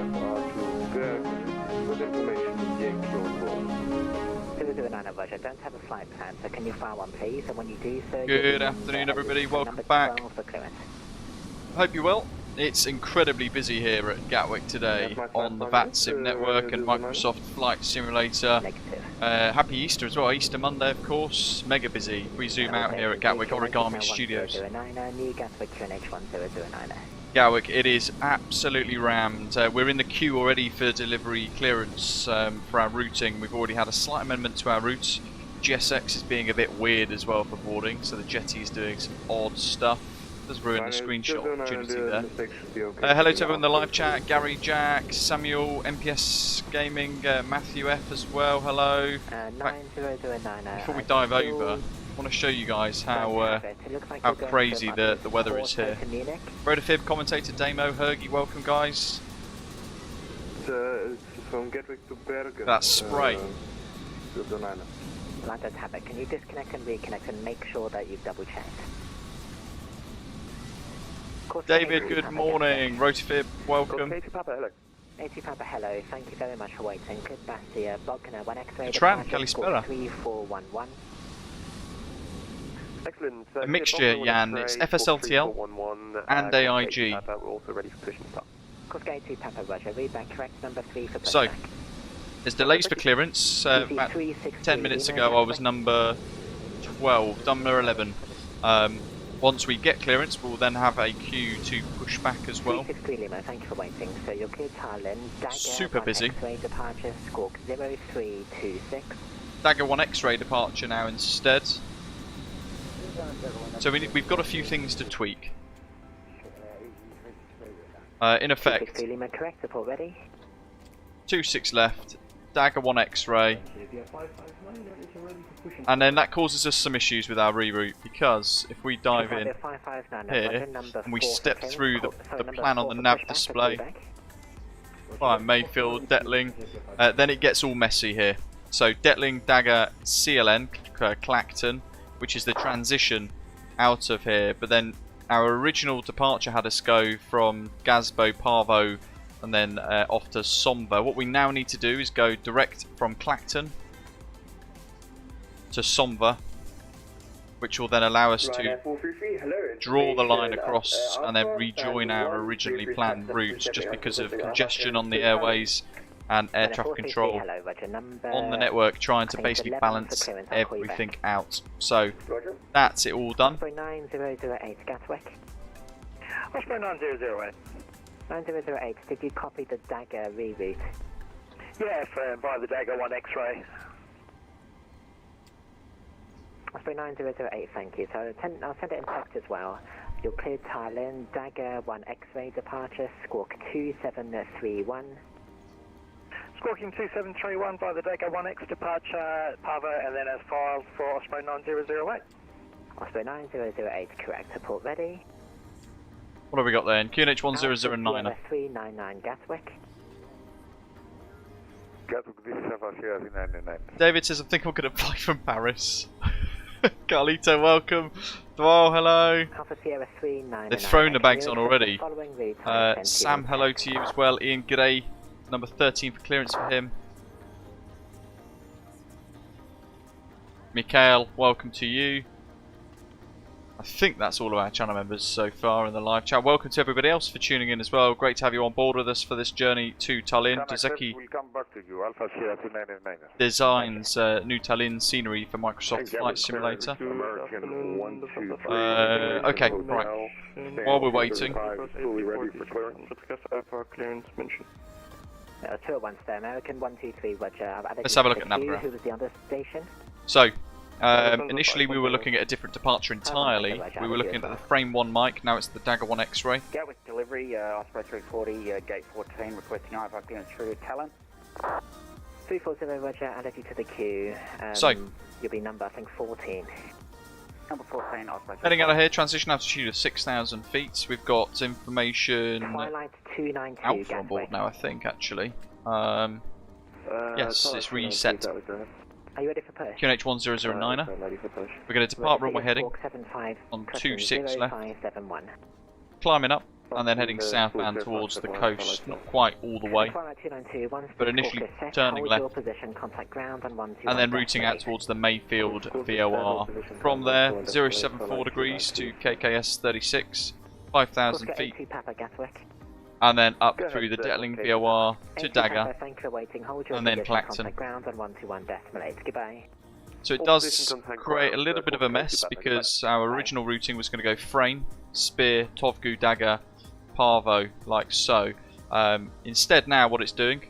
I don't have a flight plan, so can you file one please? And when you do so, good afternoon everybody, welcome back. Hope you're well. It's incredibly busy here at Gatwick today on the VATSIM network and Microsoft Flight Simulator. Happy Easter as well, Easter Monday of course, mega busy. We zoom out here at Gatwick Origami Studios. Gatwick, it is absolutely rammed. We're in the queue already for delivery clearance for our routing. We've already had a slight amendment to our routes. GSX is being a bit weird as well for boarding, so the jetty is doing some odd stuff. Does ruin the screenshot opportunity there. Hello to everyone in the live chat, Gary, Jack, Samuel, MPS Gaming, Matthew F as well, hello. Before we dive over, I want to show you guys how crazy the weather is here. Rodafib, commentator Damo, Hergy, welcome guys. From Gatwick to Bergen. That's spray. London Tablet, can you disconnect and reconnect and make sure that you've double checked? David, good morning. Rotafib, welcome. 80 Papa, hello. Thank you very much for waiting. Good Bastia, Bogner, 1 X-ray. Tran, Kalispera. 3411. Excellent. A mixture, Jan. It's FSLTL and AIG. So, there's delays for clearance. About 10 minutes ago I was number 12, number 11. Once we get clearance, we'll then have a queue to push back as well. Thank you for waiting. So you're cleared Tallinn. Super busy. Departure, squawk 0326. Dagger 1 X-ray departure now instead. So we've got a few things to tweak. In effect, 26 left, Dagger 1 X-ray, and then that causes us some issues with our reroute, because if we dive in here and we step through the plan on the nav display by Mayfield, Detling, then it gets all messy here. So Detling, Dagger, CLN, Clacton, which is the transition out of here, but then our original departure had us go from Gazbo, PAAVO, and then off to SOMVA. What we now need to do is go direct from Clacton to SOMVA, which will then allow us to draw the line across and then rejoin our originally planned routes, just because of congestion on the airways and air traffic control on the network, trying to basically balance everything out. So that's it all done. 9008 Gatwick. Osprey 9008. 9008, did you copy the Dagger reroute? Yeah, by the Dagger 1 X-ray. Osprey 9008, thank you. So I'll send it in text as well. You're cleared Tallinn, Dagger 1 X-ray departure, squawk 2731. Squawking 2731 by the Dagger 1X departure, PAAVO, and then as filed for Osprey 9008. Osprey 9008, correct. Report ready. What have we got then? QNH1009. 399 Gatwick. Gatwick, this is FRANE. David says, I think I'm going to fly from Paris. Carlito, welcome. Dwal, hello. Alpha Sierra 399. They've thrown the bags on already. Sam, hello to you as well. Ian Gray, number 13 for clearance for him. Mikhail, welcome to you. I think that's all of our channel members so far in the live chat. Welcome to everybody else for tuning in as well. Great to have you on board with us for this journey to Tallinn. Drzewiecki Designs New Tallinn scenery for Microsoft Flight Simulator. Okay, right. While we're waiting, 201 stay American 123 Roger. Let's have a look at Nabra. Who was the other station? So, initially we were looking at a different departure entirely. We were looking at the Frame 1 mic, now it's the Dagger 1 X-ray. Gatwick delivery, Osprey 340, gate 14, requesting IVAC clearance through Tallinn. 340 Roger, added you to the queue. So, you'll be number, I think, 14. Number 14, Osprey. Heading out of here, transition altitude of 6,000 feet. We've got information out from board now, I think, actually. Yes, it's reset. Are you ready for push? QNH1009. We're going to depart runway heading on 26 left. Climbing up. and then heading southbound towards the coast, not quite all the way, but initially turning left, and then routing out towards the Mayfield VOR. From there, 074 degrees to KKS 36, 5,000 feet, and then up through the Detling VOR to Dagger, and then Clacton. So it does create a little bit of a mess because our original routing was going to go FRANE, Spear, Tovgu, Dagger, PAAVO, like so. Instead now what it's doing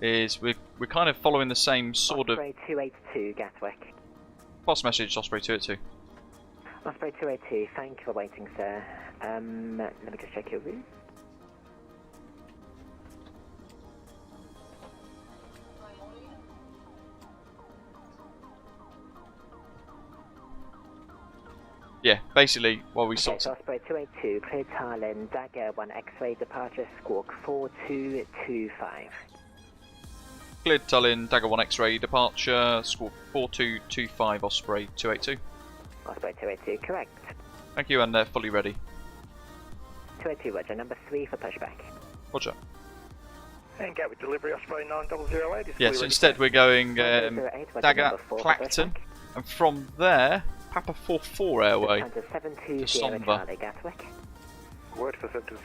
is we're kind of following the same sort of... Osprey 282 Gatwick. Pass message, Osprey 282. Osprey 282, thank you for waiting, sir. Let me just check your route. Yeah, basically what we saw. So Osprey 282, clear Tallinn, Dagger 1 X-ray departure, squawk 4225. Cleared Tallinn, Dagger 1 X-ray departure, squawk 4225, Osprey 282. Osprey 282, correct. Thank you, and they're fully ready. 282, roger, number 3 for pushback. Roger. And Gatwick delivery, Osprey 9008 is Yes, so instead we're going Dagger, Clacton, and from there, Papa 44 airway to SOMVA.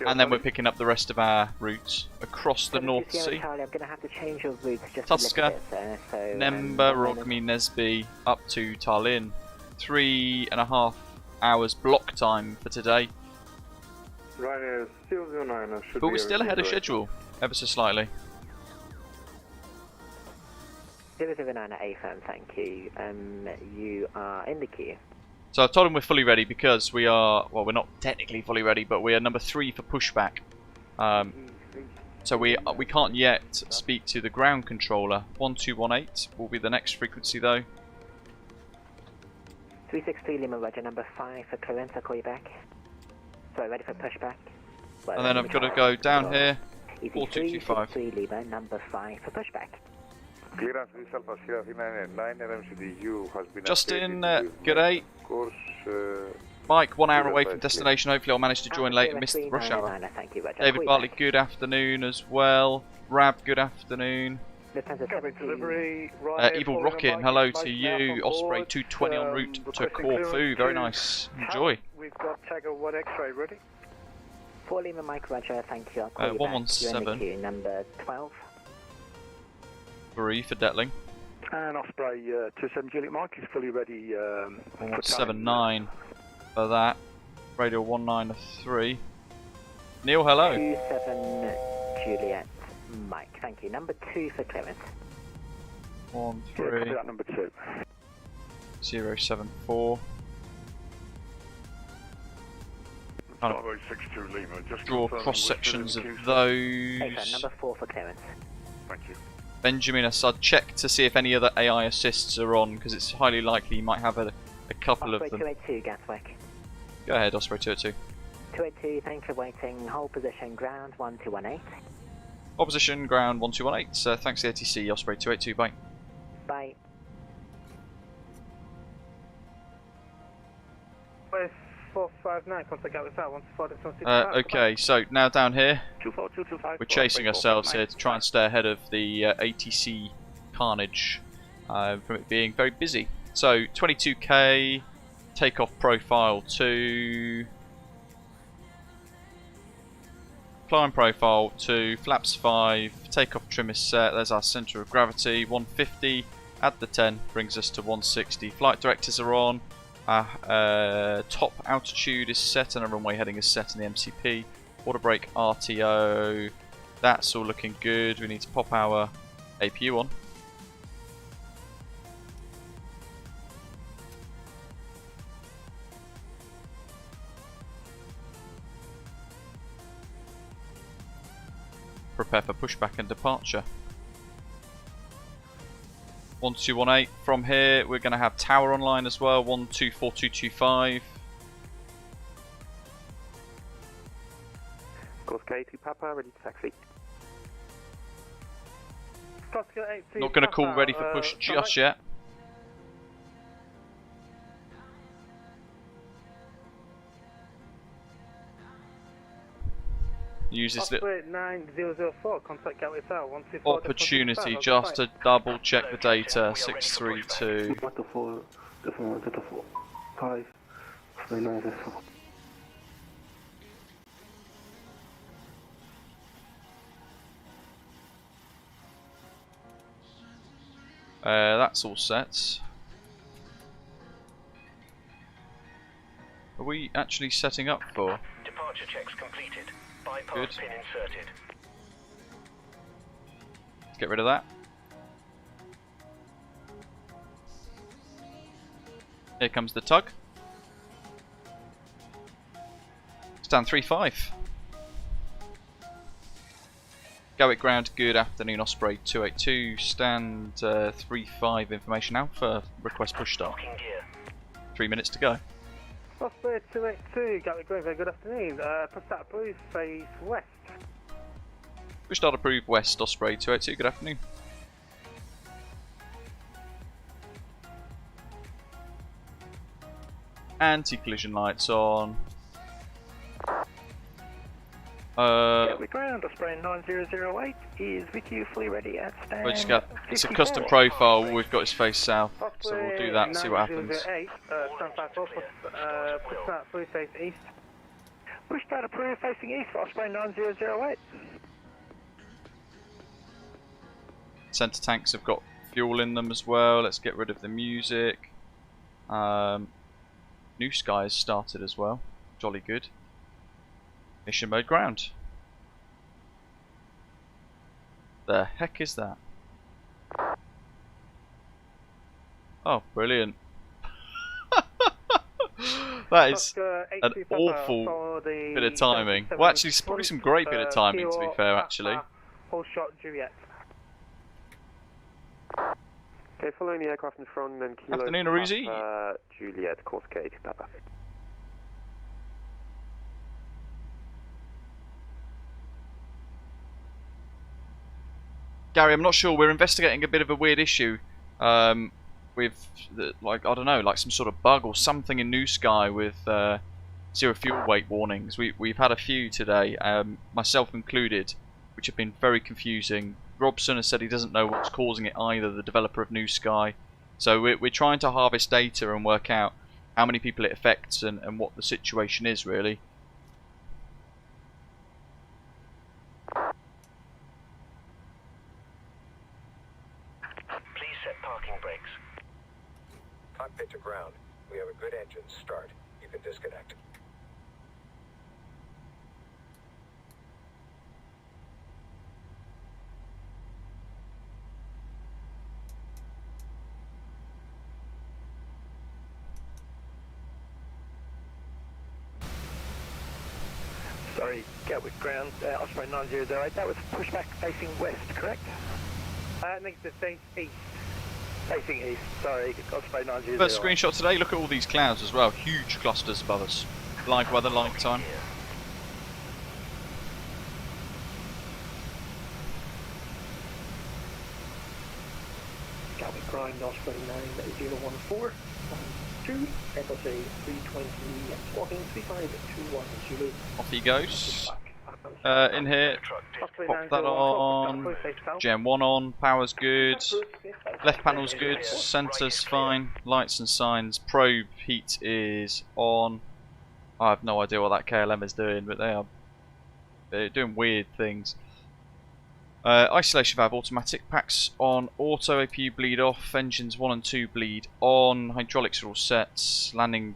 And then we're picking up the rest of our routes across the North Sea. Tuska, Nemba, Origami, Nesby, up to Tallinn. 3.5 hours block time for today. But we're still ahead of schedule, ever so slightly. 009 at AFM, thank you. You are in the queue. So I've told him we're fully ready because we are, well, we're not technically fully ready, but we are number 3 for pushback. So we can't yet speak to the ground controller. 1218 will be the next frequency though. 363 Lima, roger, number 5 for clearance, I'll call you back. Sorry, ready for pushback. Well, and then I've got to go down here, 4225. 363 Lima, number 5 for pushback. Justin, g'day. Mike, 1 hour away from destination. Hopefully I'll manage to join late and miss the rush hour. David Bartley, good afternoon as well. Rab, good afternoon. Evil Rockin', hello to you. Osprey 220 en route to Corfu. Very nice. Enjoy. We've got Tagger 1 X-ray ready. 4 Lima Mike, roger, thank you. I'll call you back. 117. Number 12. 3 for Detling. And Osprey 27 Juliet Mike is fully ready. 179 for that. Radio 193. Neil, hello. 27 Juliet Mike, thank you. Number 2 for clearance. 13. Yeah, number 2. 074. Kind of 5862 Lima. Just draw cross sections of those. Number 4 for clearance. Thank you. Benjamin Assad, check to see if any other AI assists are on, because it's highly likely you might have a couple Osprey of them. 282 Gatwick. Go ahead, Osprey 282. 282, thanks for waiting. Hold position, ground 1218. Opposition, ground 1218. Thanks to the ATC, Osprey 282, bye. Bye. Where's 459? Contact Gatwick South 145. Okay, so now down here, 24225. we're chasing ourselves here to try and stay ahead of the ATC carnage from it being very busy. So 22k, takeoff profile 2, climb profile 2, flaps 5, takeoff trim is set, there's our centre of gravity, 150, add the 10, brings us to 160. Flight directives are on, top altitude is set and our runway heading is set in the MCP. Water brake RTO, that's all looking good. We need to pop our APU on. Prepare for pushback and departure. 1218. From here, we're going to have tower online as well. 124225. Course K2 Papa, ready to taxi. Not going to call ready for push just yet. use this little 9004, contact Gatwick Tower, 124. opportunity just to double check the data. 632. 124, 5, 3904. That's all set. Are we actually setting up for? Departure checks completed. Bypass Good. pin inserted. Get rid of that. Here comes the tug. Stand 3-5. Gatwick ground, good afternoon, Osprey 282. Stand 3-5 information alpha. Request push start. 3 minutes to go. Osprey 282, Gatwick ground, very good afternoon. Push start approved, face west. Push start approved west, Osprey 282. Good afternoon. Anti-collision lights on. Gatwick ground, Osprey 9008 is with you, fully ready at stand. We just got, it's a custom profile. All we've got is face south, so we'll do that and see what happens. Stand 54, push start approved, face east. Push start approved, facing east for Osprey 9008. Centre tanks have got fuel in them as well. Let's get rid of the music. New Sky has started as well. Jolly good. Mission mode ground. The heck is that? Oh, brilliant. That is an awful bit of timing. Well, actually, it's probably some great bit of timing, to be fair, actually. Whole shot Juliet. Okay, following the aircraft in front and Kilo. Afternoon, Aruzi. Juliet, course K to Papa. Gary, I'm not sure. We're investigating a bit of a weird issue with, like, I don't know, like some sort of bug or something in New Sky with zero fuel weight warnings. We've had a few today, myself included, which have been very confusing. Robson has said he doesn't know what's causing it either, the developer of New Sky. So we're trying to harvest data and work out how many people it affects and what the situation is, really. Please set parking brakes. Cockpit to ground. We have a good engine start. You can disconnect. Sorry, Gatwick ground, Osprey 9008. That was pushback facing west, correct? Negative, face east. Facing east, sorry, Osprey 9008. First screenshot today, look at all these clouds as well. Huge clusters above us. Like weather, like time. Gatwick ground, Osprey 9014. 2, FSA 320, squawking 3521, Zulu. Off he goes. In here, pop that on. Gen 1 on, power's good. Left panel's good, centre's fine. Lights and signs, probe heat is on. I have no idea what that KLM is doing, but they're doing weird things. Isolation valve automatic, packs on auto, APU bleed off, engines 1 and 2 bleed on, hydraulics are all set, landing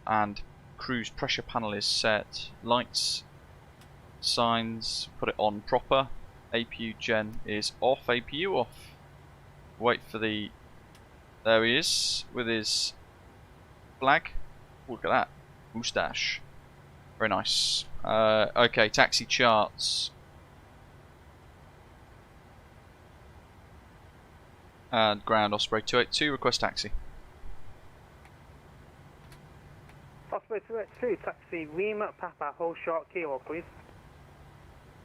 and cruise pressure panel is set, lights, signs, put it on proper, APU gen is off, APU off, wait for the, there he is, with his flag, look at that, moustache, very nice. Okay, taxi charts. And ground Osprey 282, request taxi. Osprey 282, taxi Lima Papa, hold short kilo, please.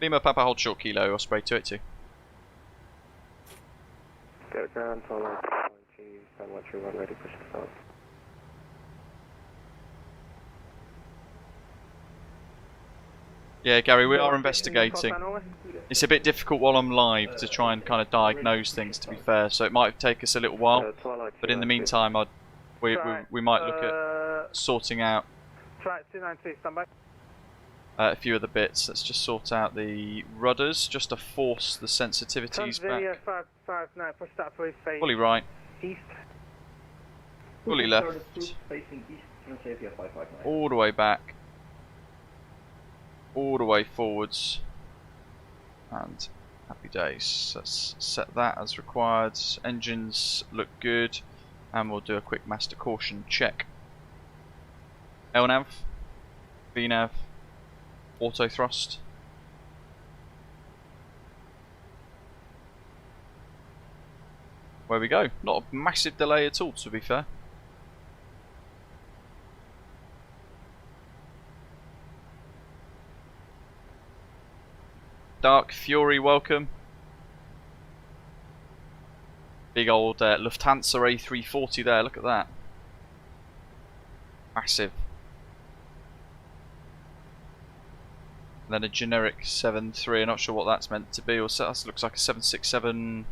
Lima Papa, hold short kilo, Osprey 282. Go ground, follow 121, ready, push the start. Yeah, Gary, we are investigating. It's a bit difficult while I'm live to try and kind of diagnose things, to be fair, so it might take us a little while. But in the meantime, we might look at sorting out a few of the bits. Let's just sort out the rudders, just to force the sensitivities back. Fully right. Fully left. All the way back. All the way forwards. And happy days. Let's set that as required. Engines look good. And we'll do a quick master caution check. LNAV, VNAV, auto thrust. Where we go. Not a massive delay at all, to be fair. Dark Fury, welcome. Big old Lufthansa A340 there, look at that. Massive. And then a generic 7.3, I'm not sure what that's meant to be. Or that looks like a 767.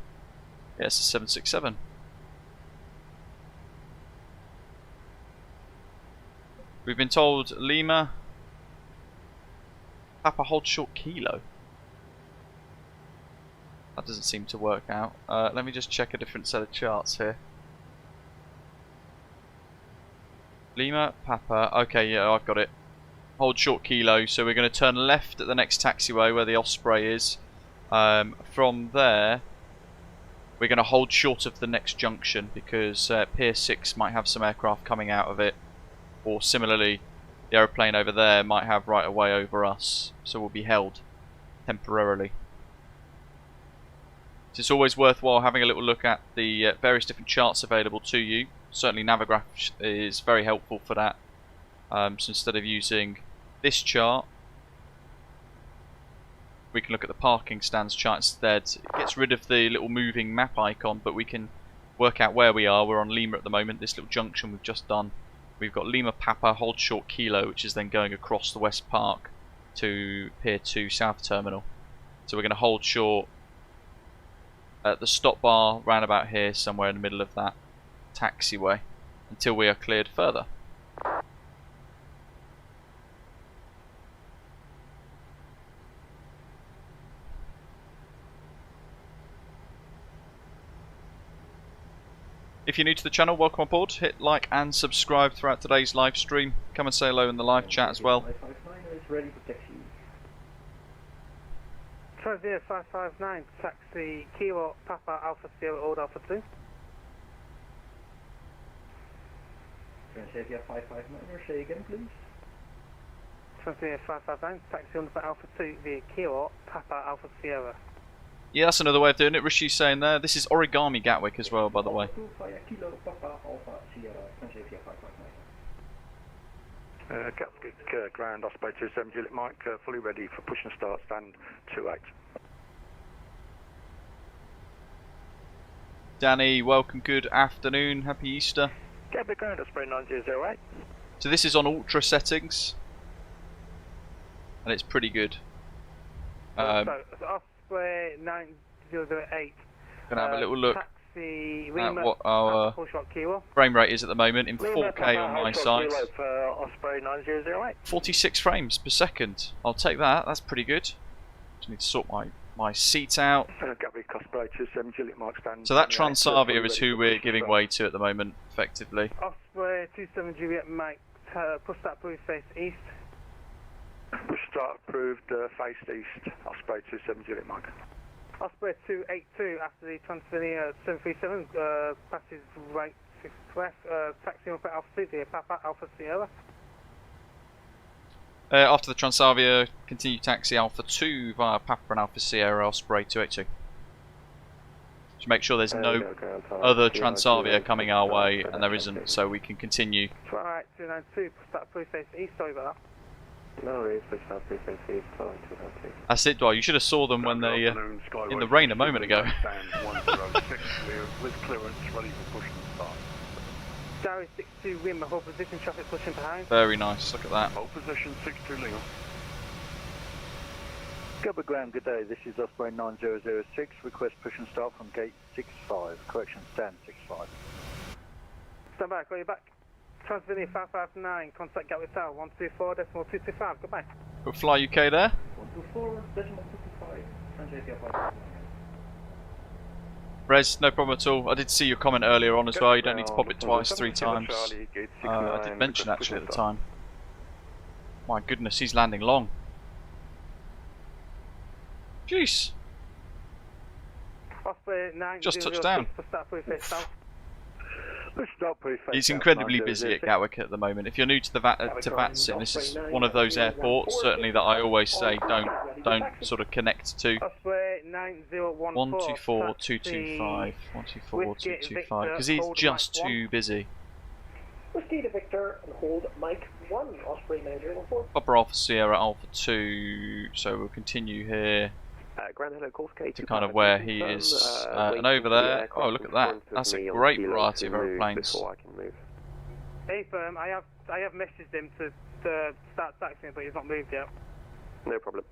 Yeah, it's a 767. We've been told Lima. Papa hold short kilo. That doesn't seem to work out. Let me just check a different set of charts here. Lima, Papa. Okay, yeah, I've got it. Hold short kilo. So we're going to turn left at the next taxiway where the Osprey is. From there, we're going to hold short of the next junction because Pier 6 might have some aircraft coming out of it. Or similarly, the aeroplane over there might have right of way over us. So we'll be held temporarily. It's always worthwhile having a little look at the various different charts available to you. Certainly Navigraph is very helpful for that. So instead of using this chart, we can look at the parking stands chart instead. It gets rid of the little moving map icon, but we can work out where we are. We're on Lima at the moment, this little junction we've just done. We've got Lima Papa, hold short kilo, which is then going across the West Park to Pier 2 South Terminal. So we're going to hold short at the stop bar round about here, somewhere in the middle of that taxiway, until we are cleared further. If you're new to the channel, welcome on board. Hit like and subscribe throughout today's live stream. Come and say hello in the live chat as well. Transair 559, taxi Kilo Papa Alpha Sierra Old Alpha 2. Transair 559, say again please. Transair 559, taxi under Alpha 2 via Kilo Papa Alpha Sierra. Yeah, that's another way of doing it. Rishi's saying there. This is Origami Gatwick as well, by the way. Gatwick ground, Osprey 27 Juliet Mike, fully ready for push and start, stand 28. Danny, welcome, good afternoon, happy Easter. Gatwick ground, Osprey 9008. So this is on ultra settings, and it's pretty good. So Osprey 9008. Gonna have a little look taxi at what our frame rate is at the moment in 4K on my side. Osprey 9008. 46 frames per second. I'll take that. That's pretty good. Just need to sort my seat out. Gatwick Osprey 27 Juliet Mike stand. So that Transavia is who we're giving way to at the moment, effectively. Osprey 27 Juliet Mike, push start approved face east. Push start approved face east. Osprey 27 Juliet Mike. Osprey 282 after the Transavia 737 passes right 6 left, taxi up at Alpha 2 via Papa Alpha Sierra. After the Transavia, continue taxi Alpha 2 via Papa and Alpha Sierra, Osprey 282. Just make sure there's no other Transavia coming our way, and there isn't, so we can continue. Right, 292, start approved face east, sorry about that. No worries, push start approved face east, 292. That's it, Dwight. You should have saw them when they in the rain a moment ago. With clearance, ready for push and start. Gary 62 Lima, hold position, traffic pushing behind. Very nice, look at that. Hold position 62 Lima. Gatwick ground, good day. This is Osprey 9006. Request push and start from gate 65. Correction, stand 65. Stand by, call you back. Transmitting 559, contact Gatwick Tower 124.225. Goodbye. Got Fly UK there. 124.225. Translate your point. Res, no problem at all. I did see your comment earlier on as well. You don't need to pop it twice, 3 times. I did mention actually at the time. My goodness, he's landing long. Jeez. Just touched down. He's incredibly busy at Gatwick at the moment. If you're new to the VATSIM, this is one of those airports certainly that I always say don't sort of connect to. 124.225, 124.225, because he's just too busy. Whiskey to Victor and hold Mike 1, Osprey 9014. Papa Alpha Sierra Alpha 2, so we'll continue here. Grand Hello, course K2 To kind of where he is, and over there. Oh, look at that! That's a great variety of aeroplanes. Hey firm, I have messaged him to start taxiing, but he's not moved yet. No problem.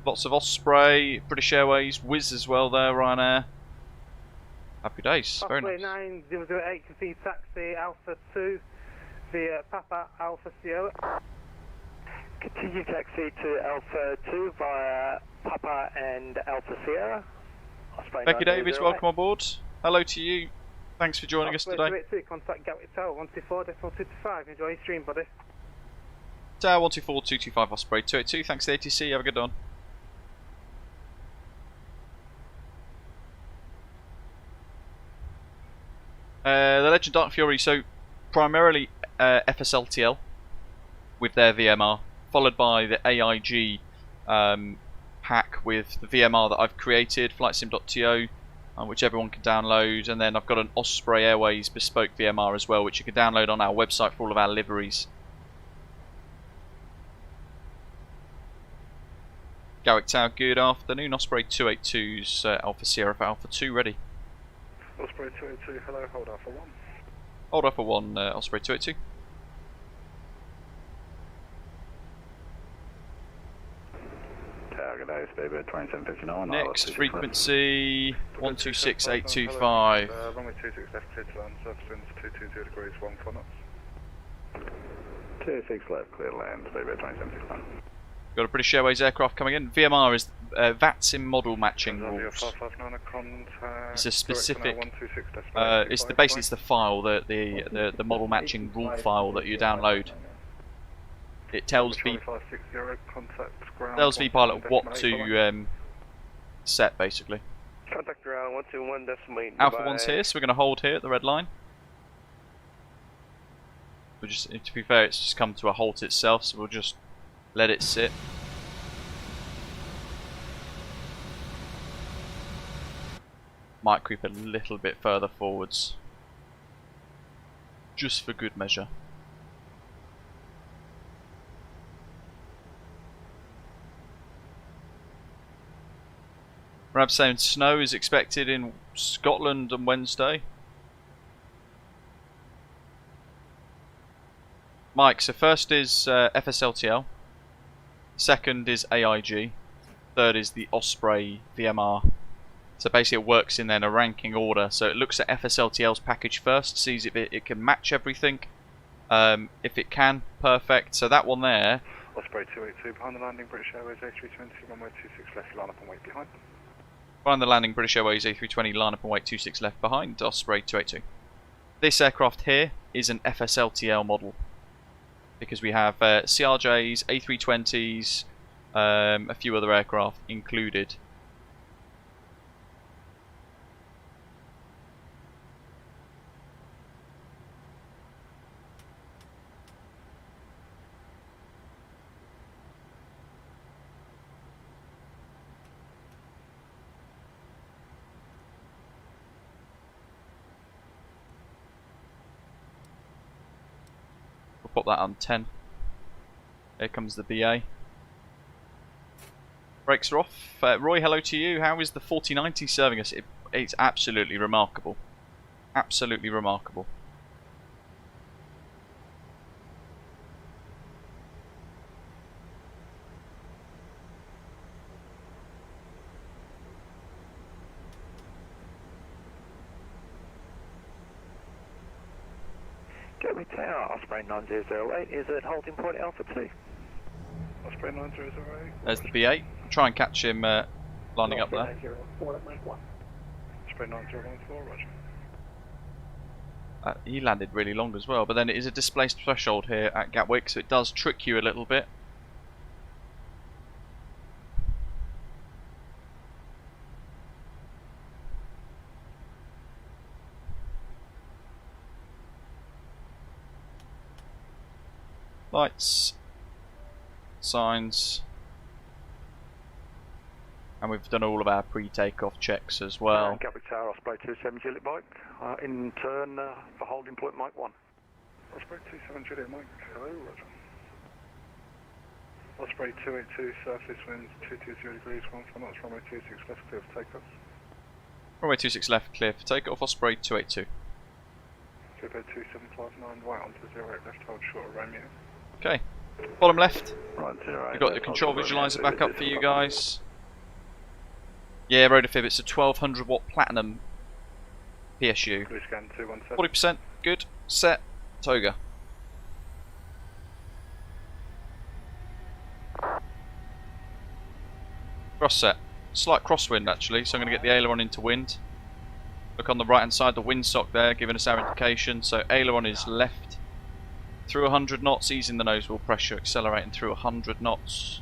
Lots of Osprey, British Airways, Wizz as well there, Ryanair. Happy days, very nice. Osprey 9008 continue taxi Alpha 2 via Papa Alpha Sierra. Continue taxi to Alpha 2 via Papa and Alpha Sierra. Becky Davids, welcome on board. Hello to you. Thanks for joining us today. 282, contact Gatwick Tower 124.225. Enjoy your stream, buddy. Tower 124.225 Osprey 282. Thanks to the ATC. Have a good one. The Legend Dark Fury. So primarily FSLTL with their VMR, followed by the AIG pack with the VMR that I've created, flightsim.to, which everyone can download, and then I've got an Osprey Airways bespoke VMR as well, which you can download on our website for all of our liveries. Gatwick Tower, good afternoon. Osprey 282's Alpha Sierra for Alpha 2 ready. Osprey 282, hello, hold Alpha 1. Hold Alpha 1, Osprey 282. Next frequency 126825. Runway 26 left, clear to land, surface winds 220 degrees, 14 knots. 26 left, clear to land, stay by 2769. Got a British Airways aircraft coming in. VMR is VATSIM model matching rules. It's a specific. Basically it's the file, the model matching rule file that you download. It tells vPilot what to set basically. Contact ground 121.8. Alpha 1's here, so we're going to hold here at the red line. We'll just, to be fair, it's just come to a halt itself, so we'll just let it sit. Might creep a little bit further forwards, just for good measure. Rab saying snow is expected in Scotland on Wednesday. Mike, so first is FSLTL, second is AIG, third is the Osprey VMR. So basically it works in then a ranking order, so it looks at FSLTL's package first, sees if it can match everything. If it can, perfect. So that one there. Osprey 282 behind the landing, British Airways A320, runway 26 left, line up and wait behind. Behind the landing, British Airways A320, line up and wait 26 left behind, Osprey 282. This aircraft here is an FSLTL model, because we have CRJs, A320s, a few other aircraft included. Put that on 10. Here comes the BA. Brakes are off. Roy, hello to you. How is the 4090 serving us? It's absolutely remarkable. Absolutely remarkable. Gateway Tower, Osprey 9008 is at holding point Alpha 2. Osprey 9008. There's the B8. Try and catch him landing up there. Osprey 9014, roger. He landed really long as well, but then it is a displaced threshold here at Gatwick, so it does trick you a little bit. Lights, signs, and we've done all of our pre-takeoff checks as well. Gatwick Tower, Osprey 27 Juliet Mike, in turn for holding point Mike 1. Osprey 27 Juliet Mike, hello, roger. Osprey 282, southeast winds 220 degrees, 1 knots, runway 26 left, clear for takeoff. Runway 26 left, clear for takeoff, Osprey 282. Jupiter 2759, right onto 08 left, hold short of Romeo. Okay, bottom left. Right, 08. We've got the control visualizer back up for you guys. Yeah, Rodafib, it's a 1200 watt platinum PSU. Blue scan 217. 40%, good, set, toga. Cross set. Slight crosswind actually, so I'm going to get the aileron into wind. Look on the right hand side, the windsock there, giving us our indication. So aileron is left through 100 knots, easing the nose wheel pressure, accelerating through 100 knots.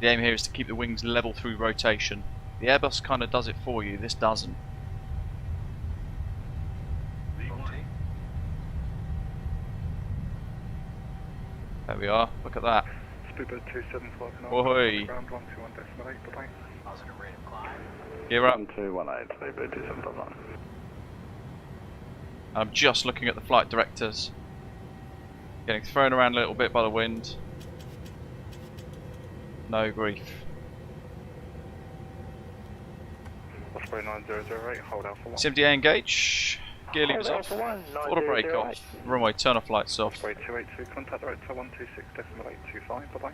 The aim here is to keep the wings level through rotation. The Airbus kind of does it for you, this doesn't. There we are, look at that. Speedbird 2759. Ahoy. Ground 121.8, bye-bye. Positive rate of climb. Gear up. 1218, Speedbird 2759. I'm just looking at the flight directors. Getting thrown around a little bit by the wind. No grief. Osprey 9008, hold Alpha 1. CMDA engage. Gear levers off. Auto brake off. Runway turn off lights off. Osprey 282, contact director 126.825, bye-bye.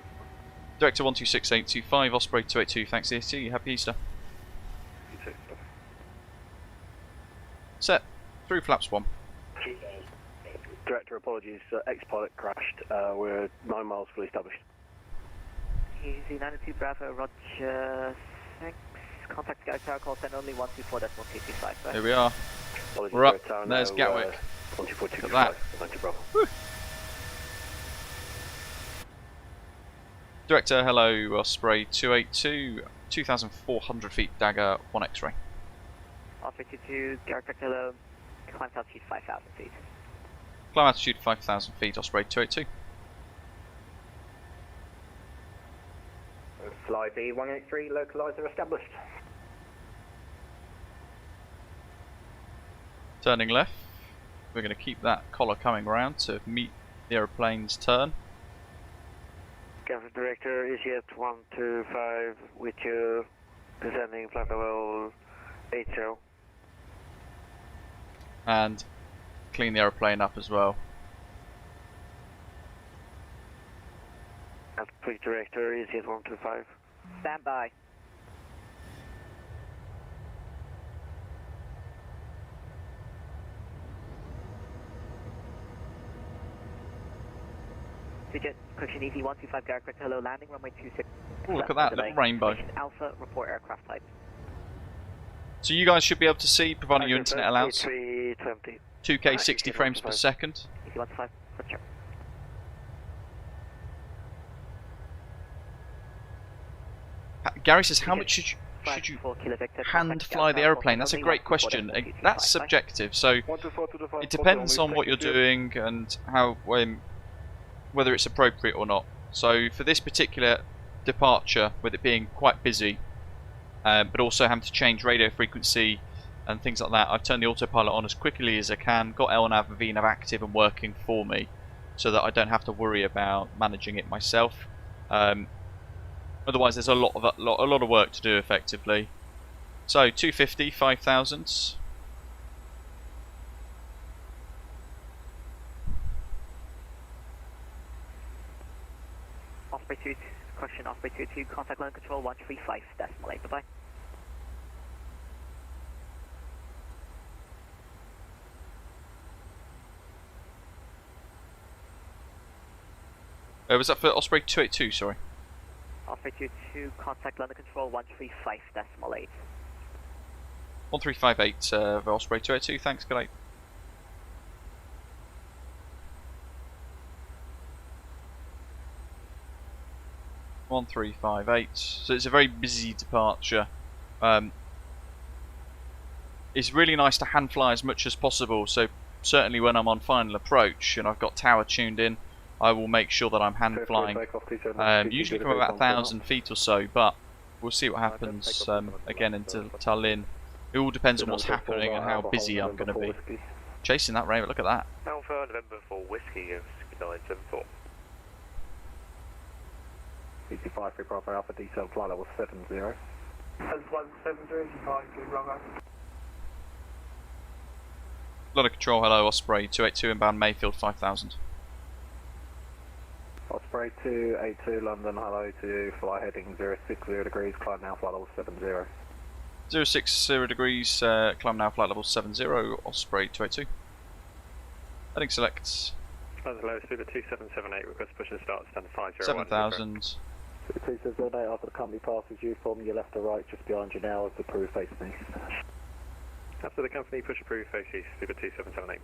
Director 126825, Osprey 282, thanks EST, happy Easter. You too, bye-bye. Set. Through flaps 1. Director, apologies. Ex-pilot crashed. We're 9 miles fully established. Easy 92 Bravo, Roger 6. Contact Gatwick Tower, call send only 124.225. Here we are. Apologies, We're up. Tower, There's now, Gatwick. 124.225. Look at 90 Bravo. Woo. Director, hello, Osprey 282, 2,400 feet, Dagger, 1 X-ray. Osprey 22, Gatwick hello. Climb altitude 5,000 feet. Climb altitude 5,000 feet, Osprey 282. Fly B183, localizer established. Turning left. We're going to keep that collar coming around to meet the aeroplane's turn. Captain Director, EasyJet 125 with you, descending flight level 80. And clean the aeroplane up as well. Captain Director, EasyJet 125. Stand by. EasyJet, correction EV 125 Gatwick hello, landing runway 26. Oh, look at that little rainbow. Alpha, report aircraft type. So you guys should be able to see, providing your internet allows, 320. 2K 60 frames per second. EV 125, roger. Gary says, how much should you hand fly the aeroplane? That's a great question. That's subjective, so it depends on what you're doing and how, whether it's appropriate or not. So for this particular departure, with it being quite busy, but also having to change radio frequency and things like that, I've turned the autopilot on as quickly as I can, got LNAV and VNAV active and working for me, so that I don't have to worry about managing it myself. Otherwise, there's a lot of work to do effectively. So 250, 5,000. Osprey 2, question Osprey 22, contact line control 135, decimal 8, bye-bye. Was that for Osprey 282, sorry? Osprey 22, contact London Control 135.8. 1358 for Osprey 282, thanks, good night. So it's a very busy departure. It's really nice to hand fly as much as possible, so certainly when I'm on final approach and I've got tower tuned in, I will make sure that I'm hand flying. Usually from about 1,000 feet or so, but we'll see what happens again into Tallinn. It all depends on what's happening and how busy I'm going to be. Chasing that raven, look at that. Alpha November for Whiskey 974. EC5 for Bravo Alpha detail flight level 70. As 170, EC5, good Bravo. London Control, hello, Osprey 282 inbound Mayfield 5000. Osprey 282 London, hello to you, fly heading 060 degrees, climb now flight level 70. 060 degrees, climb now flight level 70, Osprey 282. Heading select. Hello, Super 2778, request push and start, stand 501. 7000. 2778 after the company passes you, form your left or right just behind you now as the crew face east. After the company push approved face east, Super 2778.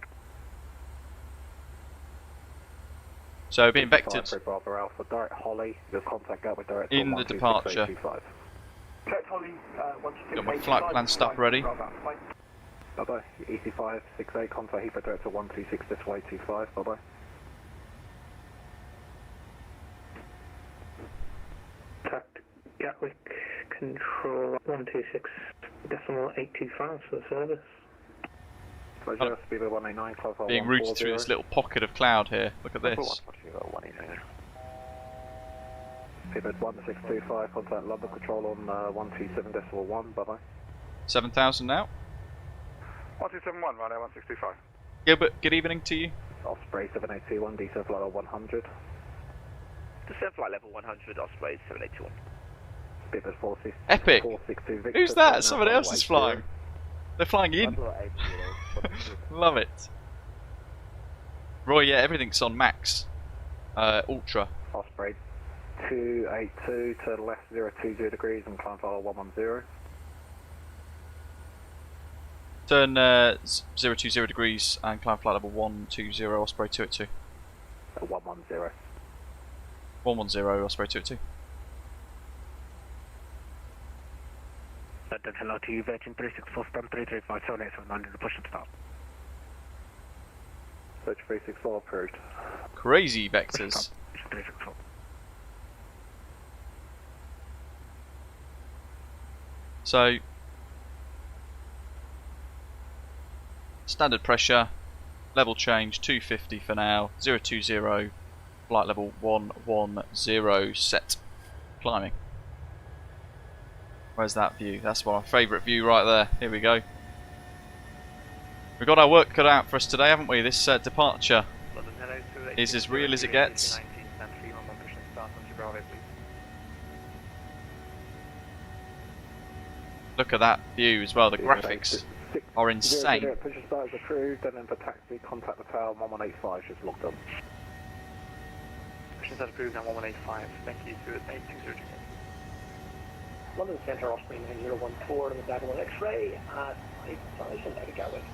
So being vectored Bravo Alpha, direct Holly, your contact Gatwick direct in the departure. Direct Holly, Got my flight plan stuff ready. Bye bye. EC5 68 contact Heathrow director 126 this way 25. Bye bye. Contact Gatwick Control 126.825 for the service. Pleasure, speedway 189, close hold being routed through this little pocket of cloud here. Look at this. Speedway 1625, contact London Control on 127.1. Bye bye. 7000 now. 1271, right now 1625. Gilbert, good evening to you. Osprey 7821, descent flight level 100. Descent flight level 100, Osprey 7821. Speedway 462. Epic. 462 Victor. Who's that? Someone else is flying. They're flying in. Love it. Roy, yeah, everything's on max. Ultra. Osprey 282, turn left 020 degrees and climb flight level 110. Turn 020 degrees and climb flight level 120, Osprey 282. 110. 110, Osprey 282. Hello to you, Virgin 364, stem 33578, under the push and stop. Search 364 approved. Crazy vectors. So, standard pressure, level change 250 for now, 020, flight level 110, set, climbing. Where's that view? That's my favourite view right there. Here we go. We've got our work cut out for us today, haven't we? This departure is as real as it gets. Look at that view as well. The graphics are insane. Push start is approved, and then for taxi, contact the tower 1185, just locked on. Push start approved on 1185. Thank you to 860. London Centre, Osprey 9014 to the Diagonal X-ray at 5000 at Gatwick.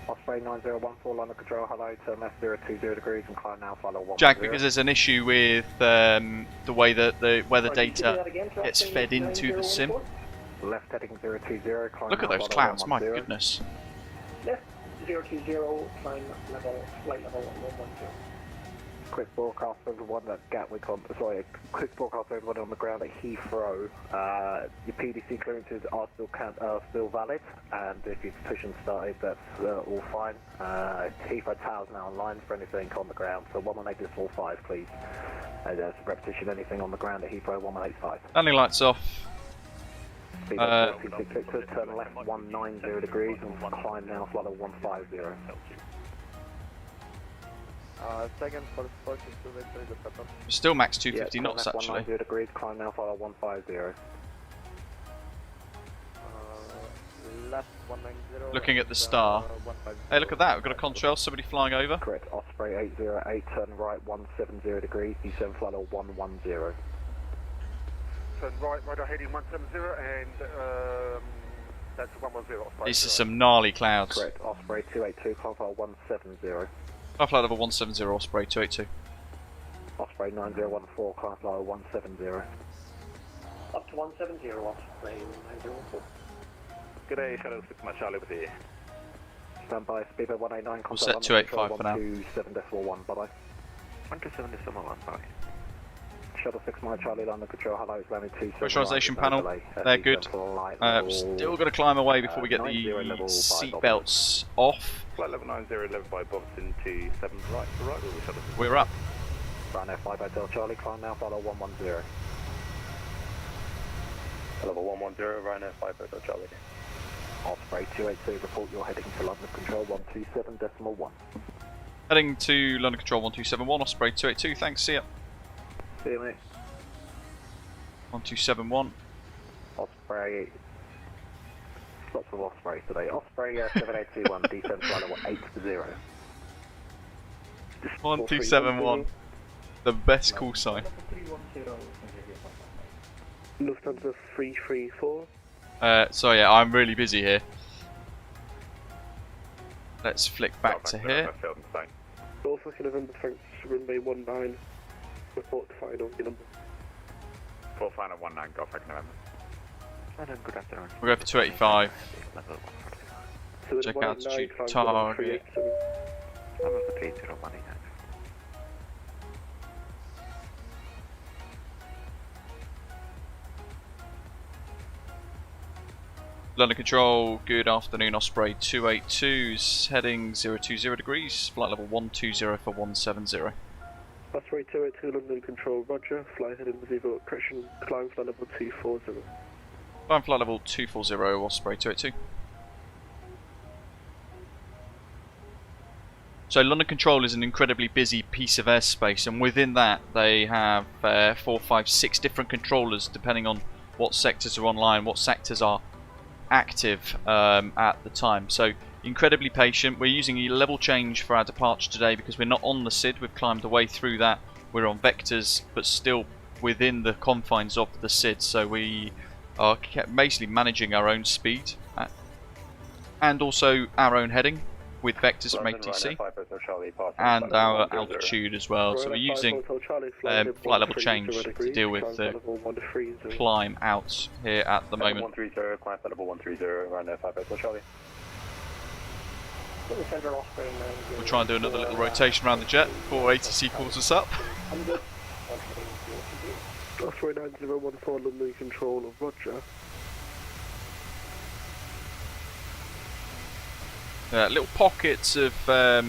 Osprey 9014, London Control, hello, turn left 020 degrees and climb now, follow 110. Jack, because there's an issue with the way that the weather data gets fed into the sim. Left heading 020, climb Look at those clouds, my goodness. Left 020, climb level, flight level 110. Quick broadcast for everyone at Gatwick quick broadcast for everyone on the ground at Heathrow. Your PDC clearances are still valid, and if you've push and started, that's all fine. Heathrow Tower's now online for anything on the ground, so 118.45 please. As a repetition, anything on the ground at Heathrow 1185. Landing lights off. Turn left 190 degrees and climb now flight level 150. Second for approach is 2 Victor, the pattern. Still max 250 knots actually. 190 degrees, climb now flight level 150. left 190. Looking at the star. Hey, look at that, we've got a contrail, somebody flying over. Correct, Osprey 808, turn right 170 degrees, descend flight level 110. Turn right, radar heading 170 and that's 110 Osprey. These are some gnarly clouds. Correct, Osprey 282, climb flight 170. Climb flight level 170, Osprey 282. Osprey 9014, climb flight level 170. Up to 170, Osprey 9014. Good day, Shadow 6 Mike Charlie with you. Stand by, speedbird 189, We'll set 285 for now. 127.1, bye bye. 127.1, bye. Shuttle 6 Mike Charlie, London control, hello, it's landing 27. Pressurisation panel, they're good. Still got to climb away before we get the seat belts off. Flight level 90, level by Bobson 27 right to right, or we shuttle? We're up. Ryanair 5 Hotel Charlie, climb now, follow 110. Level 110, Ryanair 5 Hotel Charlie. Osprey 282, report you're heading to London Control 127.1. Heading to London Control 1271, Osprey 282, thanks, see ya. See you mate. 1271. Osprey, lots of Ospreys today. Osprey 7821, descend flight level 80. 1271, the best call sign. Lufthansa 334. So yeah, I'm really busy here. Let's flick back to here. North November, Franks, runway 19. Report final number. Report final 19, Golf November. Good afternoon. We'll go for 285. Check altitude target. London Control, good afternoon, Osprey 282's heading 020 degrees, flight level 120 for 170. Osprey 282, London Control, roger, fly heading 0, correction, climb flight level 240. Climb flight level 240, Osprey 282. So London Control is an incredibly busy piece of airspace, and within that they have 4, 5, 6 different controllers depending on what sectors are online, what sectors are active at the time. So incredibly patient. We're using a level change for our departure today because we're not on the SID. We've climbed away through that. We're on vectors but still within the confines of the SID, so we are basically managing our own speed and also our own heading with vectors from ATC and our altitude as well. So we're using flight level change to deal with the climb out here at the moment. 130, climb flight level 130, Ryanair 5 Hotel Charlie. We'll try and do another little rotation around the jet before ATC calls us up. Osprey 9014, London Control, roger. Little pockets of the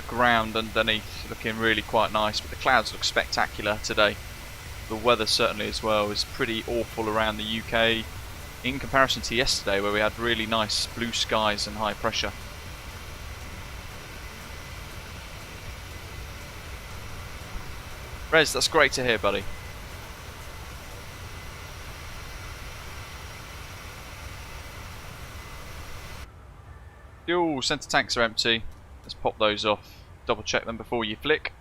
ground underneath looking really quite nice, but the clouds look spectacular today. The weather certainly as well is pretty awful around the UK in comparison to yesterday where we had really nice blue skies and high pressure. Rez, that's great to hear, buddy. Fuel centre tanks are empty. Let's pop those off. Double check them before you flick.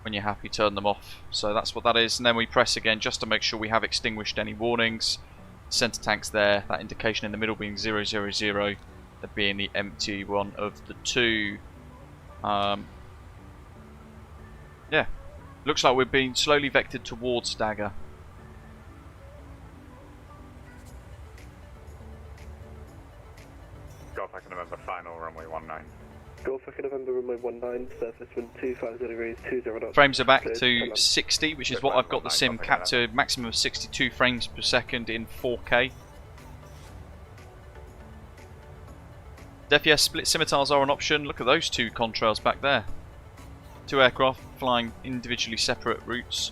When you're happy, turn them off. So that's what that is, and then we press again just to make sure we have extinguished any warnings. Centre tanks there, that indication in the middle being 000, that being the empty one of the two. Yeah, looks like we're being slowly vectored towards Dagger. Golf Echo November, final runway 19. Golf Echo November, runway 19, surface wind 250 degrees, 20 knots. Frames are back to 60, which is what I've got the sim capped to, maximum of 62 frames per second in 4K. DEF split scimitars are an option. Look at those two contrails back there. Two aircraft flying individually separate routes.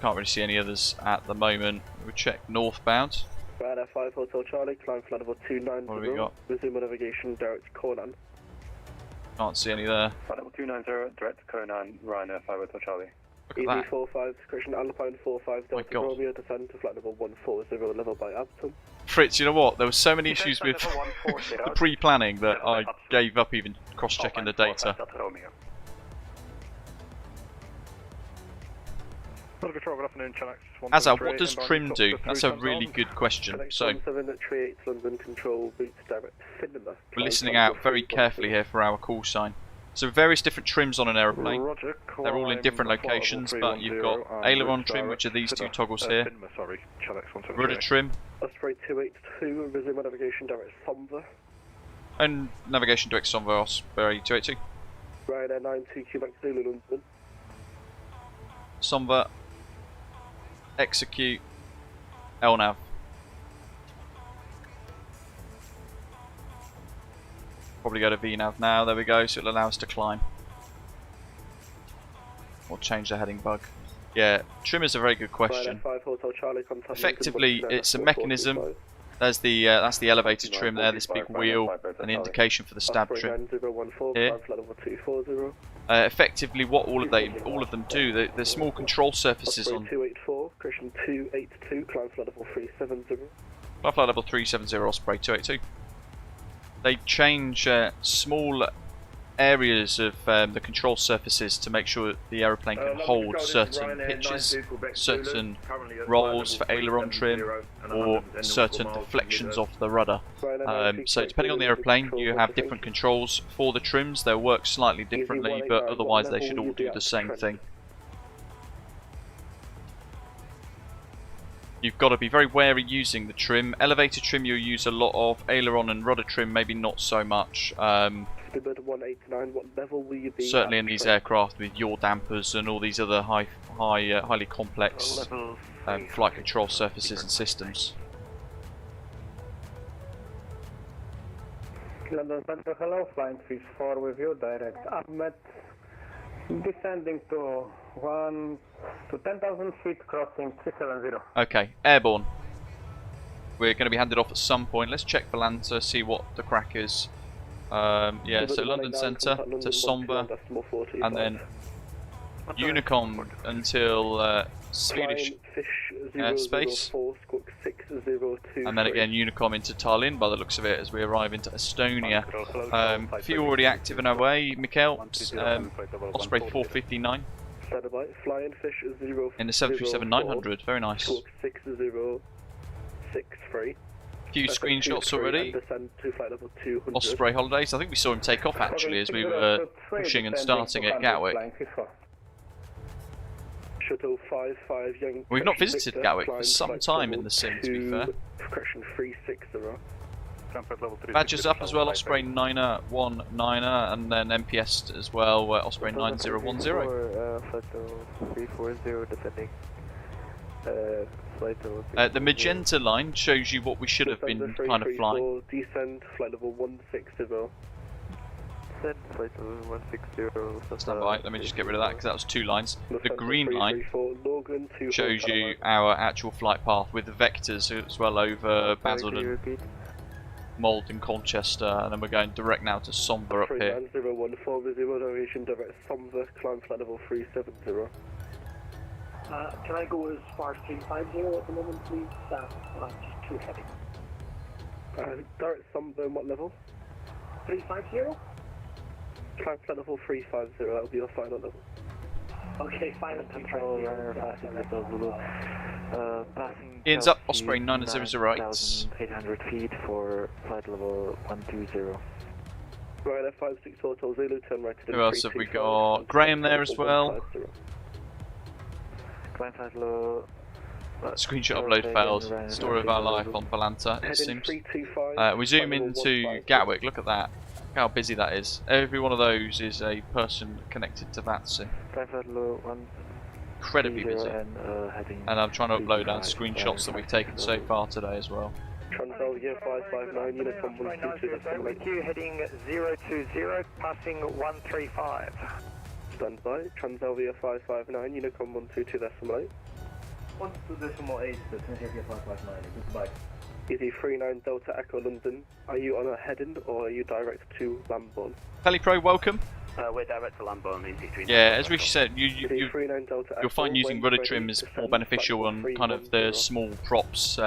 Can't really see any others at the moment. We'll check northbound. Ryanair 5 Hotel Charlie, climb flight level 290. What have we got? Resume navigation, direct to Conan. Can't see any there. Flight level 290, direct to Conan, Ryanair 5 Hotel Charlie. Look at that. EZ45, correction, Alpine 45, My Delta God. Romeo, descend to flight level 140, level by Abton. Fritz, you know what? There were so many issues with Level 140. the pre-planning that I gave up even cross-checking the data. Control, good afternoon, Channel Azar, what does trim do? That's a really good question. So, London Control, route direct Cinema. we're listening out very carefully here for our call sign. So various different trims on an aeroplane. Roger, They're all in different locations, but you've got aileron trim, which are these two toggles here. Rudder trim. Osprey 282, resume navigation direct SOMVA. And navigation direct SOMVA Osprey 282. Ryanair 92 Quebec Zulu London. SOMVA. Execute. LNAV. Probably go to VNAV now, there we go, so it'll allow us to climb. Or change the heading bug. Yeah, trim is a very good question. Effectively, it's a mechanism. There's the that's the elevator trim there, this big wheel, and the indication for the stab trim here. Effectively, what all of them do, they're small control surfaces on. 284, correction 282, climb flight level 370. Flight level 370, Osprey 282. They change small areas of the control surfaces to make sure that the aeroplane can hold certain pitches, certain rolls for aileron trim, or certain deflections off the rudder. So depending on the aeroplane, you have different controls for the trims. They'll work slightly differently, but otherwise they should all do the same thing. You've got to be very wary using the trim. Elevator trim you'll use a lot of, aileron and rudder trim maybe not so much. Certainly in these aircraft with yaw dampers and all these other highly complex flight control surfaces and systems. London Center, hello, flying fish 4 with you, direct Ahmed, descending to 10,000 feet, crossing 370. Okay, airborne. We're going to be handed off at some point. Let's check Volanta, see what the crack is. Yeah, so London Centre to SOMVA, and then Unicom until Swedish airspace, and then again Unicom into Tallinn by the looks of it as we arrive into Estonia. A few already active in our way. Mikhail, Osprey 459 in the 737-900, very nice. A few screenshots already. Osprey holidays. I think we saw him take off actually as we were pushing and starting at Gatwick. We've not visited Gatwick for some time in the sim, to be fair. Badges up as well, Osprey 919, and then MPS as well, Osprey 9010. The magenta line shows you what we should have been kind of flying. Descend, flight level 160. Stand by, let me just get rid of that because that was two lines. The green line shows you our actual flight path with the vectors as well over Basildon, Malden, Colchester, and then we're going direct now to SOMVA up here. 014 navigation direct SOMVA, climb flight level 370. Can I go as far as 350 at the moment, please? Just too heavy. Direct SOMVA, what level? 350? Climb flight level 350, that will be your final level. Okay, final control. Ian's up, Osprey 9008. 800 feet for flight level 120. Ryanair 56 Hotel Zulu, turn right to the Who else have we got? Graham there as well. Screenshot upload failed. Story of our life on Volanta, it seems. We zoom into Gatwick, look at that. Look how busy that is. Every one of those is a person connected to that sim. Incredibly busy. And I'm trying to upload our screenshots that we've taken so far today as well. Transavia 559, Unicom 122. With you heading 020, passing 135. Stand by, Transavia 559, Unicom 122.8. 122.8, Transavia 559, goodbye. EZ39 Delta Echo London, are you on a head-in or are you direct to Lambourne? Pelipro, welcome. We're direct to Lambo on EC3. Yeah, as Rishi said, you'll find using rudder trim is more beneficial on kind of the small props,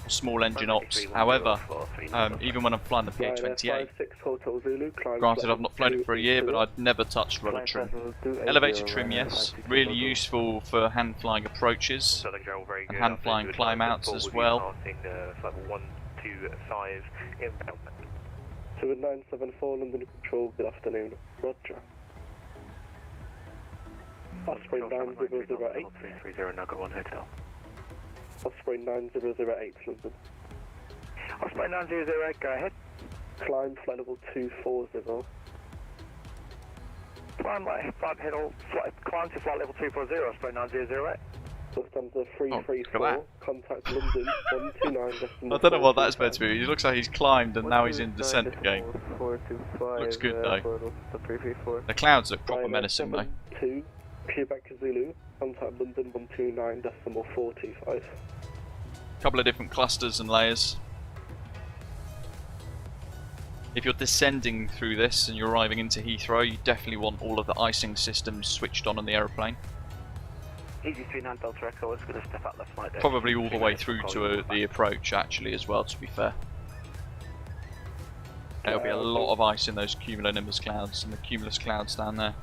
small engine ops. However, even when I'm flying the PA28, granted I've not flown it for a year, but I'd never touched rudder trim. Elevator trim, yes, really useful for hand flying approaches and hand flying climb outs as well. 974 London Control, good afternoon. Roger. Osprey 9008. 30 Nugget 1 Hotel. Osprey 9008 London. Osprey 9008, go ahead. Climb flight level 240. Climb to flight level 240, Osprey 9008. Lufthansa 334, contact London 129. I don't know what that's meant to be. He looks like he's climbed and now he's in descent again. Looks good though. The clouds look proper menacing though. 2, Quebec Zulu, contact London 129.45. Couple of different clusters and layers. If you're descending through this and you're arriving into Heathrow, you definitely want all of the icing systems switched on the aeroplane. EG39 Delta Echo is going to step out left flight. Probably all the way through to the approach actually as well, to be fair. There'll be a lot of ice in those cumulonimbus clouds and the cumulus clouds down there.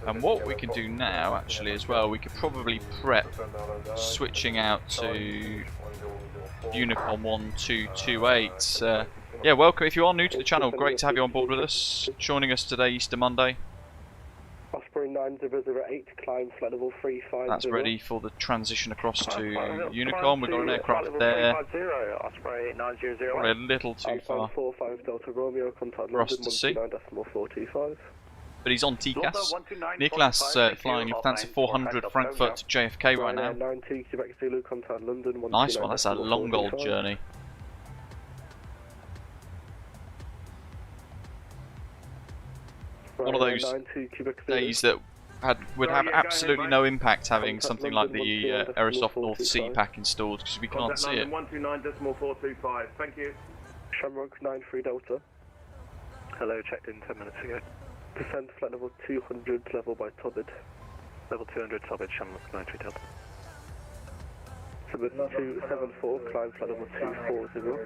And what we can do now actually as well, we could probably prep switching out to Unicom 1228. Yeah, welcome. If you are new to the channel, great to have you on board with us. Joining us today, Easter Monday. Osprey 9008, climb flight level 350. That's ready for the transition across to Unicom. We've got an aircraft there. Osprey 9008. Probably a little too far for us to see. But he's on TCAS. Nicholas flying Lufthansa 400 Frankfurt to JFK right now. Nice one, that's a long old journey. One of those days that would have absolutely no impact having something like the Aerosoft North Sea pack installed because we can't see it. 129.425, thank you. Shamrock 93 Delta. Hello, checked in 10 minutes ago. Descend flight level 200, level by Tobid. Level 200, Tobid, Shamrock 93 Delta. Summit 274, climb flight level 240.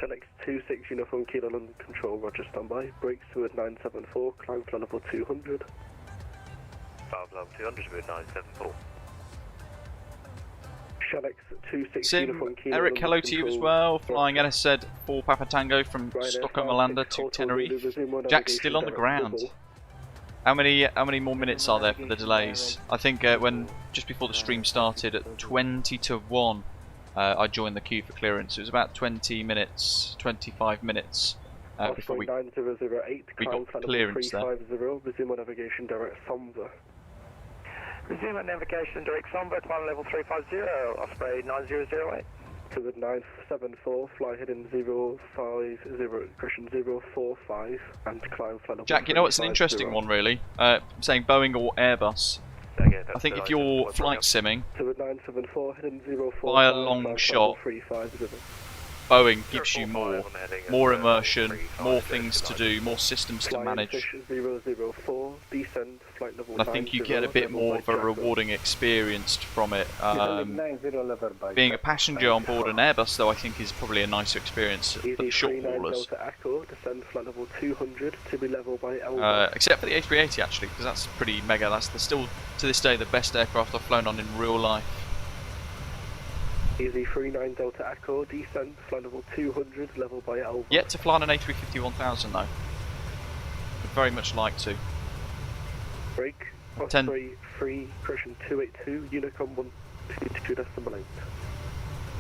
Shellex 26 Uniform Kilo London Control, Roger, standby. Brakes to 974, climb flight level 200. Valve level 200 to 974. Shellex 26 Sim, Uniform Kilo Eric, London hello to you as well. Flying NSZ 4 Papa Tango from Stockholm Arlanda to Tenerife. Jack's still on the ground. How many more minutes are there for the delays? I think when just before the stream started at 20 to 1. I joined the queue for clearance. It was about 20 minutes, 25 minutes before we got clearance there. Resume navigation direct SOMVA. Resume navigation direct SOMVA, climb level 350, Osprey 9008. To the 974, fly heading 050, correction 045, and climb flight level. Jack, you know what's an interesting one really? Saying Boeing or Airbus. I think if you're flight simming by a long shot, Boeing gives you more immersion, more things to do, more systems to manage. And I think you get a bit more of a rewarding experience from it. Being a passenger on board an Airbus, though, I think is probably a nicer experience for the short haulers. Except for the A380 actually, because that's pretty mega. That's still to this day the best aircraft I've flown on in real life. Easy 39 Delta Echo, descent, flight level 200, level by Alva. Yet to fly on an A350-1000 though. Would very much like to. Break, Osprey 3, correction 282, Unicom 122.8.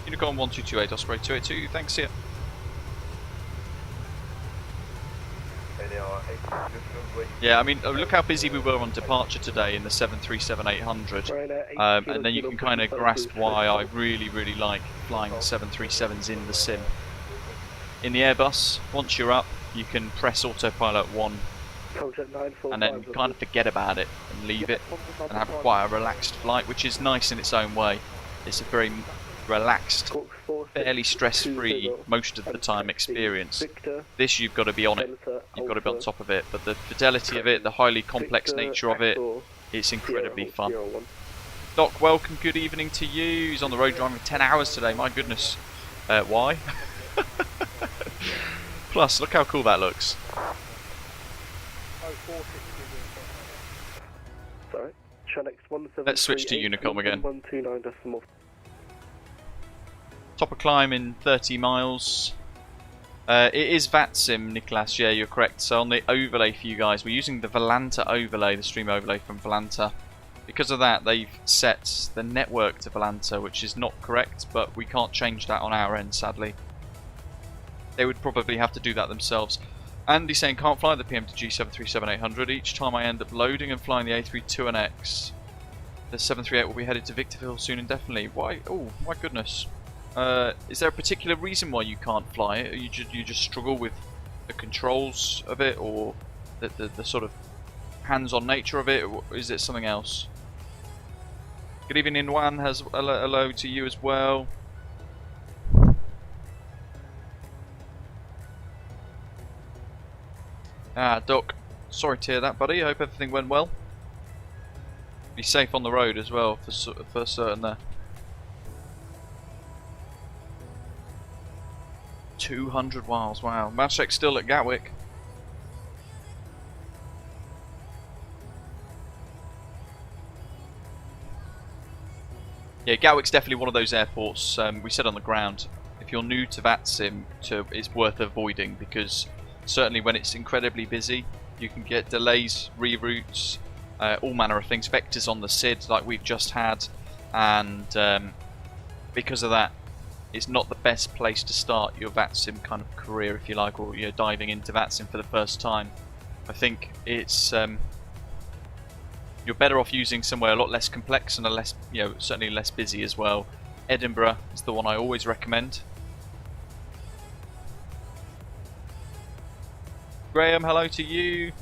Unicom 1228, Osprey 282, thanks, see ya. Yeah, I mean, look how busy we were on departure today in the 737-800, and then you can kind of grasp why I really like flying the 737s in the sim. In the Airbus, once you're up, you can press autopilot 1 and then kind of forget about it and leave it and have quite a relaxed flight, which is nice in its own way. It's a very relaxed, fairly stress-free most of the time experience. This you've got to be on it, you've got to be on top of it, but the fidelity of it, the highly complex nature of it, it's incredibly fun. Doc, welcome, good evening to you. He's on the road driving for 10 hours today, my goodness. Why? Plus, look how cool that looks. Sorry. Let's switch to Unicom again. Top of climb in 30 miles. It is VATSIM, Nicholas, yeah, you're correct. So on the overlay for you guys, we're using the Volanta overlay, the stream overlay from Volanta. Because of that, they've set the network to Volanta, which is not correct, but we can't change that on our end, sadly. They would probably have to do that themselves. Andy saying, can't fly the PMDG 737-800. Each time I end up loading and flying the A321X, the 738 will be headed to Victorville soon and definitely. Why? Oh, my goodness. Is there a particular reason why you can't fly it? You just struggle with the controls of it, or the sort of hands-on nature of it, or is it something else? Good evening, Juan. Has hello to you as well. Doc, sorry to hear that, buddy. I hope everything went well. Be safe on the road as well, for certain there. 200 miles, wow. Mashek's still at Gatwick. Yeah, Gatwick's definitely one of those airports, we said on the ground, if you're new to VATSIM, it's worth avoiding, because certainly when it's incredibly busy, you can get delays, reroutes, all manner of things, vectors on the SID like we've just had, and because of that, it's not the best place to start your VATSIM kind of career, if you like, or you're diving into VATSIM for the first time. I think it's you're better off using somewhere a lot less complex and a less, certainly less busy as well. Edinburgh is the one I always recommend. Graham, hello to you.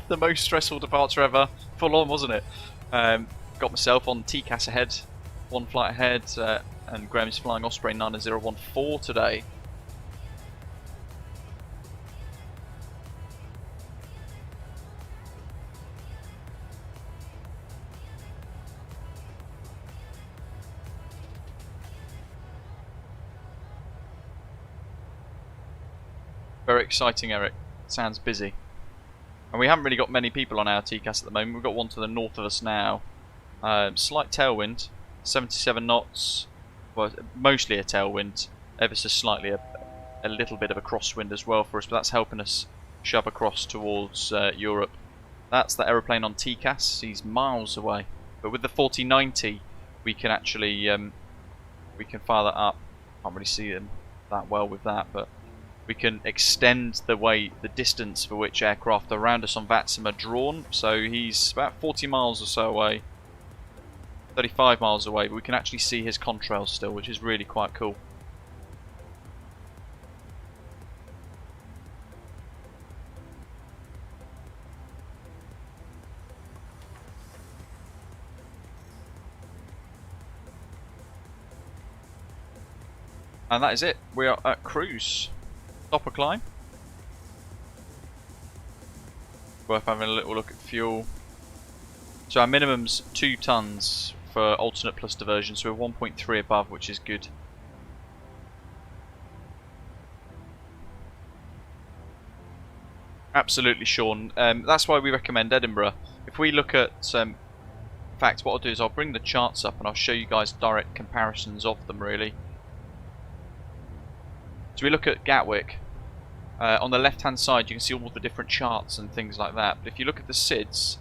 The most stressful departure ever. Full on, wasn't it? Got myself on TCAS ahead, one flight ahead, and Graham's flying Osprey 9014 today. Very exciting, Eric. Sounds busy. And we haven't really got many people on our TCAS at the moment. We've got one to the north of us now. Slight tailwind, 77 knots. Well, mostly a tailwind. Ever so slightly a little bit of a crosswind as well for us, but that's helping us shove across towards Europe. That's the aeroplane on TCAS. He's miles away. But with the 4090, we can actually we can fire that up. Can't really see him that well with that, but we can extend the distance for which aircraft around us on VATSIM are drawn. So he's about 40 miles or so away, 35 miles away, but we can actually see his contrails still, which is really quite cool. And that is it. We are at cruise. Stopper climb. Worth having a little look at fuel. So our minimum's 2 tons for alternate plus diversion, so we're 1.3 above, which is good. Absolutely, Sean. That's why we recommend Edinburgh. If we look at, in fact, what I'll do is I'll bring the charts up and I'll show you guys direct comparisons of them, really. So we look at Gatwick. On the left hand side you can see all the different charts and things like that, but if you look at the SIDs,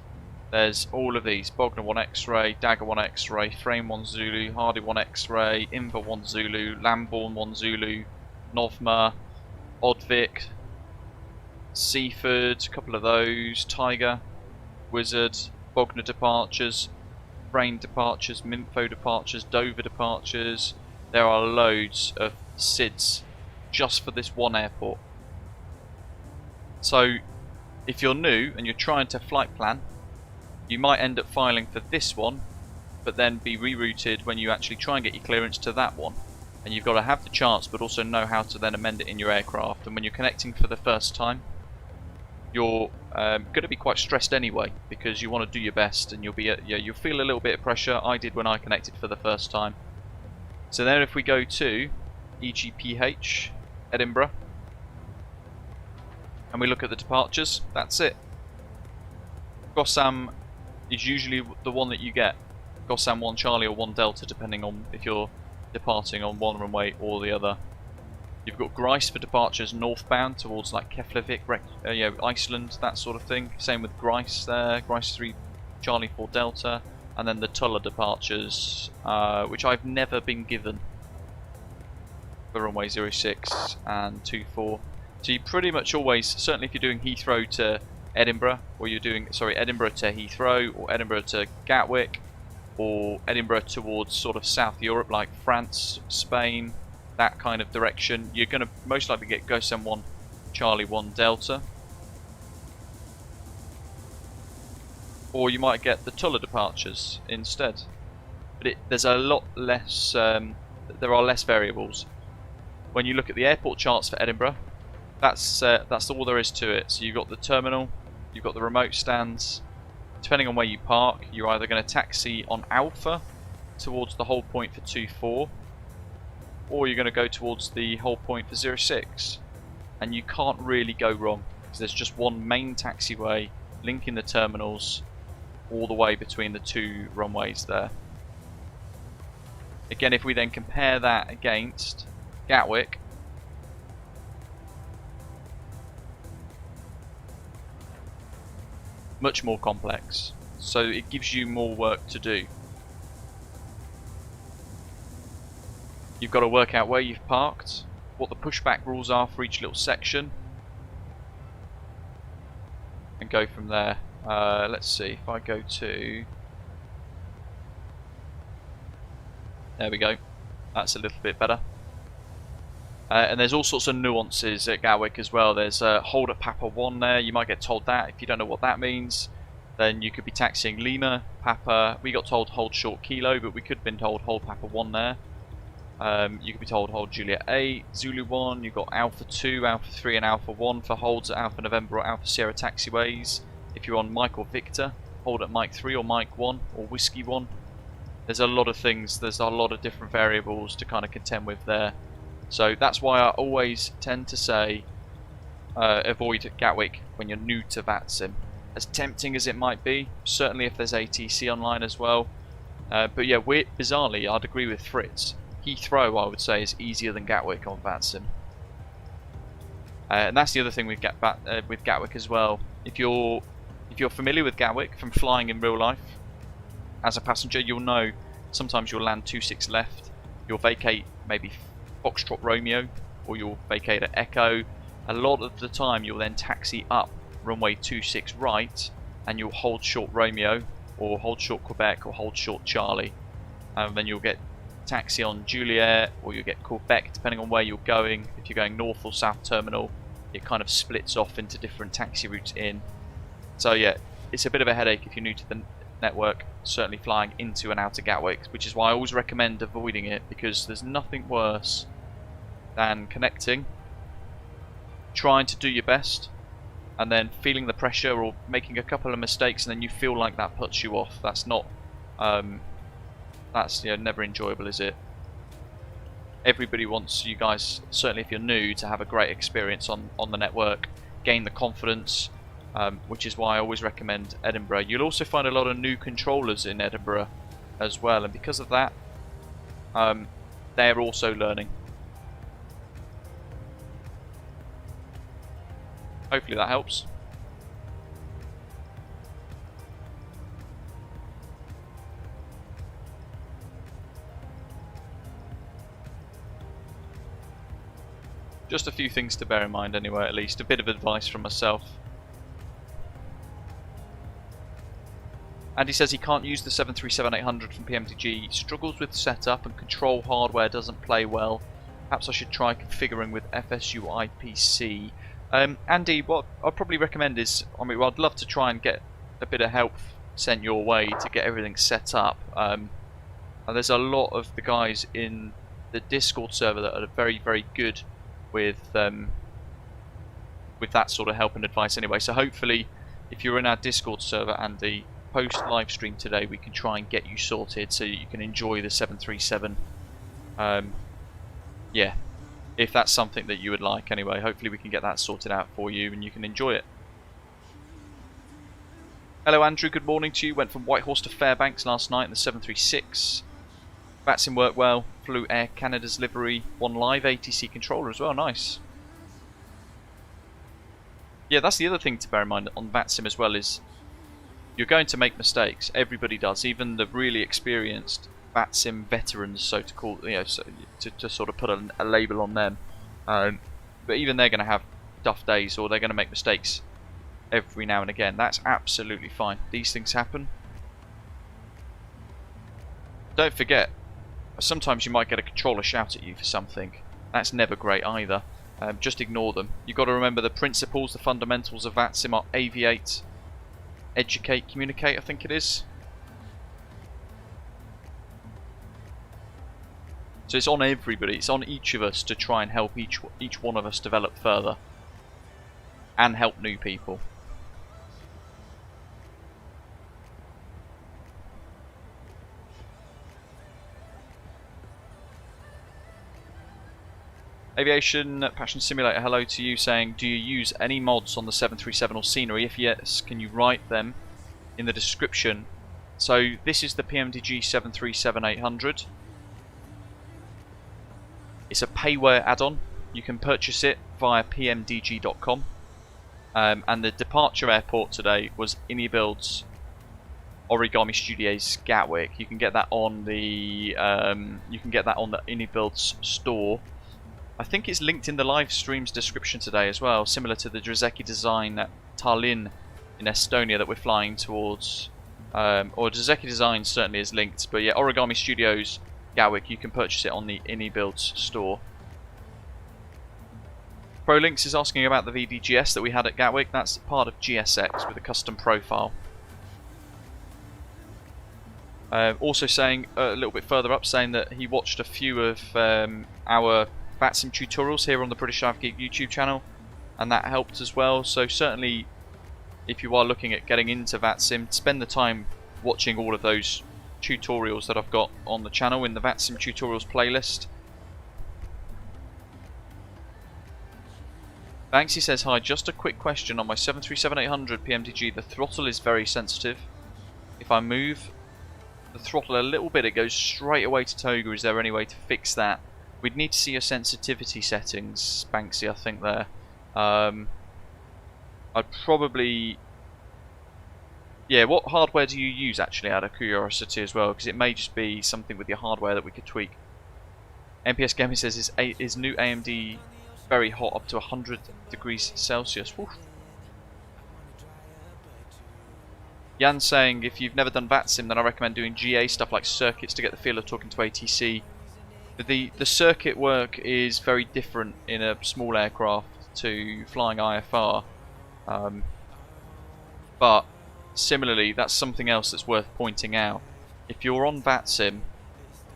there's all of these: Bogner 1 X-Ray, Dagger 1 X-Ray, FRANE 1 Zulu, Hardy 1 X-Ray, Inver 1 Zulu, Lambourne 1 Zulu, Novma, Oddvik, Seaford, a couple of those, Tiger, Wizard, Bogner departures, FRANE departures, Minfo departures, Dover departures. There are loads of SIDs just for this one airport. So if you're new and you're trying to flight plan, you might end up filing for this one, but then be rerouted when you actually try and get your clearance to that one. And you've got to have the chance, but also know how to then amend it in your aircraft. And when you're connecting for the first time, you're going to be quite stressed anyway, because you want to do your best, and you'll feel a little bit of pressure. I did when I connected for the first time. So then if we go to EGKK, Edinburgh, and we look at the departures, that's it. Gossam is usually the one that you get. Gossam 1 Charlie or 1 Delta, depending on if you're departing on one runway or the other. You've got Grice for departures northbound towards like Keflavik, Iceland, that sort of thing. Same with Grice there, Grice 3 Charlie 4 Delta, and then the Tulla departures, which I've never been given for runway 06 and 24. So you pretty much always, certainly if you're doing Heathrow to Edinburgh, or you're doing, Edinburgh to Heathrow, or Edinburgh to Gatwick, or Edinburgh towards sort of South Europe like France, Spain, that kind of direction, you're going to most likely get Gossam 1 Charlie 1 Delta. Or you might get the Tulla departures instead. But there's a lot less, there are less variables. When you look at the airport charts for Edinburgh, that's all there is to it. So you've got the terminal, you've got the remote stands. Depending on where you park, you're either going to taxi on Alpha towards the hold point for 24, or you're going to go towards the hold point for 06. And you can't really go wrong, because there's just one main taxiway linking the terminals all the way between the two runways there. Again, if we then compare that against Gatwick, much more complex, so it gives you more work to do. You've got to work out where you've parked, what the pushback rules are for each little section, and go from there. Let's see, if I go to... There we go, that's a little bit better. And there's all sorts of nuances at Gatwick as well. There's hold at Papa 1 there, you might get told that. If you don't know what that means, then you could be taxiing Lima, Papa. We got told hold short Kilo, but we could have been told hold Papa 1 there. You could be told hold Juliet 8, Zulu 1, you've got Alpha 2, Alpha 3 and Alpha 1 for holds at Alpha November or Alpha Sierra taxiways. If you're on Mike or Victor, hold at Mike 3 or Mike 1 or Whiskey 1. There's a lot of things, there's a lot of different variables to kind of contend with there. So that's why I always tend to say avoid Gatwick when you're new to VATSIM. As tempting as it might be, certainly if there's ATC online as well. But yeah, bizarrely, I'd agree with Fritz. Heathrow, I would say, is easier than Gatwick on VATSIM. And that's the other thing with Gatwick as well. If you're familiar with Gatwick from flying in real life, as a passenger, you'll know sometimes you'll land 26 left, you'll vacate maybe Foxtrot Romeo, or you'll vacate at Echo. A lot of the time you'll then taxi up runway 26 right, and you'll hold short Romeo, or hold short Quebec, or hold short Charlie. And then you'll get taxi on Juliet, or you'll get Quebec, depending on where you're going. If you're going north or south terminal, it kind of splits off into different taxi routes in. So yeah, it's a bit of a headache if you're new to the network, certainly flying into and out of Gatwick, which is why I always recommend avoiding it, because there's nothing worse than connecting, trying to do your best, and then feeling the pressure or making a couple of mistakes, and then you feel like that puts you off. That's not that's never enjoyable, is it? Everybody wants you guys, certainly if you're new, to have a great experience on the network, gain the confidence, which is why I always recommend Edinburgh. You'll also find a lot of new controllers in Edinburgh as well, and because of that, they're also learning. Hopefully that helps. Just a few things to bear in mind anyway, at least. A bit of advice from myself. Andy says he can't use the 737-800 from PMDG. Struggles with setup and control hardware, doesn't play well. Perhaps I should try configuring with FSU IPC. Andy, what I'd probably recommend is, I'd love to try and get a bit of help sent your way to get everything set up. And there's a lot of the guys in the Discord server that are very, very good with that sort of help and advice anyway. So hopefully, if you're in our Discord server, Andy, post live stream today, we can try and get you sorted so you can enjoy the 737. Yeah, if that's something that you would like anyway, hopefully we can get that sorted out for you and you can enjoy it. Hello Andrew, good morning to you. Went from Whitehorse to Fairbanks last night in the 736. VATSIM worked well, flew Air Canada's livery, one live ATC controller as well, nice. Yeah, that's the other thing to bear in mind on VATSIM as well, is you're going to make mistakes. Everybody does, even the really experienced VATSIM veterans, so to call, you know, so to sort of put a label on them. But even they're going to have duff days, or they're going to make mistakes every now and again. That's absolutely fine. These things happen. Don't forget, sometimes you might get a controller shout at you for something. That's never great either. Just ignore them. You've got to remember the principles, the fundamentals of VATSIM are aviate, educate, communicate, I think it is. So it's on everybody, it's on each of us to try and help each one of us develop further. And help new people. Aviation Passion Simulator, hello to you, saying, do you use any mods on the 737 or scenery? If yes, can you write them in the description? So this is the PMDG 737-800. It's a payware add-on. You can purchase it via pmdg.com. And the departure airport today was Inibuild's Origami Studios Gatwick. You can get that on the Inibuild's store. I think it's linked in the live stream's description today as well, similar to the Drzewiecki Design TALLINN in Estonia that we're flying towards. Or Drzewiecki Design certainly is linked, but yeah, Origami Studios Gatwick, you can purchase it on the Inibuild's store. ProLinks is asking about the VDGS that we had at Gatwick. That's part of GSX with a custom profile. Also saying, a little bit further up, saying that he watched a few of our VATSIM tutorials here on the British Av Geek YouTube channel, and that helped as well. So certainly, if you are looking at getting into VATSIM, spend the time watching all of those tutorials that I've got on the channel in the VATSIM tutorials playlist. Banksy says, hi, just a quick question on my 737-800 PMDG. The throttle is very sensitive. If I move the throttle a little bit, it goes straight away to Toga. Is there any way to fix that? We'd need to see your sensitivity settings, Banksy, I think there. I'd probably... Yeah, what hardware do you use actually, out of curiosity as well? Because it may just be something with your hardware that we could tweak. MPS Gaming says, is new AMD very hot, up to 100 degrees Celsius? Woof. Jan's saying, if you've never done VATSIM, then I recommend doing GA stuff like circuits to get the feel of talking to ATC. The circuit work is very different in a small aircraft to flying IFR, but similarly, that's something else that's worth pointing out. If you're on VATSIM,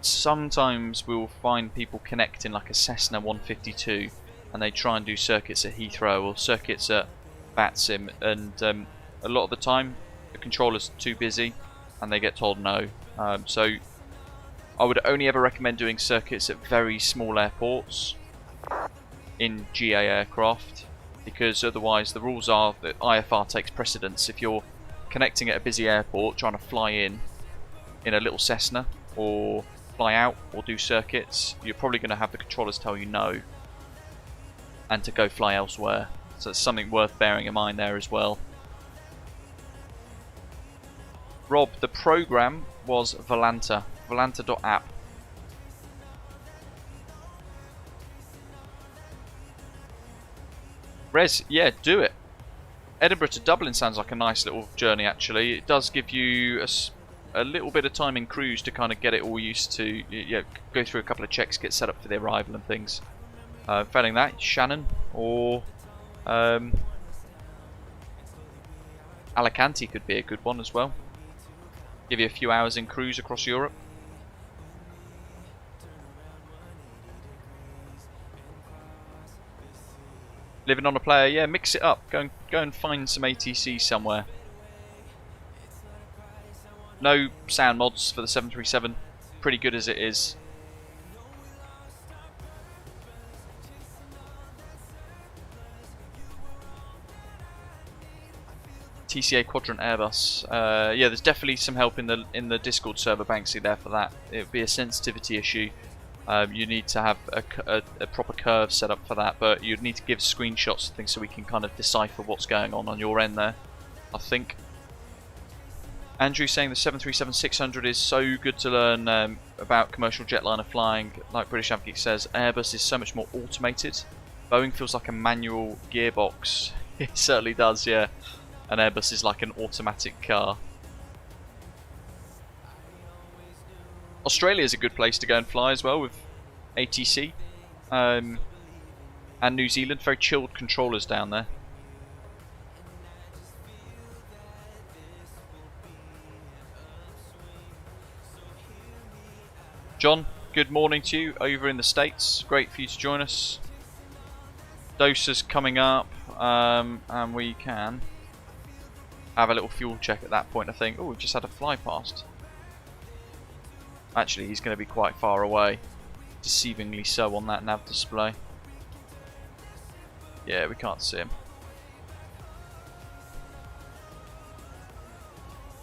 sometimes we'll find people connecting like a Cessna 152, and they try and do circuits at Heathrow or circuits at VATSIM, and a lot of the time the controller's too busy, and they get told no. So I would only ever recommend doing circuits at very small airports in GA aircraft, because otherwise the rules are that IFR takes precedence. If you're connecting at a busy airport, trying to fly in a little Cessna, or fly out, or do circuits, you're probably going to have the controllers tell you no, and to go fly elsewhere. So it's something worth bearing in mind there as well. Rob, the program was Volanta. Volanta.app. Rez, yeah, do it. Edinburgh to Dublin sounds like a nice little journey actually. It does give you a little bit of time in cruise to kind of get it all used to, go through a couple of checks, get set up for the arrival and things. Failing that, Shannon or Alicante could be a good one as well. Give you a few hours in cruise across Europe. Living on a player, yeah, mix it up. Go and find some ATC somewhere. No sound mods for the 737. Pretty good as it is. TCA Quadrant Airbus. Yeah, there's definitely some help in the Discord server, Banksy, there for that. It would be a sensitivity issue. You need to have a proper curve set up for that, but you'd need to give screenshots and things so we can kind of decipher what's going on your end there, I think. Andrew saying the 737-600 is so good to learn about commercial jetliner flying. Like British Advocate says, Airbus is so much more automated. Boeing feels like a manual gearbox. It certainly does, yeah. And Airbus is like an automatic car. Australia is a good place to go and fly as well with ATC. And New Zealand, very chilled controllers down there. John, good morning to you over in the States. Great for you to join us. DOSUR's coming up, and we can have a little fuel check at that point, I think. Oh, we've just had a fly past. Actually, he's going to be quite far away. Deceivingly so on that nav display. Yeah, we can't see him.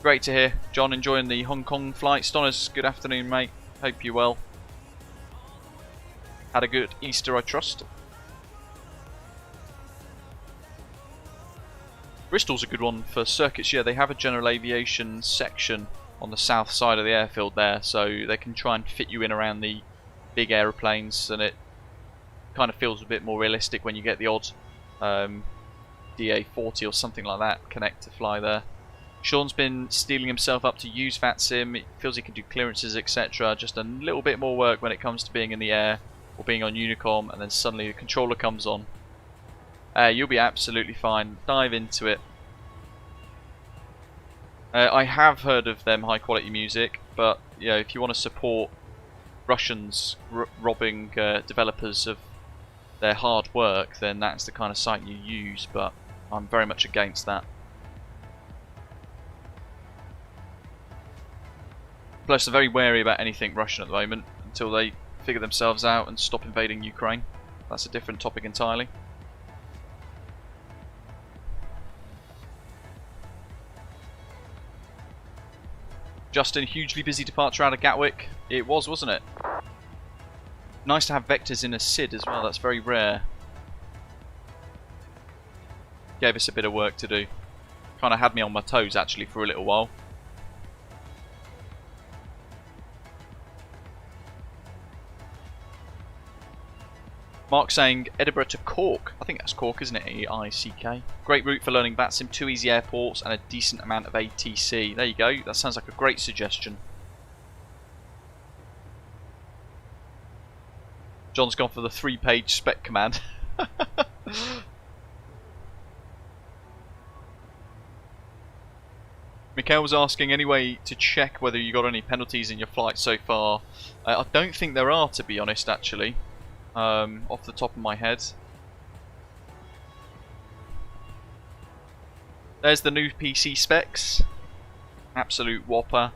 Great to hear. John, enjoying the Hong Kong flight. Stonners, good afternoon, mate. Hope you're well. Had a good Easter, I trust. Bristol's a good one for circuits. Yeah, they have a general aviation section on the south side of the airfield there, so they can try and fit you in around the big aeroplanes, and it kind of feels a bit more realistic when you get the odd DA40 or something like that connect to fly there. Sean's been steeling himself up to use VATSIM. It feels he can do clearances, etc. Just a little bit more work when it comes to being in the air or being on Unicom, and then suddenly the controller comes on. You'll be absolutely fine. Dive into it. I have heard of them high quality music, but you know, if you want to support Russians robbing developers of their hard work, then that's the kind of site you use, but I'm very much against that. Plus, they're very wary about anything Russian at the moment until they figure themselves out and stop invading Ukraine. That's a different topic entirely. Justin, hugely busy departure out of Gatwick. It was, wasn't it? Nice to have vectors in a SID as well. That's very rare. Gave us a bit of work to do. Kind of had me on my toes actually for a little while. Mark saying Edinburgh to Cork. I think that's Cork, isn't it? E-I-C-K. Great route for learning VATSIM, 2 easy airports and a decent amount of ATC. There you go. That sounds like a great suggestion. John's gone for the 3-page spec command. Mikhail was asking anyway to check whether you got any penalties in your flight so far. I don't think there are, to be honest, actually. Off the top of my head. There's the new PC specs. Absolute whopper.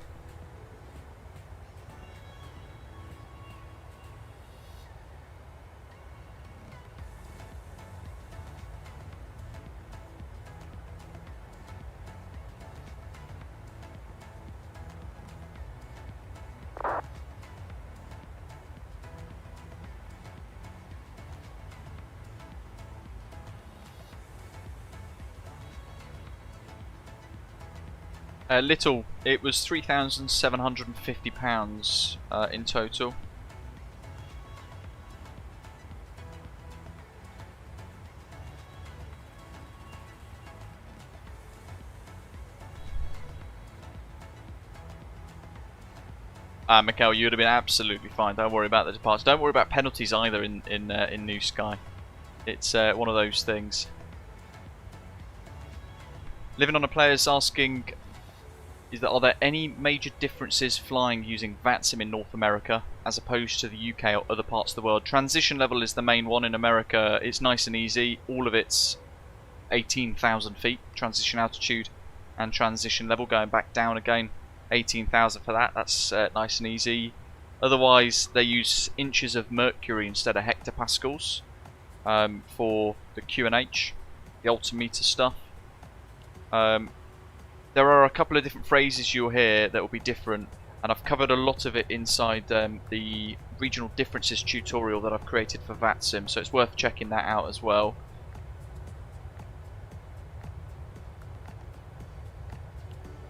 Little, it was £3,750 in total. Mikhail, you would have been absolutely fine. Don't worry about the departure. Don't worry about penalties either in New Sky. It's one of those things. Living on a Player's asking, is that are there any major differences flying using VATSIM in North America as opposed to the UK or other parts of the world? Transition level is the main one in America. It's nice and easy. All of it's 18,000 feet transition altitude and transition level, going back down again 18,000 for that. That's nice and easy. Otherwise they use inches of mercury instead of hectopascals for the QNH, the altimeter stuff. There are a couple of different phrases you'll hear that will be different, and I've covered a lot of it inside the regional differences tutorial that I've created for VATSIM, so it's worth checking that out as well.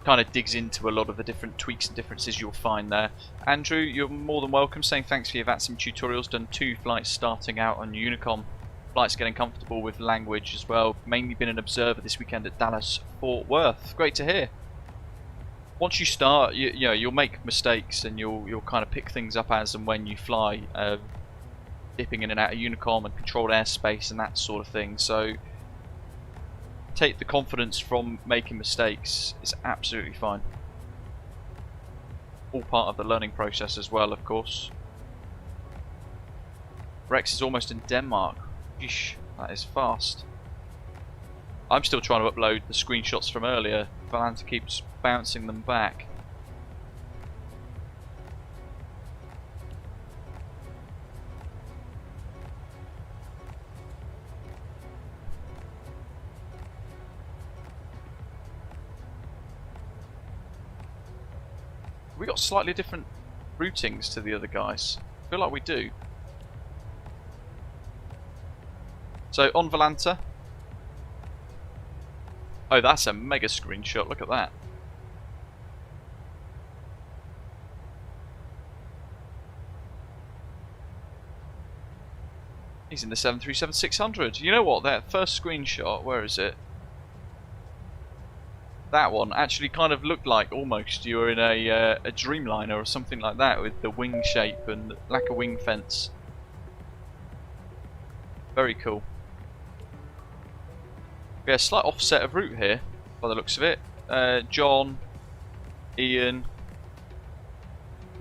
Kind of digs into a lot of the different tweaks and differences you'll find there. Andrew, you're more than welcome, saying thanks for your VATSIM tutorials. Done 2 flights starting out on Unicom. Flights getting comfortable with language as well. Mainly been an observer this weekend at Dallas Fort Worth. Great to hear. Once you start, you know, you'll make mistakes and you'll kind of pick things up as and when you fly, dipping in and out of Unicom and controlled airspace and that sort of thing. So take the confidence from making mistakes. It's absolutely fine. All part of the learning process as well, of course. Rex is almost in Denmark. Eesh, that is fast. I'm still trying to upload the screenshots from earlier. Valanta keeps bouncing them back. We got slightly different routings to the other guys. I feel like we do. So on Valanta. Oh, that's a mega screenshot. Look at that. He's in the 737-600. You know what? That first screenshot, where is it? That one actually kind of looked like almost you were in a Dreamliner or something like that, with the wing shape and lack of wing fence. Very cool. Yeah, slight offset of route here, by the looks of it. John, Ian,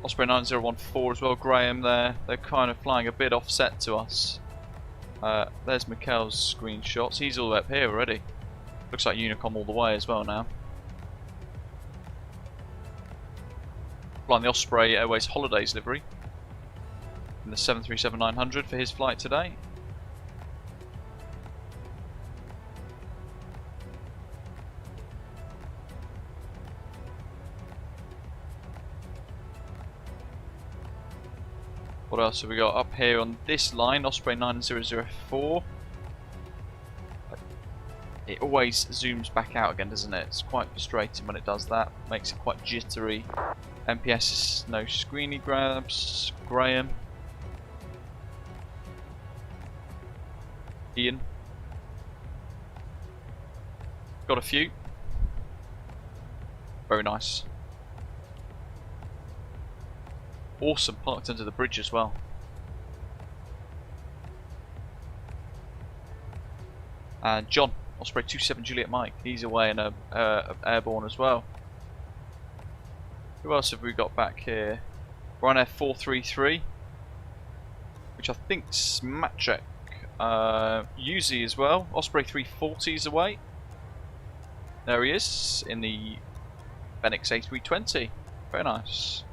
Osprey 9014 as well, Graham there. They're kind of flying a bit offset to us. There's Mikkel's screenshots. He's all the way up here already. Looks like Unicom all the way as well now. Flying the Osprey Airways Holidays livery in the 737-900 for his flight today. What else have we got up here on this line? Osprey 9004. It always zooms back out again, doesn't it? It's quite frustrating when it does that. Makes it quite jittery. MPS is no screeny grabs. Graham. Ian. Got a few. Very nice. Awesome, parked under the bridge as well. And John, Osprey 27 Juliet Mike, he's away in a airborne as well. Who else have we got back here? Ryanair 433, which I think's Matrek. Uzi as well, Osprey 340's away. There he is, in the Fenix A320. Very nice.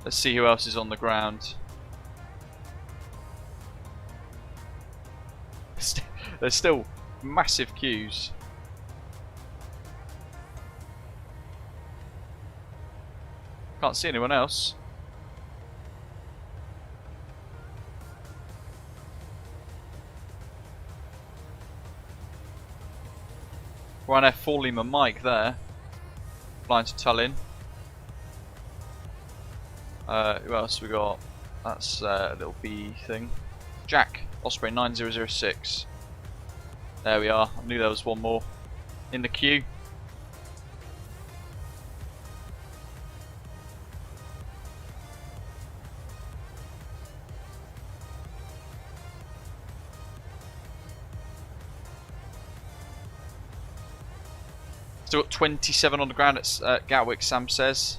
Let's see who else is on the ground. There's still massive queues. Can't see anyone else. Ryanair 4 Lima Mike there, flying to Tallinn. Who else we got? That's a little B thing. Jack, Osprey 9006. There we are. I knew there was one more in the queue. Still got 27 on the ground at Gatwick, Sam says.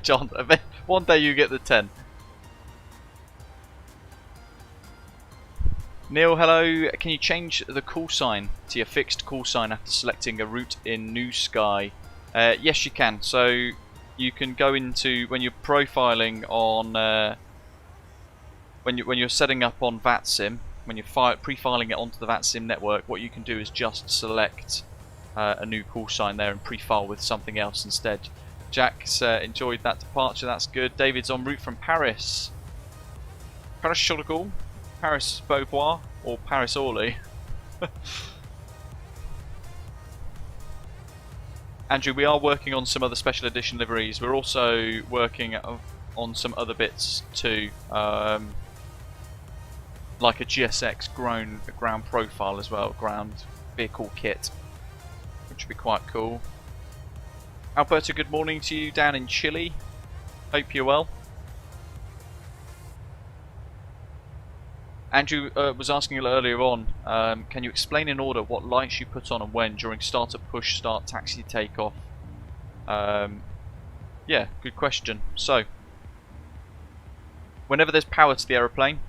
John, one day you get the 10. Neil, hello. Can you change the call sign to your fixed call sign after selecting a route in New Sky? Yes, you can. So you can go into, when you're profiling on, when you're setting up on VATSIM, when you're pre-filing it onto the VATSIM network, what you can do is just select a new call sign there and pre-file with something else instead. Jack's enjoyed that departure, that's good. David's en route from Paris. Paris Charles de Gaulle, Paris Beauvoir, or Paris Orly. Andrew, we are working on some other special edition liveries. We're also working on some other bits too, like a GSX ground profile as well, ground vehicle kit, which would be quite cool. Alberto, good morning to you down in Chile. Hope you're well. Andrew was asking a little earlier on, can you explain in order what lights you put on and when during startup, push, start, taxi, takeoff? Yeah, good question. So, whenever there's power to the aeroplane,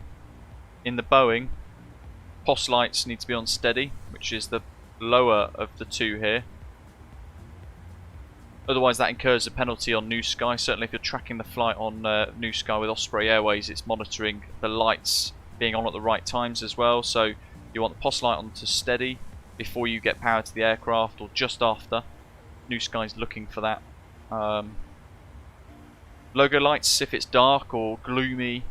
in the Boeing, POS lights need to be on steady, which is the lower of the two here. Otherwise that incurs a penalty on New Sky. Certainly if you're tracking the flight on New Sky with Osprey Airways, it's monitoring the lights being on at the right times as well. So you want the POS light on to steady before you get power to the aircraft, or just after. New Sky's looking for that. Logo lights, if it's dark or gloomy,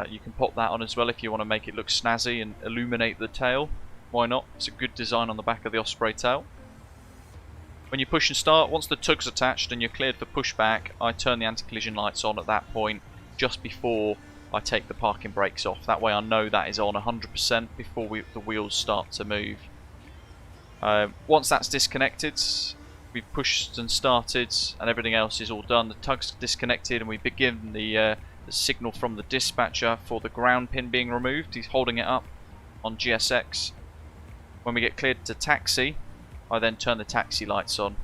you can pop that on as well if you want to make it look snazzy and illuminate the tail. Why not? It's a good design on the back of the Osprey tail. When you push and start, once the tug's attached and you're cleared for pushback, I turn the anti-collision lights on at that point, just before I take the parking brakes off. That way I know that is on 100% before the wheels start to move. Once that's disconnected, we've pushed and started and everything else is all done. The tug's disconnected and we begin the signal from the dispatcher for the ground pin being removed. He's holding it up on GSX. When we get cleared to taxi, I then turn the taxi lights on.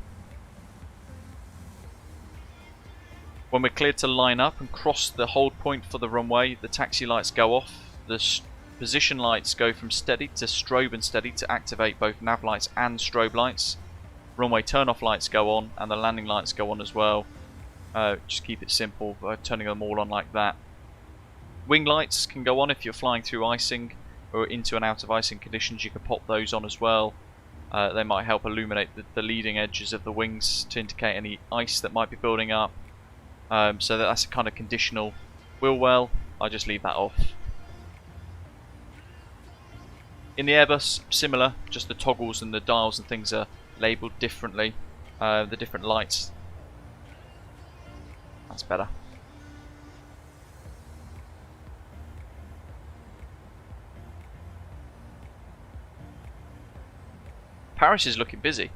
When we're cleared to line up and cross the hold point for the runway, the taxi lights go off. The position lights go from steady to strobe and steady to activate both nav lights and strobe lights. Runway turn off lights go on and the landing lights go on as well. Just keep it simple by turning them all on like that. Wing lights can go on if you're flying through icing or into and out of icing conditions. You can pop those on as well. They might help illuminate the leading edges of the wings to indicate any ice that might be building up. So that's a kind of conditional. Wheel well, I just leave that off. In the Airbus, similar, just the toggles and the dials and things are labelled differently. The different lights. That's better. Paris is looking busy.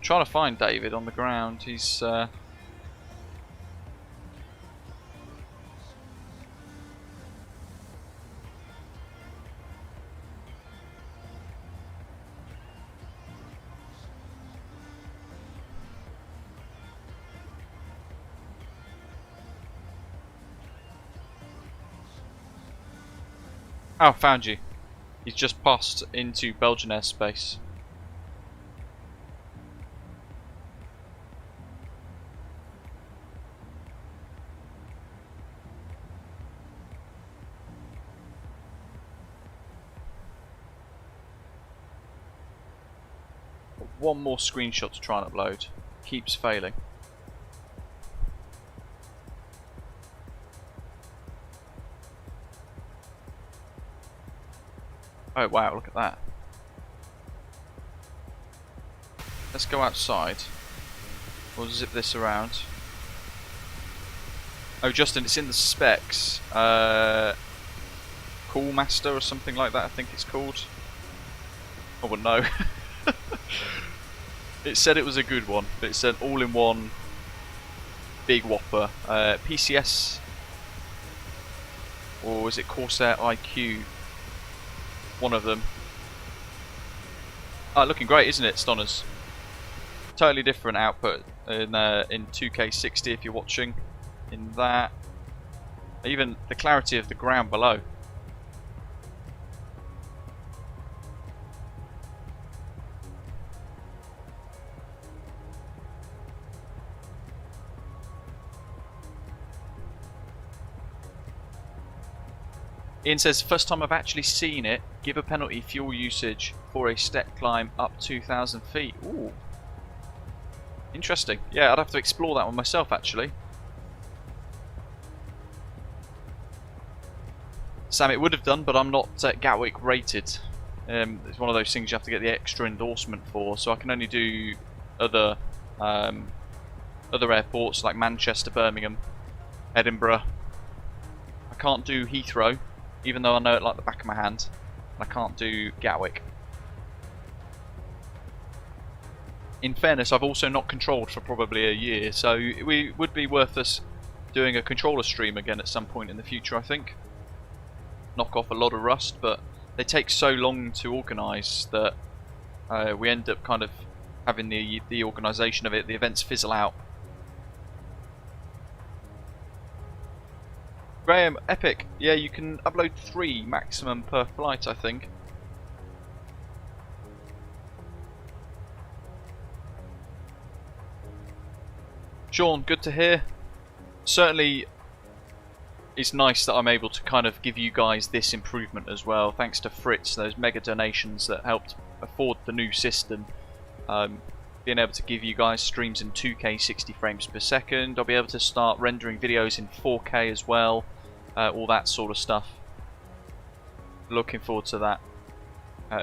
Trying to find David on the ground. He's oh, found you. He's just passed into Belgian airspace. One more screenshot to try and upload. Keeps failing. Oh wow, look at that. Let's go outside. We'll zip this around. Oh, Justin, it's in the specs. Call Master or something like that, I think it's called. Oh, well, no. It said it was a good one, but it's an all-in-one big whopper. PCS, or is it Corsair IQ? One of them. Oh, looking great, isn't it, Stonners? Totally different output in 2K60 if you're watching. In that, even the clarity of the ground below. Ian says, first time I've actually seen it, give a penalty fuel usage for a step climb up 2,000 feet. Ooh. Interesting. Yeah, I'd have to explore that one myself, actually. Sam, it would have done, but I'm not Gatwick rated. It's one of those things you have to get the extra endorsement for, so I can only do other airports like Manchester, Birmingham, Edinburgh. I can't do Heathrow, even though I know it like the back of my hand. I can't do Gatwick. In fairness, I've also not controlled for probably a year, so it would be worth us doing a controller stream again at some point in the future, I think. Knock off a lot of rust, but they take so long to organise that we end up kind of having the organisation of it, the events fizzle out. Graham, epic. Yeah, you can upload 3 maximum per flight, I think. Sean, good to hear. Certainly, it's nice that I'm able to kind of give you guys this improvement as well, thanks to Fritz, those mega donations that helped afford the new system. Being able to give you guys streams in 2K 60 frames per second, I'll be able to start rendering videos in 4K as well, all that sort of stuff. Looking forward to that.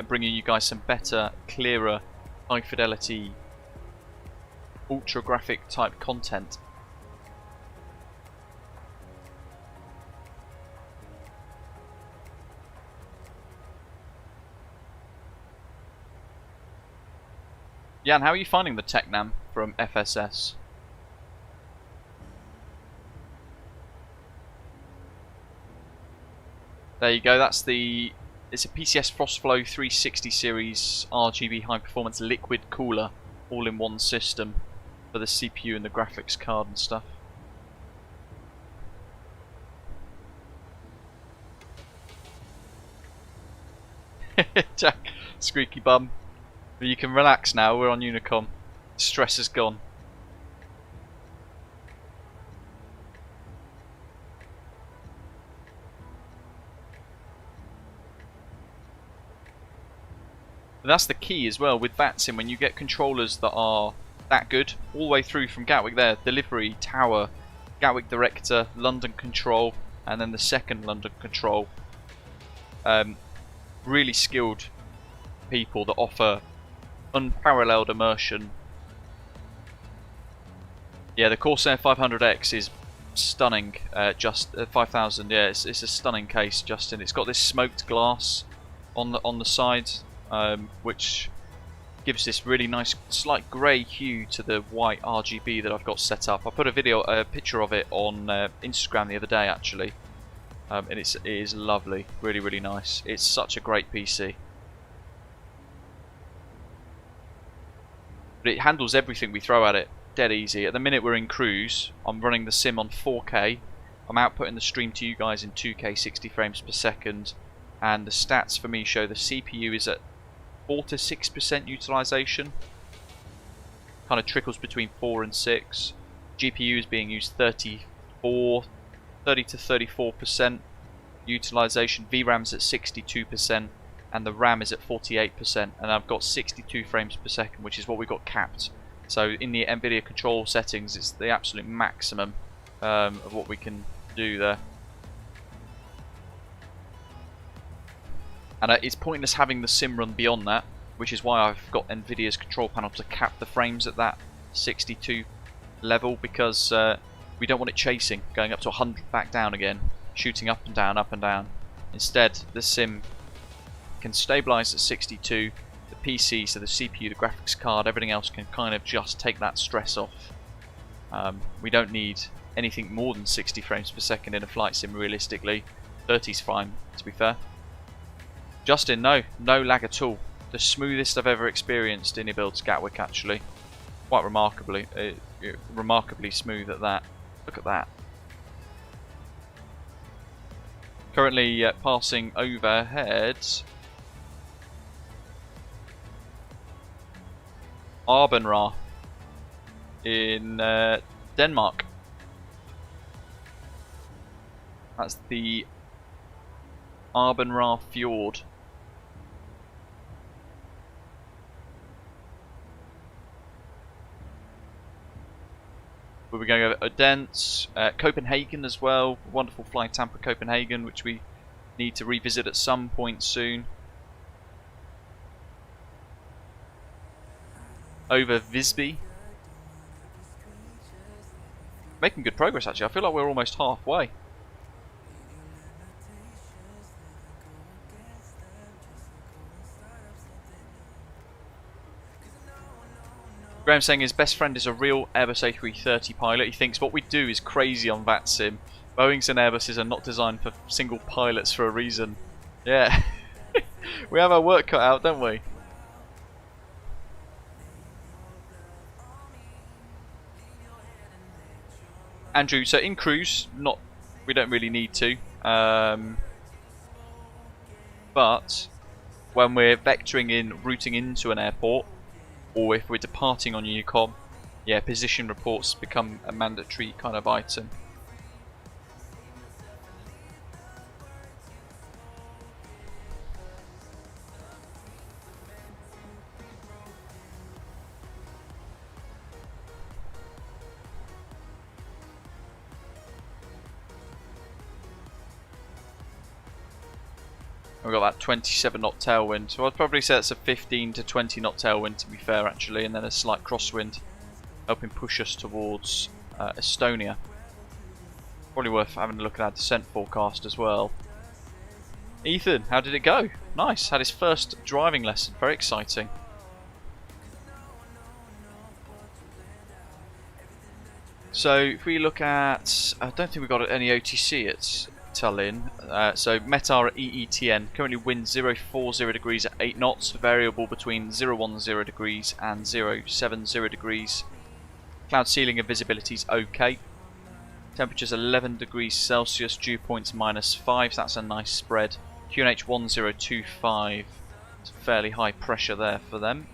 Bringing you guys some better, clearer, high fidelity, ultra graphic type content. Jan, how are you finding the Technam from FSS? There you go, it's a PCS Frostflow 360 series RGB high performance liquid cooler all in one system for the CPU and the graphics card and stuff. Jack, squeaky bum. But you can relax now, we're on Unicom. Stress is gone. And that's the key as well with VATSIM, when you get controllers that are that good, all the way through from Gatwick there, delivery, tower, Gatwick director, London control, and then the second London control. Really skilled people that offer unparalleled immersion. Yeah, the Corsair 500X is stunning. Just 5000. Yeah, it's a stunning case, Justin. It's got this smoked glass on the side, which gives this really nice slight grey hue to the white RGB that I've got set up. I put a picture of it on Instagram the other day actually, and it is lovely, really really nice. It's such a great PC. But it handles everything we throw at it dead easy. At the minute we're in cruise, I'm running the sim on 4K. I'm outputting the stream to you guys in 2K 60 frames per second, and the stats for me show the CPU is at 4 to 6% utilization. Kind of trickles between 4 and 6. GPU is being used 30 to 34% utilization. VRAM's at 62%. And the RAM is at 48%, and I've got 62 frames per second, which is what we got capped. So in the NVIDIA control settings, it's the absolute maximum of what we can do there. And it's pointless having the sim run beyond that, which is why I've got NVIDIA's control panel to cap the frames at that 62 level because we don't want it chasing, going up to 100 back down again, shooting up and down, up and down. Instead, the sim can stabilise at 62. The PC, so the CPU, the graphics card, everything else can kind of just take that stress off. We don't need anything more than 60 frames per second in a flight sim realistically. 30's fine, to be fair. Justin, no lag at all. The smoothest I've ever experienced in builds Gatwick, actually. Quite remarkably smooth at that. Look at that. Currently passing overhead Arbenra in Denmark. That's the Arbenra Fjord. We'll be going over Odense, Copenhagen as well. Wonderful flight Tampa Copenhagen, which we need to revisit at some point soon. Over Visby. Making good progress actually. I feel like we're almost halfway. Graham saying his best friend is a real Airbus A330 pilot. He thinks what we do is crazy on VATSIM. Boeings and Airbuses are not designed for single pilots for a reason. Yeah. We have our work cut out, don't we? Andrew, so in cruise, we don't really need to. But when we're vectoring in, routing into an airport, or if we're departing on UCOM, yeah, position reports become a mandatory kind of item. We've got that 27 knot tailwind, so I'd probably say it's a 15 to 20 knot tailwind to be fair actually, and then a slight crosswind helping push us towards Estonia. Probably worth having a look at our descent forecast as well. Ethan, how did it go? Nice, had his first driving lesson, very exciting. So if we look at, I don't think we've got any OTC at Tallinn. So METAR at EETN, currently wind 040 degrees at 8 knots, variable between 010 degrees and 070 degrees. Cloud ceiling and visibility is okay. Temperatures 11 degrees Celsius, dew points -5, so that's a nice spread. QNH 1025, it's fairly high pressure there for them.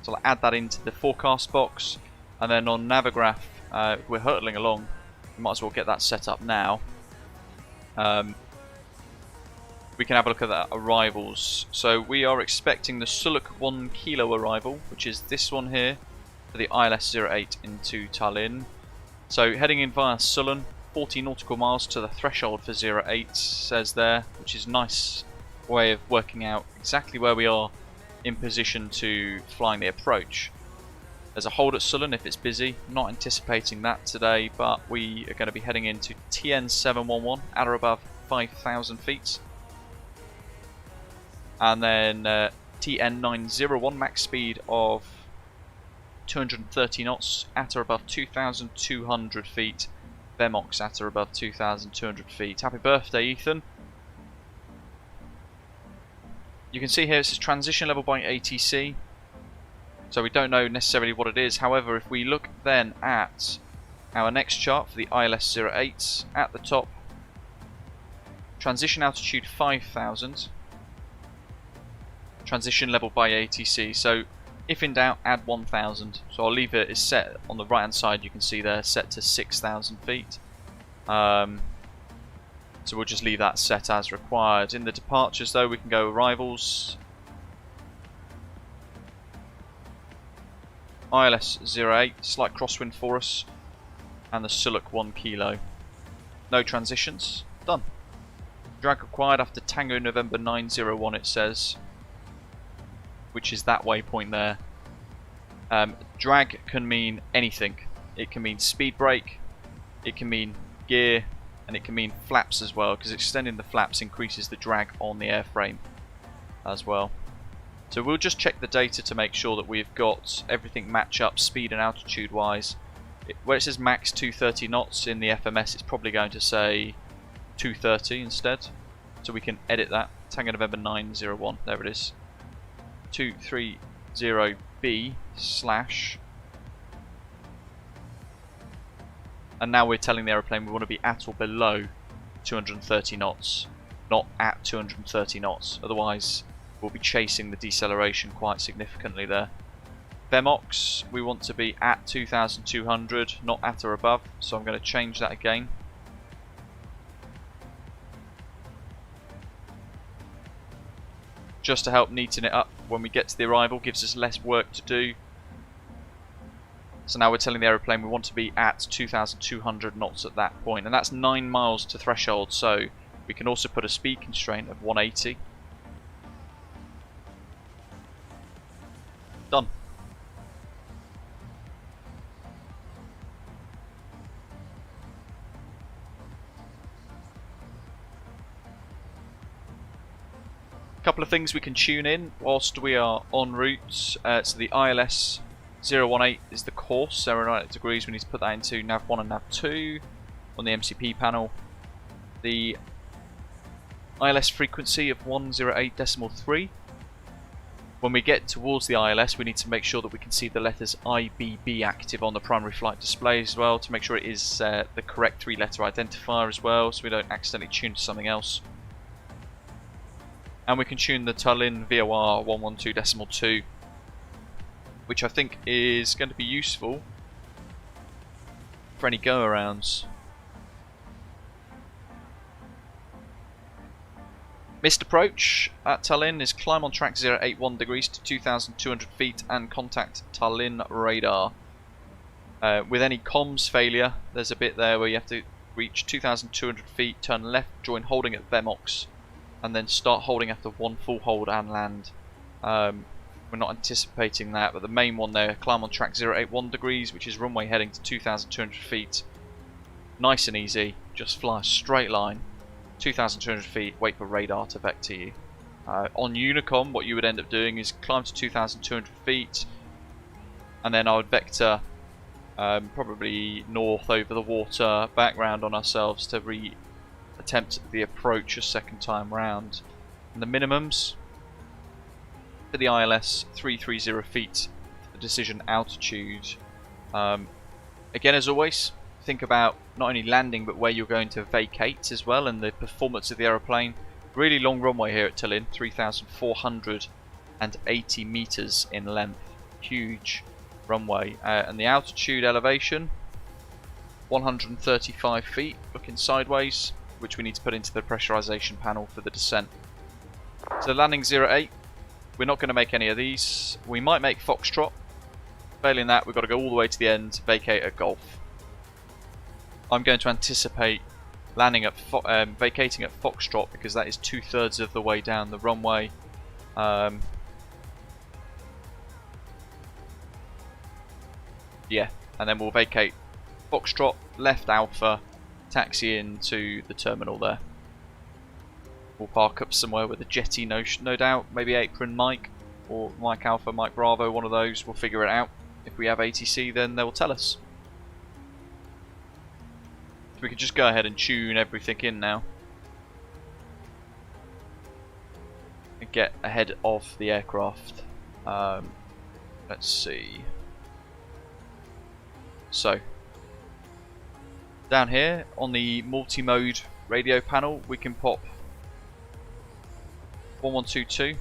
So I'll add that into the forecast box, and then on Navigraph, we're hurtling along. We might as well get that set up now. We can have a look at the arrivals. So we are expecting the SULUN 1 kilo arrival, which is this one here, for the ILS-08 into Tallinn. So heading in via SULUN, 40 nautical miles to the threshold for 08, says there, which is a nice way of working out exactly where we are in position to flying the approach. There's a hold at SULUN if it's busy, not anticipating that today, but we are going to be heading into TN711 at or above 5,000 feet. And then TN901 max speed of 230 knots at or above 2,200 feet. VEMOX at or above 2,200 feet. Happy birthday, Ethan. You can see here it says transition level by ATC. So we don't know necessarily what it is. However, if we look then at our next chart for the ILS-08, at the top, transition altitude 5,000, transition level by ATC. So if in doubt, add 1,000. So I'll leave it as set on the right hand side, you can see there, set to 6,000 feet. So we'll just leave that set as required. In the departures though, we can go arrivals. ILS-08, slight crosswind for us, and the SULUN 1 kilo. No transitions, done. Drag required after Tango November 901 it says, which is that waypoint there. Drag can mean anything. It can mean speed brake, it can mean gear, and it can mean flaps as well, because extending the flaps increases the drag on the airframe as well. So we'll just check the data to make sure that we've got everything match up speed and altitude wise. Where it says max 230 knots in the FMS, it's probably going to say 230 instead. So we can edit that. Tango November 901, there it is. 230B/. And now we're telling the aeroplane we want to be at or below 230 knots, not at 230 knots. Otherwise, we'll be chasing the deceleration quite significantly there. VEMOX, we want to be at 2,200, not at or above, so I'm going to change that again. Just to help neaten it up when we get to the arrival, gives us less work to do. So now we're telling the aeroplane we want to be at 2,200 knots at that point, and that's 9 miles to threshold, so we can also put a speed constraint of 180. Done. Couple of things we can tune in whilst we are en route. So the ILS 018 is the course, 098 degrees. We need to put that into nav 1 and nav 2 on the MCP panel. The ILS frequency of 108.3. When we get towards the ILS, we need to make sure that we can see the letters IBB active on the primary flight display as well, to make sure it is the correct 3-letter identifier as well, so we don't accidentally tune to something else. And we can tune the Tallinn VOR 112.2, which I think is going to be useful for any go-arounds. Missed approach at Tallinn is climb on track 081 degrees to 2,200 feet and contact Tallinn radar. With any comms failure, there's a bit there where you have to reach 2,200 feet, turn left, join holding at VEMOX, and then start holding after one full hold and land. We're not anticipating that, but the main one there, climb on track 081 degrees, which is runway heading to 2,200 feet. Nice and easy, just fly a straight line, 2,200 feet, wait for radar to vector you. On Unicom, what you would end up doing is climb to 2,200 feet, and then I would vector probably north over the water, back round on ourselves to attempt the approach a second time round. And the minimums for the ILS 330 feet, the decision altitude. Again, as always, think about not only landing but where you're going to vacate as well, and the performance of the aeroplane. Really long runway here at Tallinn, 3,480 meters in length, huge runway, and the altitude elevation 135 feet looking sideways, which we need to put into the pressurization panel for the descent. So landing 08, we're not going to make any of these. We might make Foxtrot. Failing that, we've got to go all the way to the end to vacate at Golf. I'm going to anticipate landing at vacating at Foxtrot, because that is 2/3 of the way down the runway. Yeah, and then we'll vacate Foxtrot, left Alpha, taxi into the terminal there. We'll park up somewhere with a jetty, no doubt, maybe Apron Mike or Mike Alpha, Mike Bravo, one of those. We'll figure it out. If we have ATC, then they will tell us. We can just go ahead and tune everything in now and get ahead of the aircraft. Let's see. So, down here on the multi-mode radio panel, we can pop 1122,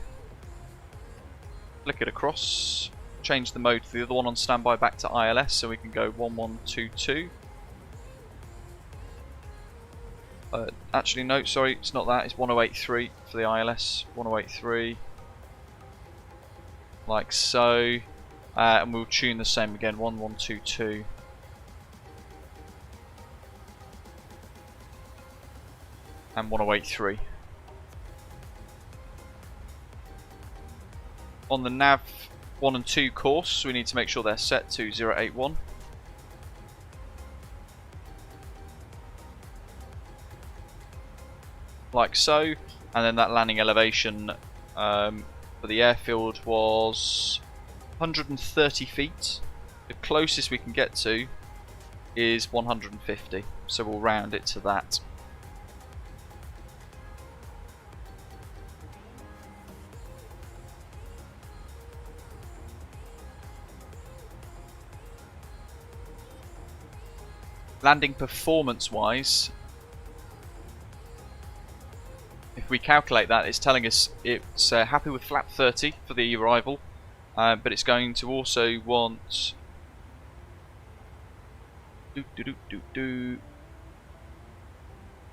flick it across, change the mode to the other one on standby back to ILS, so we can go 1122. Actually no, sorry, it's not that, it's 1083 for the ILS, 1083, like so, and we'll tune the same again, 1122. And 1083. On the nav 1 and 2 course, we need to make sure they're set to 081. like so, and then that landing elevation for the airfield was 130 feet. The closest we can get to is 150, so we'll round it to that. Landing performance wise, if we calculate that, it's telling us it's happy with flap 30 for the arrival, but it's going to also want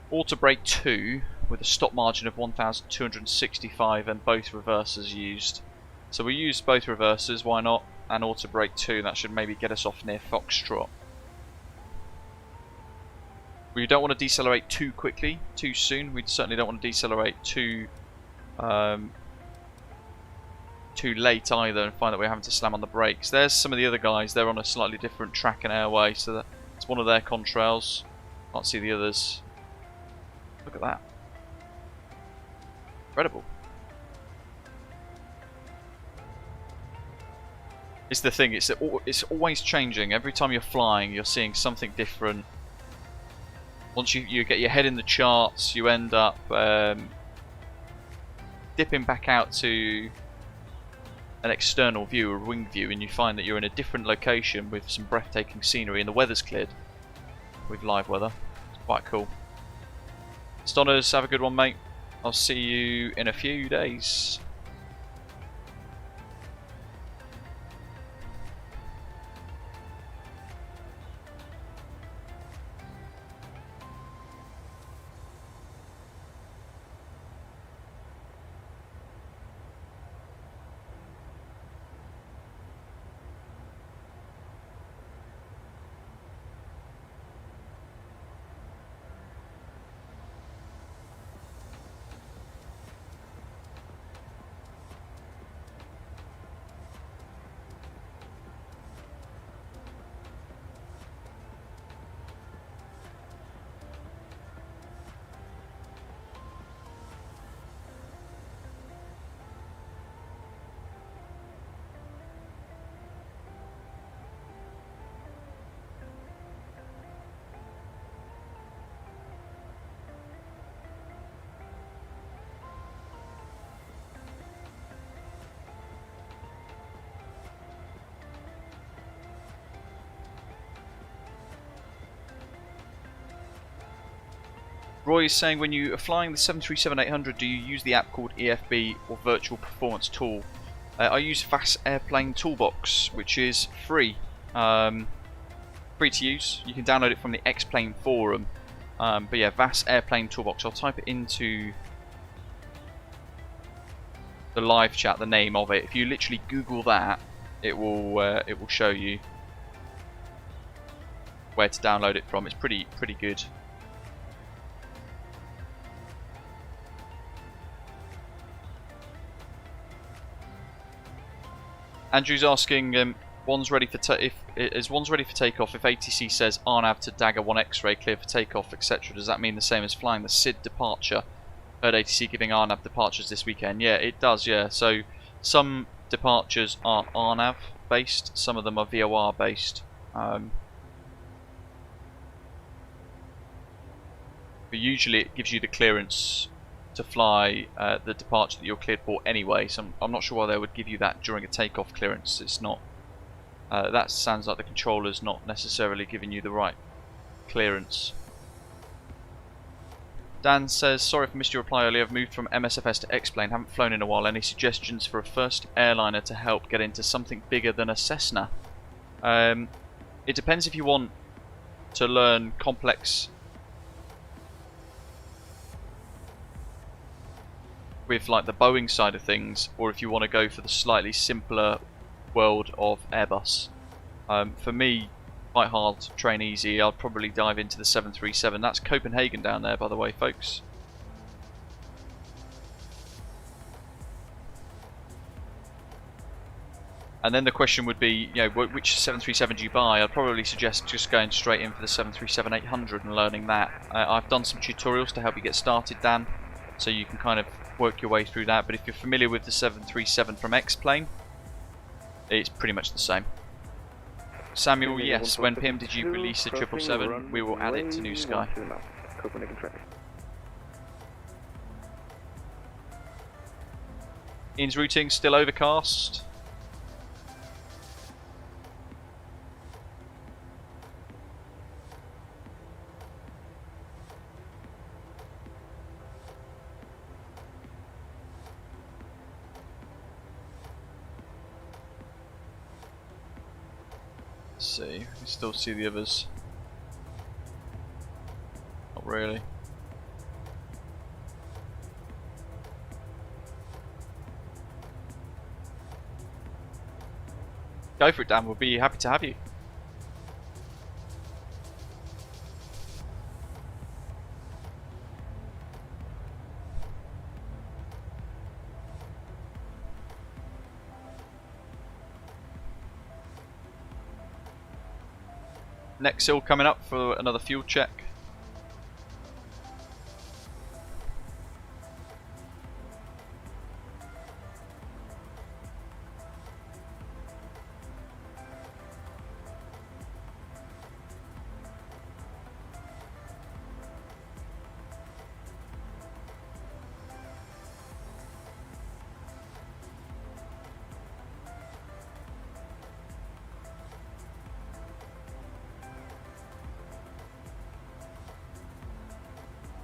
auto brake 2 with a stop margin of 1,265 and both reversers used. So we use both reversers, why not? And auto brake 2, that should maybe get us off near Foxtrot. We don't want to decelerate too quickly, too soon. We certainly don't want to decelerate too late either and find that we're having to slam on the brakes. There's some of the other guys. They're on a slightly different track and airway, so it's one of their contrails. Can't see the others. Look at that. Incredible. It's the thing. It's always changing. Every time you're flying, you're seeing something different. Once you get your head in the charts, you end up dipping back out to an external view, a wing view, and you find that you're in a different location with some breathtaking scenery and the weather's cleared with live weather. It's quite cool. Stoners, have a good one, mate. I'll see you in a few days. Roy is saying, when you are flying the 737-800, do you use the app called EFB or Virtual Performance Tool? I use VAS Airplane Toolbox, which is free. Free to use. You can download it from the X-Plane forum. But yeah, VAS Airplane Toolbox. I'll type it into the live chat, the name of it. If you literally Google that, it will show you where to download it from. It's pretty good. Andrew's asking, one's ready for one's ready for takeoff if ATC says RNAV to Dagger 1 X-ray clear for takeoff, etc. Does that mean the same as flying the SID departure? Heard ATC giving RNAV departures this weekend. Yeah, it does. Yeah, so some departures are RNAV based, some of them are VOR based. But usually it gives you the clearance to fly the departure that you're cleared for anyway, so I'm not sure why they would give you that during a takeoff clearance. It's not that sounds like the controller's not necessarily giving you the right clearance. Dan says, sorry if I missed your reply earlier. I've moved from MSFS to X-Plane, haven't flown in a while. Any suggestions for a first airliner to help get into something bigger than a Cessna? It depends if you want to learn complex with like the Boeing side of things, or if you want to go for the slightly simpler world of Airbus. For me, quite hard to train easy. I'll probably dive into the 737. That's Copenhagen down there, by the way, folks. And then the question would be, you know, which 737 do you buy? I'd probably suggest just going straight in for the 737-800 and learning that. I've done some tutorials to help you get started, Dan. So you can kind of work your way through that. But if you're familiar with the 737 from X-Plane, it's pretty much the same. Samuel, yes, when PMDG release the 777, we will add it to New Sky. Ian's routing still overcast. Let's see, we still see the others. Not really. Go for it, Dan. We'll be happy to have you. NEXIL coming up for another fuel check.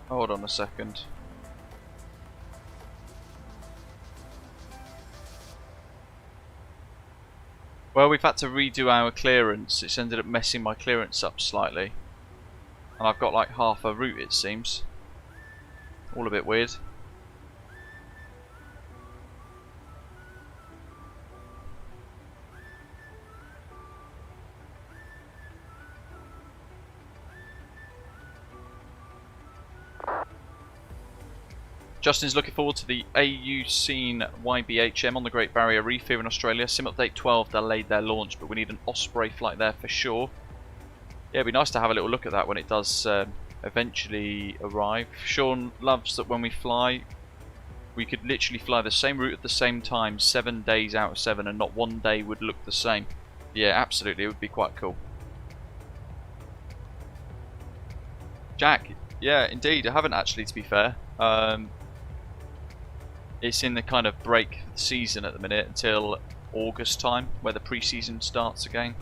Hold on a second. Well, we've had to redo our clearance. It's ended up messing my clearance up slightly. And I've got like half a route, it seems. All a bit weird. Justin's looking forward to the AU Scene YBHM on the Great Barrier Reef here in Australia. Sim Update 12 delayed their launch, but we need an Osprey flight there for sure. Yeah, it'd be nice to have a little look at that when it does eventually arrive. Sean loves that when we fly, we could literally fly the same route at the same time 7 days out of 7 and not one day would look the same. Yeah, absolutely, it would be quite cool. Jack, yeah, indeed, I haven't actually, to be fair. It's in the kind of break season at the minute until August time, where the pre-season starts again.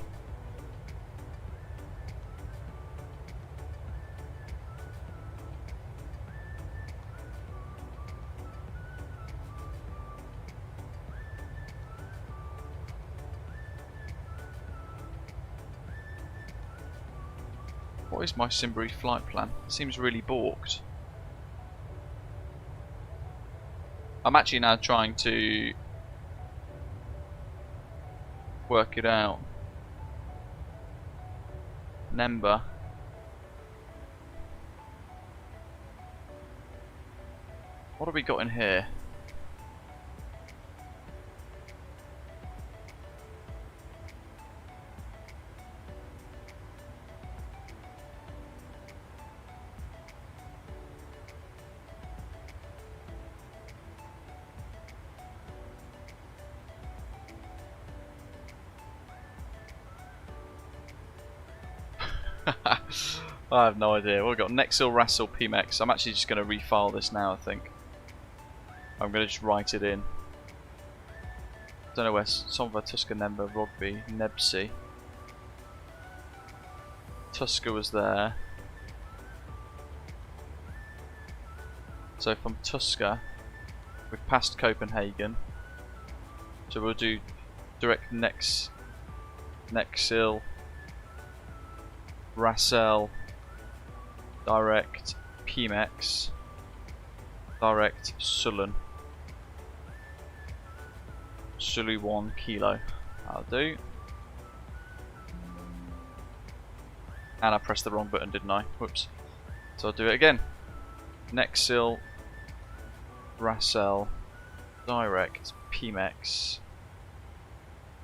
What is my Simbury flight plan? It seems really balked. I'm actually now trying to work it out. Number. What have we got in here? I have no idea. We've got NEXIL, RASEL, PIMEX. I'm actually just going to refile this now, I think. I'm going to just write it in. Don't know where SOMVA, Tuska, Nemba, Rugby, Nebsi. Tuska was there. So from Tuska, we've passed Copenhagen. So we'll do direct NEXIL, RASEL, direct PIMEX, direct SULUN. Sulu 1 kilo. That'll do. And I pressed the wrong button, didn't I? Whoops. So I'll do it again. NEXIL, RASEL, direct PIMEX,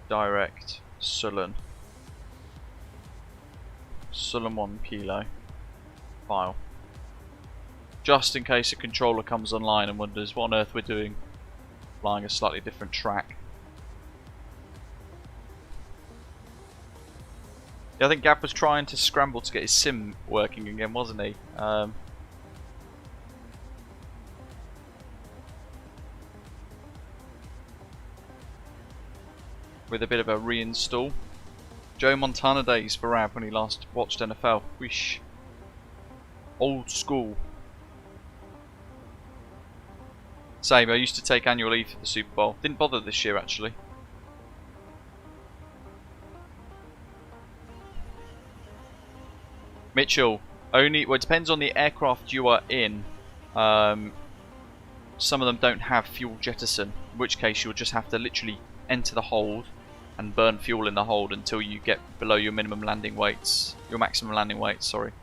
direct SULUN. SULUN 1 kilo. File. just in case a controller comes online and wonders what on earth we're doing flying a slightly different track. Yeah, I think Gav was trying to scramble to get his sim working again, wasn't he? With a bit of a reinstall. Joe Montana days for Rab when he last watched NFL. Wish. Old school. Same, I used to take annual leave for the Super Bowl. Didn't bother this year actually. Mitchell, well, it depends on the aircraft you are in. Some of them don't have fuel jettison, in which case you'll just have to literally enter the hold and burn fuel in the hold until you get below your minimum landing weights, your maximum landing weights, sorry.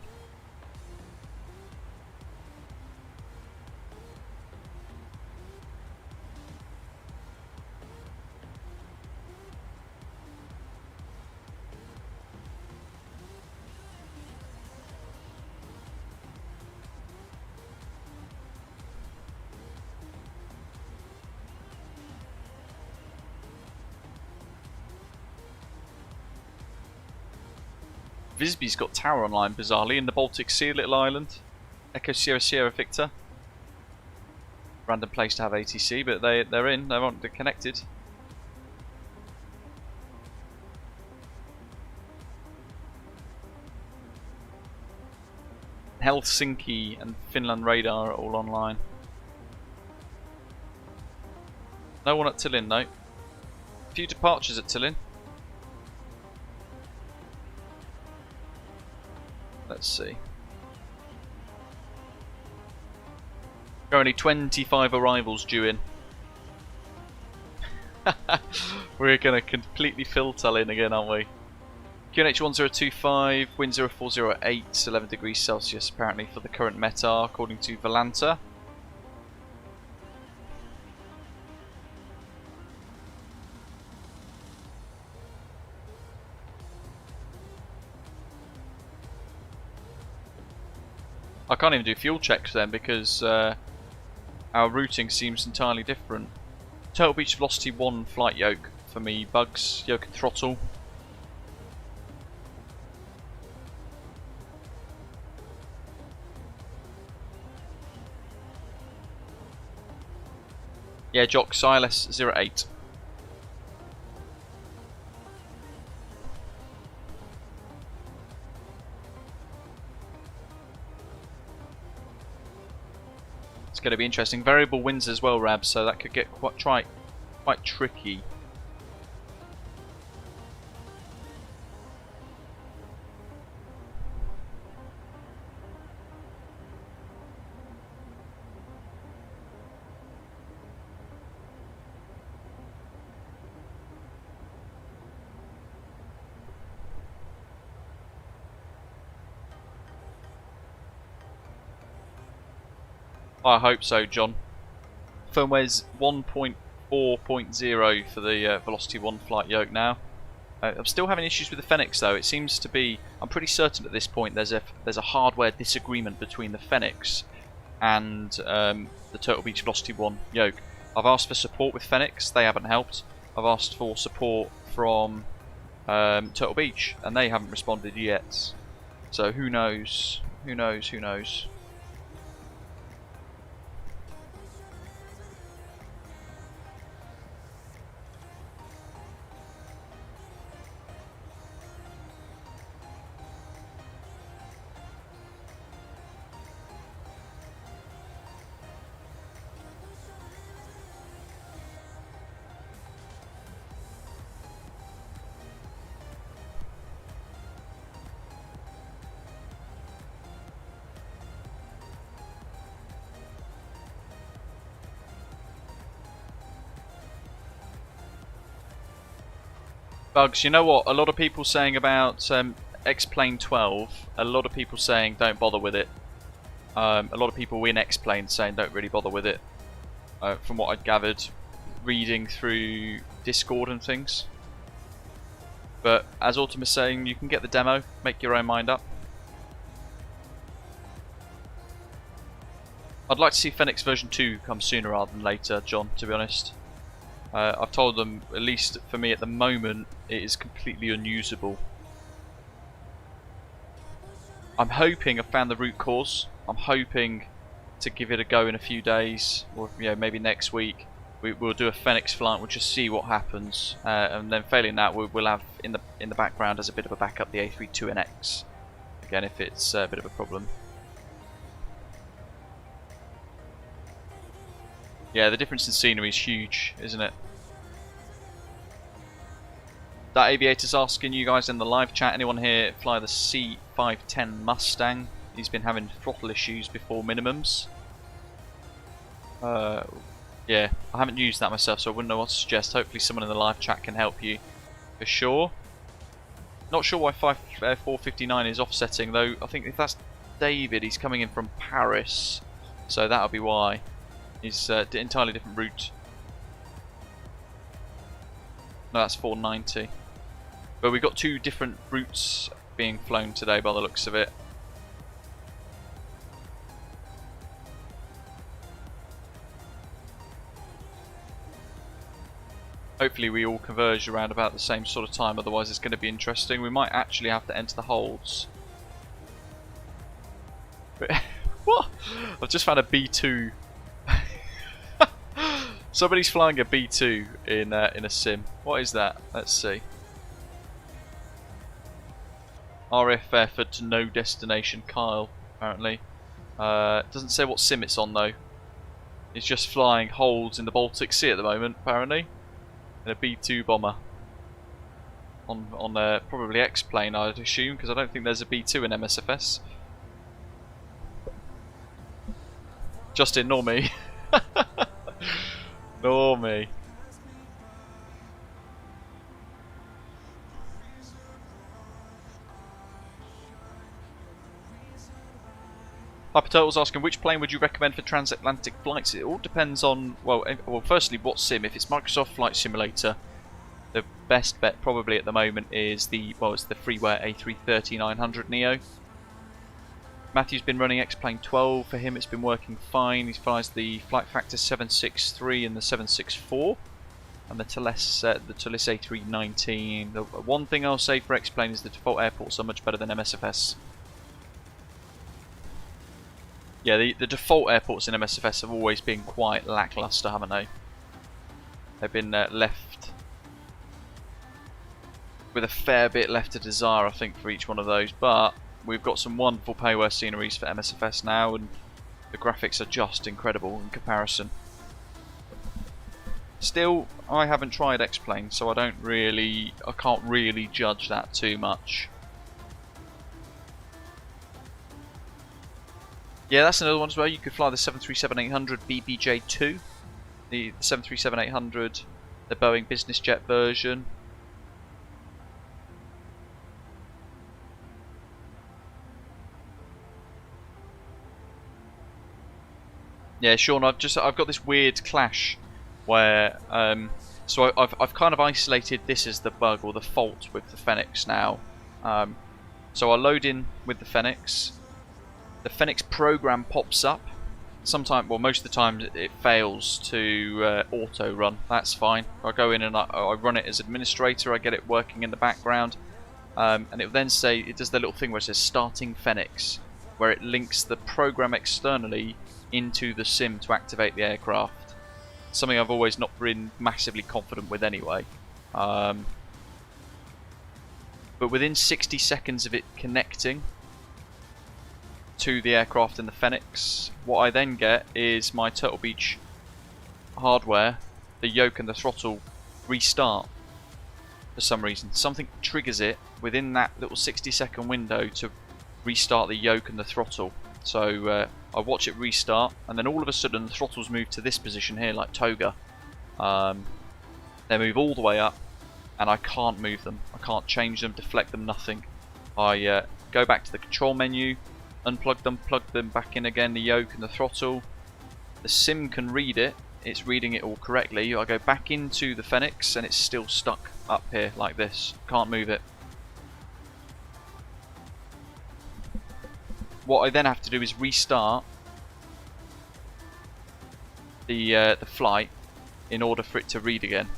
Visby's got tower online, bizarrely, in the Baltic Sea, little island. Echo Sierra Sierra Victor. Random place to have ATC, but they're in, they're connected. Helsinki and Finland radar are all online. No one at Tallinn, no. A few departures at Tallinn. Let's see. There are only 25 arrivals due in. We're going to completely fill Tallinn again, aren't we? QNH 1025, wind 0408, 11 degrees Celsius apparently for the current METAR, according to Volanta. I can't even do fuel checks then because our routing seems entirely different. Turtle Beach Velocity 1 flight yoke for me, Bugs, yoke and throttle. Yeah, Jock, Silas 08. Going to be interesting. Variable winds as well, Rab, so that could get quite tricky. I hope so, John. Firmware's 1.4.0 for the Velocity 1 flight yoke now. I'm still having issues with the Fenix though. It seems to be, I'm pretty certain at this point there's a hardware disagreement between the Fenix and the Turtle Beach Velocity 1 yoke. I've asked for support with Fenix, they haven't helped. I've asked for support from Turtle Beach and they haven't responded yet. So who knows? Who knows? Who knows? Bugs, you know what? A lot of people saying about X-Plane 12, a lot of people saying don't bother with it. A lot of people in X-Plane saying don't really bother with it. From what I'd gathered, reading through Discord and things. But as Autumn is saying, you can get the demo, make your own mind up. I'd like to see FENIX version 2 come sooner rather than later, John, to be honest. I've told them, at least for me at the moment, it is completely unusable. I'm hoping I've found the root cause. I'm hoping to give it a go in a few days, or maybe next week. We'll do a FENIX flight, we'll just see what happens, and then failing that we'll have in the background as a bit of a backup the A32NX, again if it's a bit of a problem. Yeah, the difference in scenery is huge, isn't it? That aviator's asking you guys in the live chat, anyone here fly the C510 Mustang? He's been having throttle issues before minimums. Yeah, I haven't used that myself, so I wouldn't know what to suggest. Hopefully someone in the live chat can help you for sure. Not sure why 459 is offsetting though. I think if that's David, he's coming in from Paris, so that'll be why. He's entirely different route. No, that's 490. But we've got two different routes being flown today by the looks of it. Hopefully we all converge around about the same sort of time, otherwise it's going to be interesting. We might actually have to enter the holds. What? I've just found a B2. Somebody's flying a B2 in a sim. What is that? Let's see. RF to no destination, Kyle, apparently. Doesn't say what sim it's on though. It's just flying holds in the Baltic Sea at the moment, apparently. In a B2 bomber. On probably X-plane, I'd assume, because I don't think there's a B2 in MSFS. Just ignore me. Ignore me. Hyperturtle's asking, which plane would you recommend for transatlantic flights? It all depends on, well, firstly, what sim. If it's Microsoft Flight Simulator, the best bet probably at the moment is it's the freeware A330-900 Neo. Matthew's been running X-Plane 12. For him, it's been working fine. He flies the Flight Factor 763 and the 764, and the Thales A319. The one thing I'll say for X-Plane is the default airports are much better than MSFS. Yeah, the default airports in MSFS have always been quite lackluster, haven't they? They've been left with a fair bit left to desire, I think, for each one of those. But we've got some wonderful payware sceneries for MSFS now, and the graphics are just incredible in comparison. Still, I haven't tried X-Plane, so I can't really judge that too much. Yeah, that's another one as well. You could fly the 737-800 BBJ2, the 737-800, the Boeing business jet version. Yeah, Sean, I've got this weird clash where so I've kind of isolated this as the bug or the fault with the FENIX now. So I load in with the FENIX. The FENIX program pops up. Sometimes, well, most of the time it fails to auto run. That's fine. I go in and I run it as administrator. I get it working in the background, and it will then say, it does the little thing where it says starting FENIX, where it links the program externally into the sim to activate the aircraft. Something I've always not been massively confident with anyway. But within 60 seconds of it connecting to the aircraft in the FENIX, what I then get is my Turtle Beach hardware, the yoke and the throttle restart for some reason. Something triggers it within that little 60-second window to restart the yoke and the throttle. So I watch it restart, and then all of a sudden the throttles move to this position here, like toga. They move all the way up, and I can't move them. I can't change them, deflect them, nothing. I go back to the control menu, unplug them, plug them back in again, the yoke and the throttle. The sim can read it, it's reading it all correctly. I go back into the FENIX and it's still stuck up here like this. Can't move it. What I then have to do is restart the flight in order for it to read again.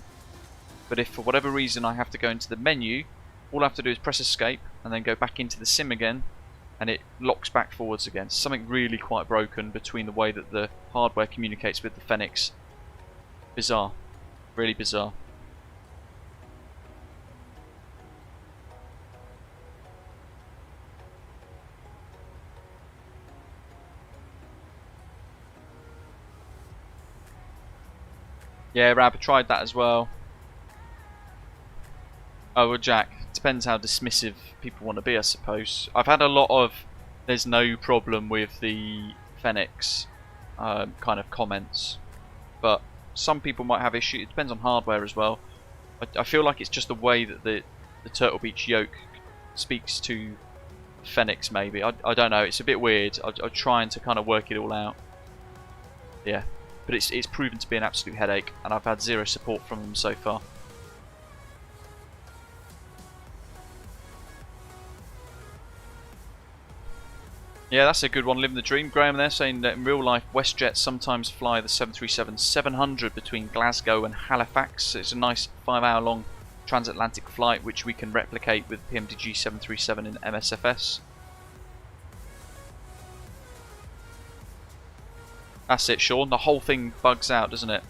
But if for whatever reason I have to go into the menu, all I have to do is press escape and then go back into the sim again, and it locks back forwards again. Something really quite broken between the way that the hardware communicates with the Fenix. Bizarre. Really bizarre. Yeah, Rab, I tried that as well. Oh, well, Jack, depends how dismissive people want to be, I suppose. I've had a lot of "there's no problem with the Fenix" kind of comments, but some people might have issues. It depends on hardware as well. I feel like it's just the way that the Turtle Beach yoke speaks to Fenix, maybe. I don't know, it's a bit weird. I'm trying to kind of work it all out. Yeah. But it's proven to be an absolute headache, and I've had zero support from them so far. Yeah, that's a good one, living the dream. Graham there saying that in real life, WestJet sometimes fly the 737-700 between Glasgow and Halifax. It's a nice 5-hour long transatlantic flight, which we can replicate with PMDG 737 in MSFS. That's it, Sean. The whole thing bugs out, doesn't it?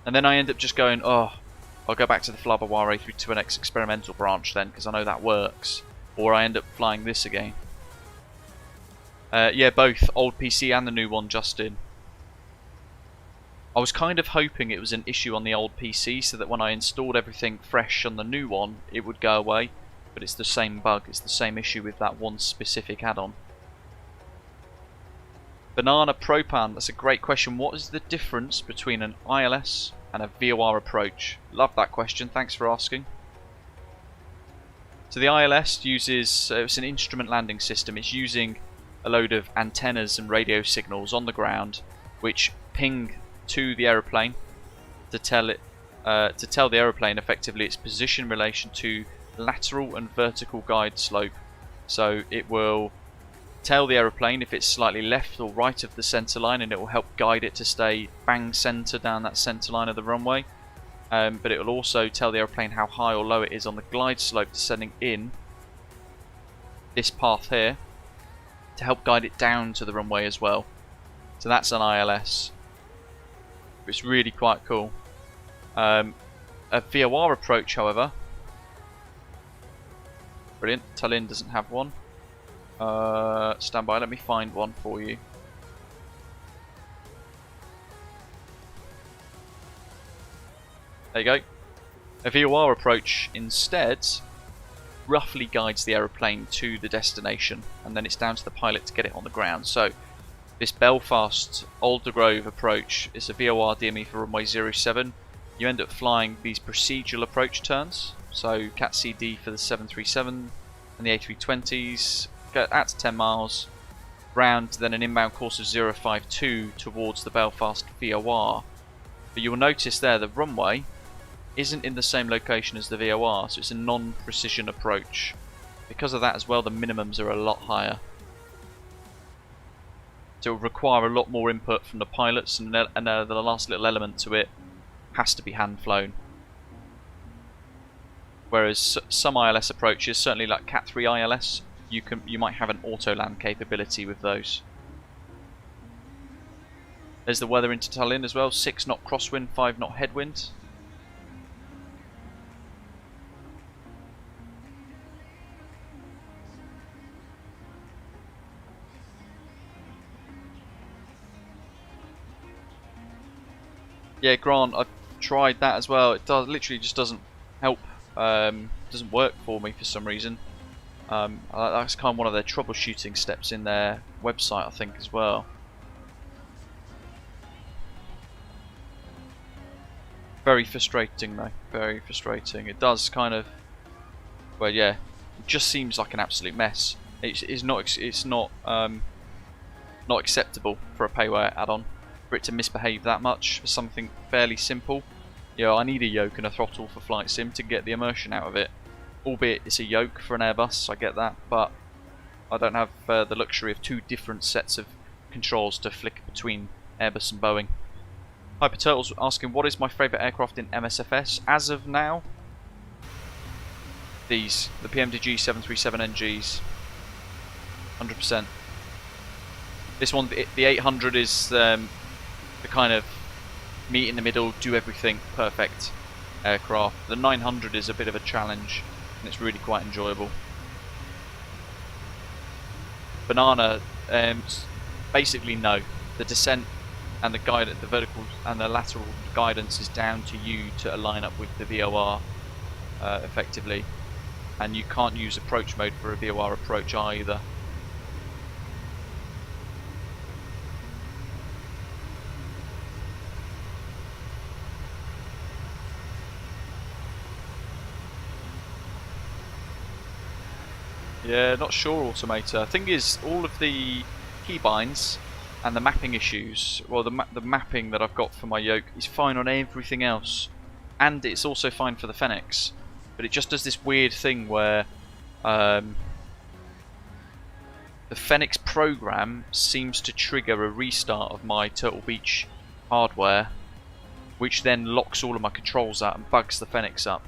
And then I end up just going, oh, I'll go back to the Flabawar A321X experimental branch then, because I know that works. Or I end up flying this again. Yeah, both. Old PC and the new one, Justin. I was kind of hoping it was an issue on the old PC, so that when I installed everything fresh on the new one, it would go away. But it's the same bug. It's the same issue with that one specific add-on. Banana Propan, that's a great question. What is the difference between an ILS and a VOR approach? Love that question, thanks for asking. So the ILS uses, it's an instrument landing system. It's using a load of antennas and radio signals on the ground, which ping to the aeroplane to tell the aeroplane effectively its position in relation to lateral and vertical guide slope. So it will tell the aeroplane if it's slightly left or right of the centre line, and it will help guide it to stay bang centre down that centre line of the runway. But it will also tell the aeroplane how high or low it is on the glide slope descending in this path here to help guide it down to the runway as well. So that's an ILS. It's really quite cool. A VOR approach, however, brilliant. Tallinn doesn't have one. Stand by, let me find one for you. There you go. A VOR approach instead roughly guides the aeroplane to the destination, and then it's down to the pilot to get it on the ground. So this Belfast Aldergrove approach is a VOR DME for runway 07. You end up flying these procedural approach turns, so CAT CD for the 737 and the A320s. Go out to 10 miles, round then an inbound course of 052 towards the Belfast VOR. But you will notice there the runway isn't in the same location as the VOR, so it's a non-precision approach. Because of that as well, the minimums are a lot higher. So it will require a lot more input from the pilots, and the last little element to it has to be hand flown. Whereas some ILS approaches, certainly like Cat 3 ILS, you might have an auto land capability with those. There's the weather into Tallinn as well. 6 knot crosswind, 5 knot headwind. Yeah, Grant, I've tried that as well. It literally just doesn't help. Doesn't work for me for some reason. That's kind of one of their troubleshooting steps in their website, I think, as well. Very frustrating though, very frustrating. It does kind of, well, yeah, it just seems like an absolute mess. It's not acceptable for a payware add-on for it to misbehave that much for something fairly simple. You know, I need a yoke and a throttle for flight sim to get the immersion out of it. Albeit it's a yoke for an Airbus, I get that, but I don't have the luxury of 2 different sets of controls to flick between Airbus and Boeing. Hyper Turtle's asking, what is my favourite aircraft in MSFS? As of now, these, the PMDG 737NGs, 100%. This one, the 800 is the kind of meet in the middle, do everything perfect aircraft. The 900 is a bit of a challenge, and it's really quite enjoyable. Banana, basically no. The descent and the guidance, the vertical and the lateral guidance is down to you to align up with the VOR effectively, and you can't use approach mode for a VOR approach either. Yeah, not sure, Automator. Thing is, all of the keybinds and the mapping issues, well, the mapping that I've got for my yoke is fine on everything else, and it's also fine for the Fenix, but it just does this weird thing where the Fenix program seems to trigger a restart of my Turtle Beach hardware, which then locks all of my controls out and bugs the Fenix up.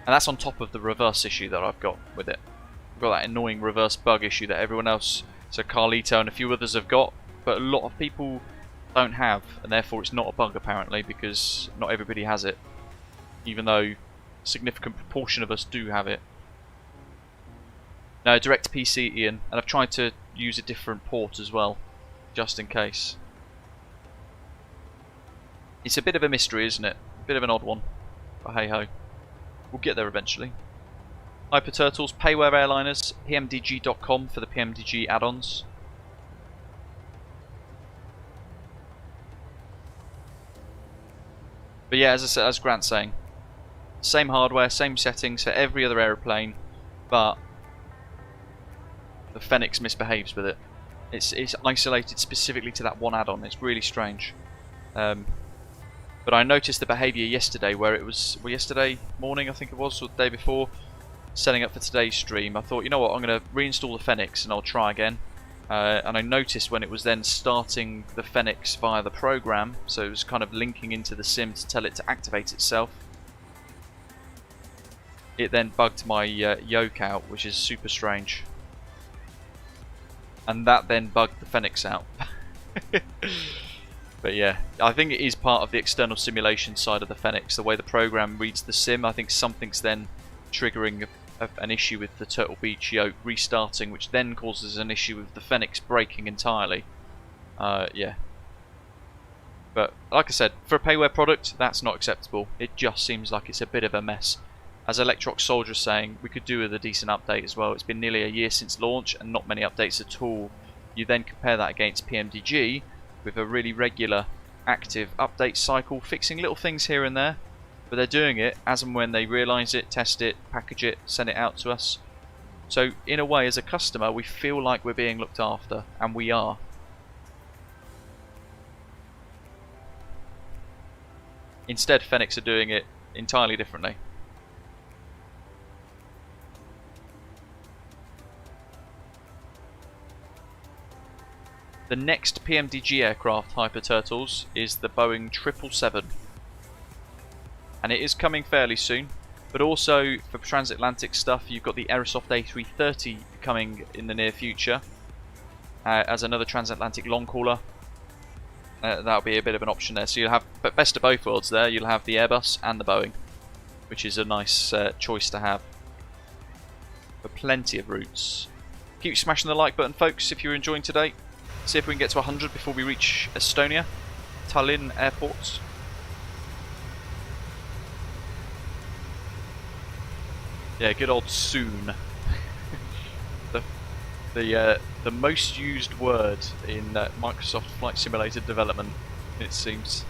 And that's on top of the reverse issue that I've got with it. I've got that annoying reverse bug issue that everyone else, so Carlito and a few others have got, but a lot of people don't have, and therefore it's not a bug apparently, because not everybody has it. Even though a significant proportion of us do have it. No, direct PC, Ian, and I've tried to use a different port as well, just in case. It's a bit of a mystery, isn't it? A bit of an odd one, but hey ho. We'll get there eventually. Hyper Turtles, Payware Airliners, PMDG.com for the PMDG add-ons. But yeah, as I said, as Grant's saying, same hardware, same settings for every other aeroplane, but the Fenix misbehaves with it. It's isolated specifically to that one add-on. It's really strange. But I noticed the behaviour yesterday, where it was, well, yesterday morning I think it was, or the day before, setting up for today's stream. I thought, you know what, I'm going to reinstall the Fenix and I'll try again. And I noticed when it was then starting the Fenix via the program, so it was kind of linking into the sim to tell it to activate itself, it then bugged my yoke out, which is super strange. And that then bugged the Fenix out. But yeah, I think it is part of the external simulation side of the Fenix, the way the program reads the sim. I think something's then triggering an issue with the Turtle Beach yoke restarting, which then causes an issue with the Fenix breaking entirely. Yeah. But like I said, for a payware product, that's not acceptable. It just seems like it's a bit of a mess. As Electrox Soldier's saying, we could do with a decent update as well. It's been nearly a year since launch and not many updates at all. You then compare that against PMDG, with a really regular, active update cycle, fixing little things here and there, but they're doing it as and when they realise it, test it, package it, send it out to us. So in a way, as a customer, we feel like we're being looked after, and we are. Instead, Fenix are doing it entirely differently. The next PMDG aircraft, Hyper Turtles, is the Boeing 777. And it is coming fairly soon. But also, for transatlantic stuff, you've got the Aerosoft A330 coming in the near future. As another transatlantic long hauler. That'll be a bit of an option there. So you'll have, but best of both worlds there, you'll have the Airbus and the Boeing. Which is a nice choice to have. For plenty of routes. Keep smashing the like button, folks, if you're enjoying today. See if we can get to 100 before we reach Estonia, Tallinn Airport. Yeah, good old soon. the most used word in Microsoft Flight Simulator development, it seems.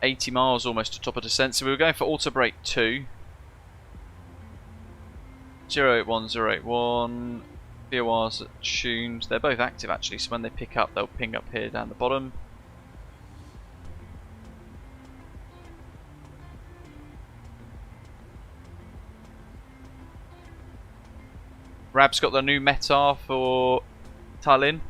$80 miles almost to top of descent, so we were going for auto brake 2. 081, 081. VORs are tuned. They're both active actually, so when they pick up, they'll ping up here down the bottom. Rab's got the new METAR for Tallinn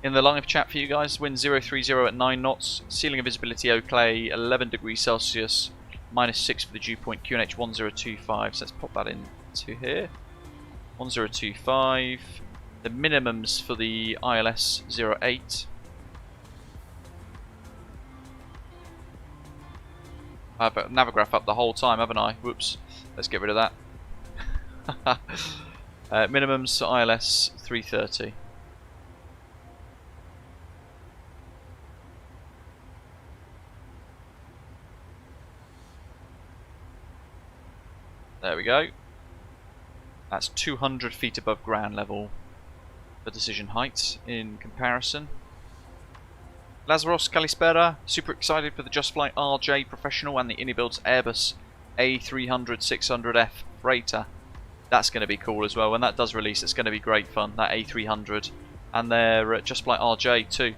in the live chat for you guys. Wind 030 at 9 knots. Ceiling of visibility Oakley 11 degrees Celsius. -6 for the dew point. QNH 1025. So let's pop that into here. 1025. The minimums for the ILS 08. I've got Navigraph up the whole time, haven't I? Whoops. Let's get rid of that. Minimums ILS 330. There we go. That's 200 feet above ground level for decision height in comparison. Lazaros Kalispera, super excited for the Just Flight RJ Professional and the Unibuild's Airbus A300-600F Freighter. That's going to be cool as well. When that does release, it's going to be great fun. That A300 and their Just Flight RJ too.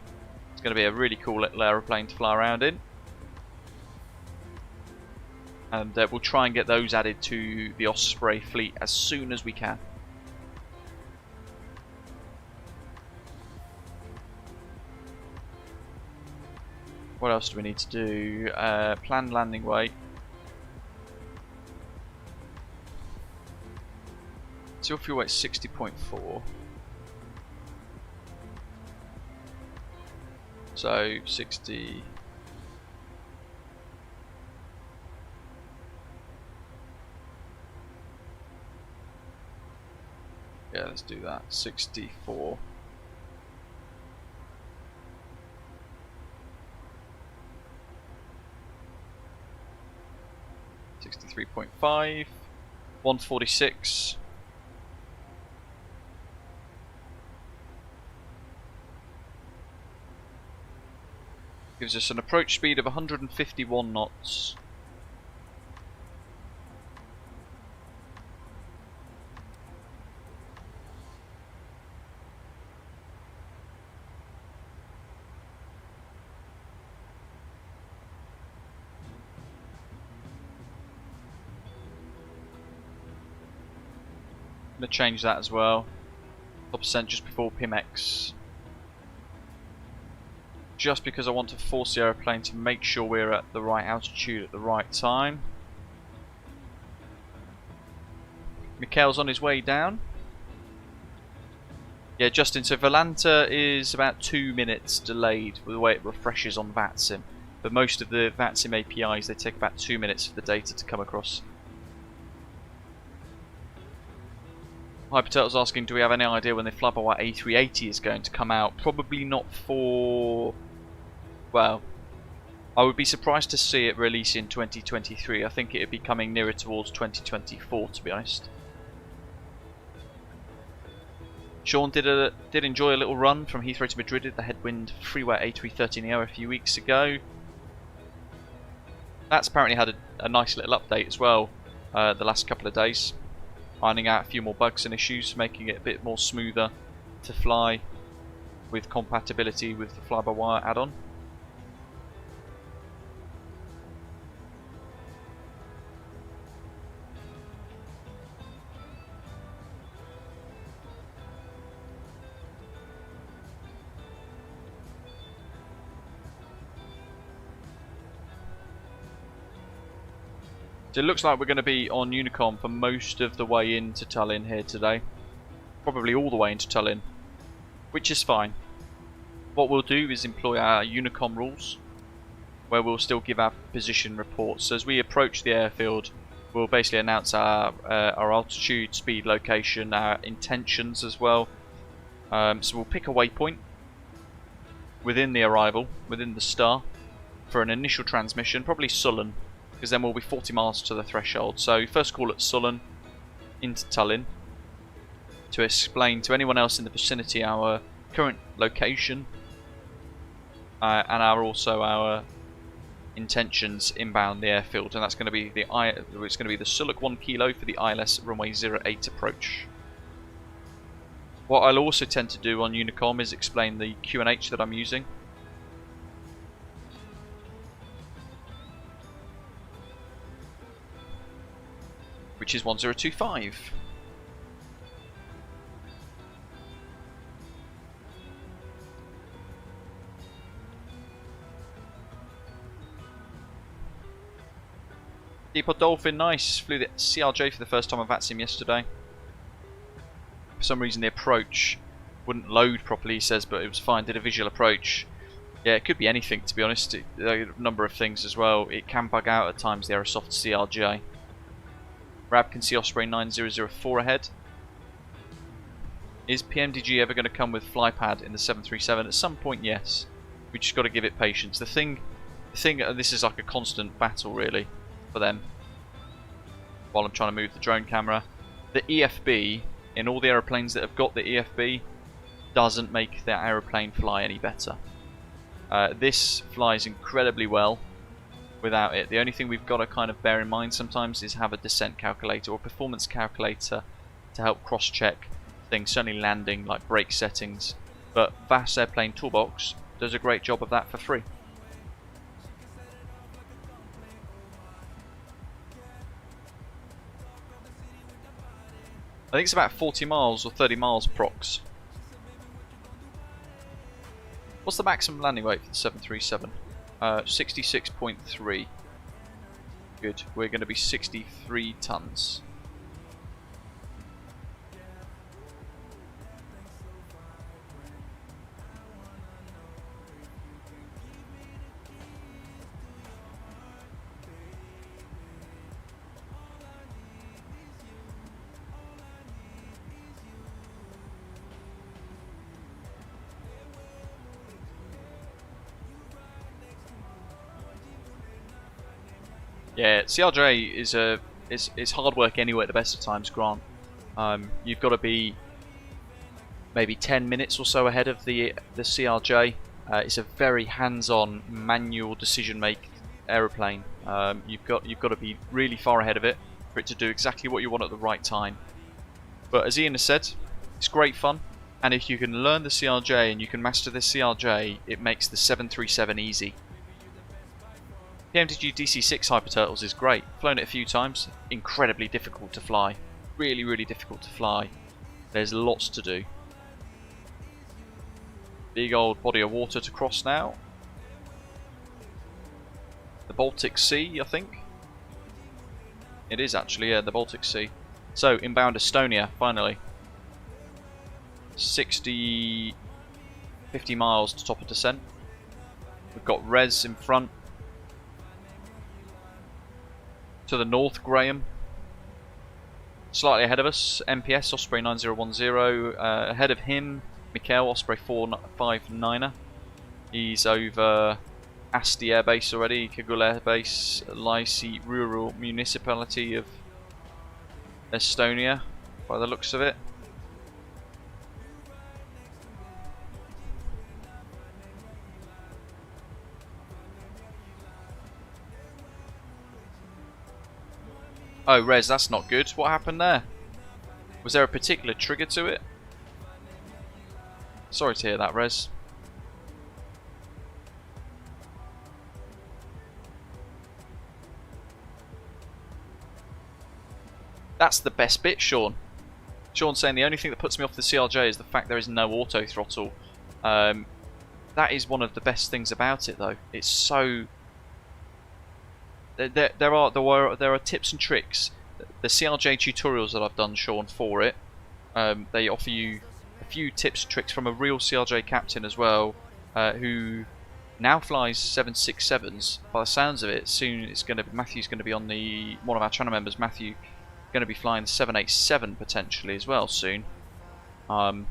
It's going to be a really cool little aeroplane to fly around in. And we'll try and get those added to the Osprey fleet as soon as we can. What else do we need to do? Planned landing weight. Seal fuel weight 60.4. So 60. Yeah, let's do that. 64. .5, 146. Gives us an approach speed of 151 knots. I'm going to change that as well. 12% just before PIMEX. Just because I want to force the aeroplane to make sure we're at the right altitude at the right time. Mikhail's on his way down. Yeah, Justin, so Volanta is about 2 minutes delayed with the way it refreshes on VATSIM. But most of the VATSIM APIs, they take about 2 minutes for the data to come across. Hyperturtle's asking, do we have any idea when the Flyby A380 is going to come out? Probably not for... Well, I would be surprised to see it release in 2023. I think it would be coming nearer towards 2024, to be honest. Sean did enjoy a little run from Heathrow to Madrid at the headwind freeway A330neo a few weeks ago. That's apparently had a nice little update as well the last couple of days. Finding out a few more bugs and issues, making it a bit more smoother to fly with compatibility with the fly-by-wire add-on. So it looks like we're going to be on Unicom for most of the way into Tallinn here today. Probably all the way into Tallinn, which is fine. What we'll do is employ our Unicom rules, where we'll still give our position reports. So as we approach the airfield, we'll basically announce our altitude, speed, location, our intentions as well. So we'll pick a waypoint within the arrival, within the star, for an initial transmission, probably SULUN, because then we'll be 40 miles to the threshold. So first call at SULUN into Tallinn to explain to anyone else in the vicinity our current location and also our intentions inbound the airfield, and that's going to be the Suluk 1 kilo for the ILS runway 08 approach. What I'll also tend to do on Unicom is explain the QNH that I'm using. Which is 1025. Depot Dolphin, nice. Flew the CRJ for the first time on VATSIM yesterday. For some reason the approach wouldn't load properly, he says, but it was fine. Did a visual approach. Yeah, it could be anything, to be honest. A number of things as well. It can bug out at times, the Aerosoft CRJ. Rab can see Osprey 9004 ahead. Is PMDG ever going to come with flypad in the 737? At some point, yes. We just got to give it patience. The thing, this is like a constant battle, really, for them. While I'm trying to move the drone camera, the EFB in all the aeroplanes that have got the EFB doesn't make that aeroplane fly any better. This flies incredibly well without it. The only thing we've got to kind of bear in mind sometimes is have a descent calculator or performance calculator to help cross-check things, certainly landing, like brake settings. But VAS Airplane Toolbox does a great job of that for free. I think it's about 40 miles or 30 miles prox. What's the maximum landing weight for the 737? 66.3. Good. We're going to be 63 tons. Yeah, CRJ is hard work anyway at the best of times, Grant. You've got to be maybe 10 minutes or so ahead of the CRJ. It's a very hands-on, manual decision-making aeroplane. You've got to be really far ahead of it for it to do exactly what you want at the right time. But as Ian has said, it's great fun, and if you can learn the CRJ and you can master the CRJ, it makes the 737 easy. PMDG DC-6 Hyper Turtles is great. Flown it a few times. Incredibly difficult to fly. Really, really difficult to fly. There's lots to do. Big old body of water to cross now. The Baltic Sea, I think. It is actually, yeah, the Baltic Sea. So, inbound Estonia, finally. 50 miles to top of descent. We've got Res in front. To the north, Graham. Slightly ahead of us, MPS, Osprey 9010. Ahead of him, Mikhail, Osprey 459er. He's over Asti Air Base already, Kagul Air Base, Lysi Rural Municipality of Estonia, by the looks of it. Oh, Rez, that's not good. What happened there? Was there a particular trigger to it? Sorry to hear that, Rez. That's the best bit, Sean. Sean's saying the only thing that puts me off the CRJ is the fact there is no auto throttle. That is one of the best things about it, though. It's so... There are tips and tricks. The CRJ tutorials that I've done, Sean, for it, they offer you a few tips and tricks from a real CRJ captain as well, who now flies 767s. By the sounds of it, soon it's going to be Matthew's going to be on the one of our channel members. Matthew going to be flying the 787 potentially as well soon. But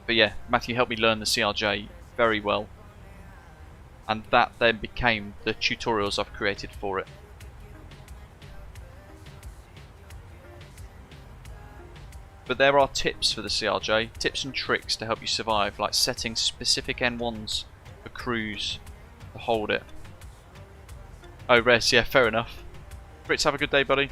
yeah, Matthew helped me learn the CRJ very well. And that then became the tutorials I've created for it. But there are tips for the CRJ, tips and tricks to help you survive, like setting specific N1s for cruise to hold it. Oh, Res, yeah, fair enough. Fritz, have a good day, buddy.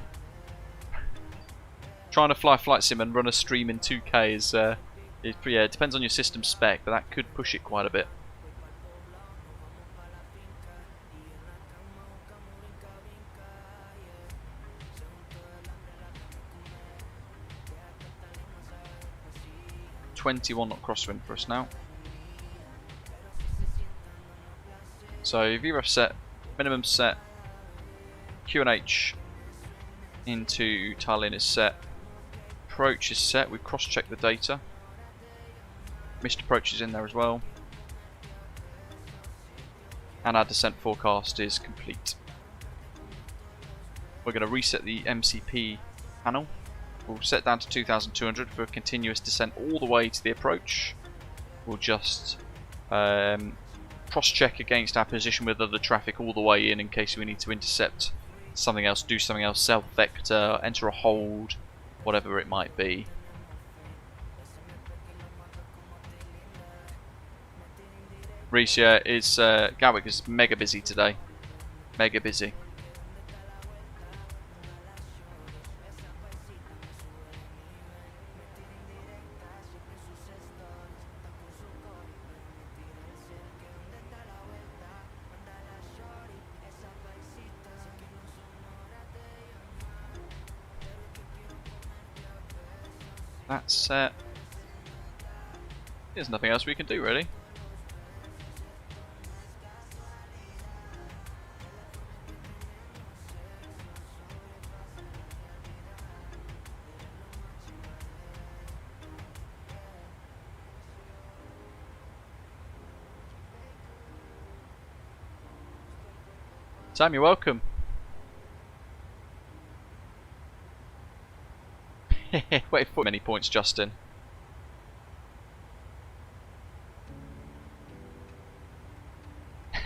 trying to fly flight sim and run a stream in 2K is yeah, it depends on your system spec, but that could push it quite a bit. .21 knot crosswind for us now. So VREF set, minimum set, QNH into Tallinn is set, approach is set, we've cross-checked the data, missed approach is in there as well, and our descent forecast is complete. We're going to reset the MCP panel. We'll set down to 2,200 for a continuous descent all the way to the approach. We'll just cross-check against our position with other traffic all the way in case we need to intercept something else, do something else, self-vector, enter a hold, whatever it might be. Reese, yeah, Gatwick is mega busy today. Mega busy. That's set. There's nothing else we can do really. Sam, you're welcome. Wait for many points, Justin.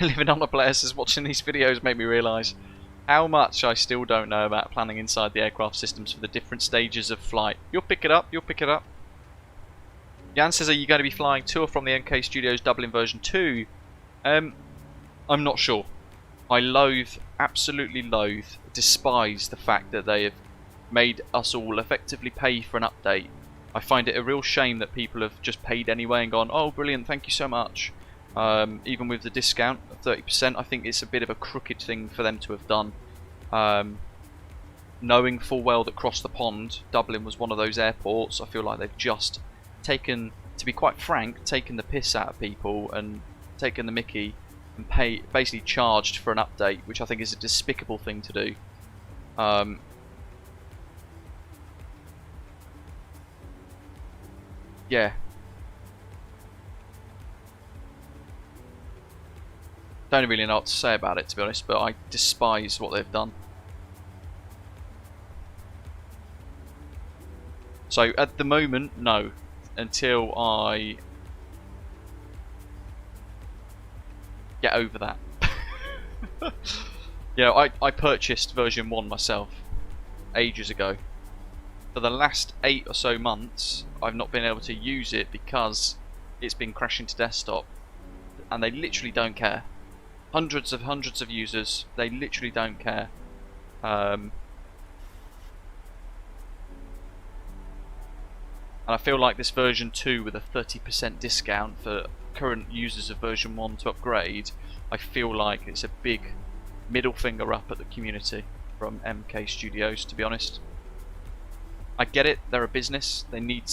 Living on a player says watching these videos make me realise how much I still don't know about planning inside the aircraft systems for the different stages of flight. You'll pick it up, you'll pick it up. Jan says, are you going to be flying to or from the MK Studios Dublin version 2? I'm not sure. I loathe, absolutely loathe, despise the fact that they have made us all effectively pay for an update. I find it a real shame that people have just paid anyway and gone, oh brilliant, thank you so much. Even with the discount of 30%, I think it's a bit of a crooked thing for them to have done. Knowing full well that across the pond, Dublin was one of those airports, I feel like they've just taken, to be quite frank, taken the piss out of people and taken the mickey and basically charged for an update, which I think is a despicable thing to do. Yeah. Don't really know what to say about it, to be honest, but I despise what they've done. So at the moment, no. Until I get over that. Yeah, I purchased version 1 myself ages ago. For the last 8 or so months, I've not been able to use it because it's been crashing to desktop, and they literally don't care. Hundreds of users, they literally don't care. And I feel like this version 2 with a 30% discount for current users of version 1 to upgrade, I feel like it's a big middle finger up at the community from MK Studios, to be honest. I get it, they're a business, they need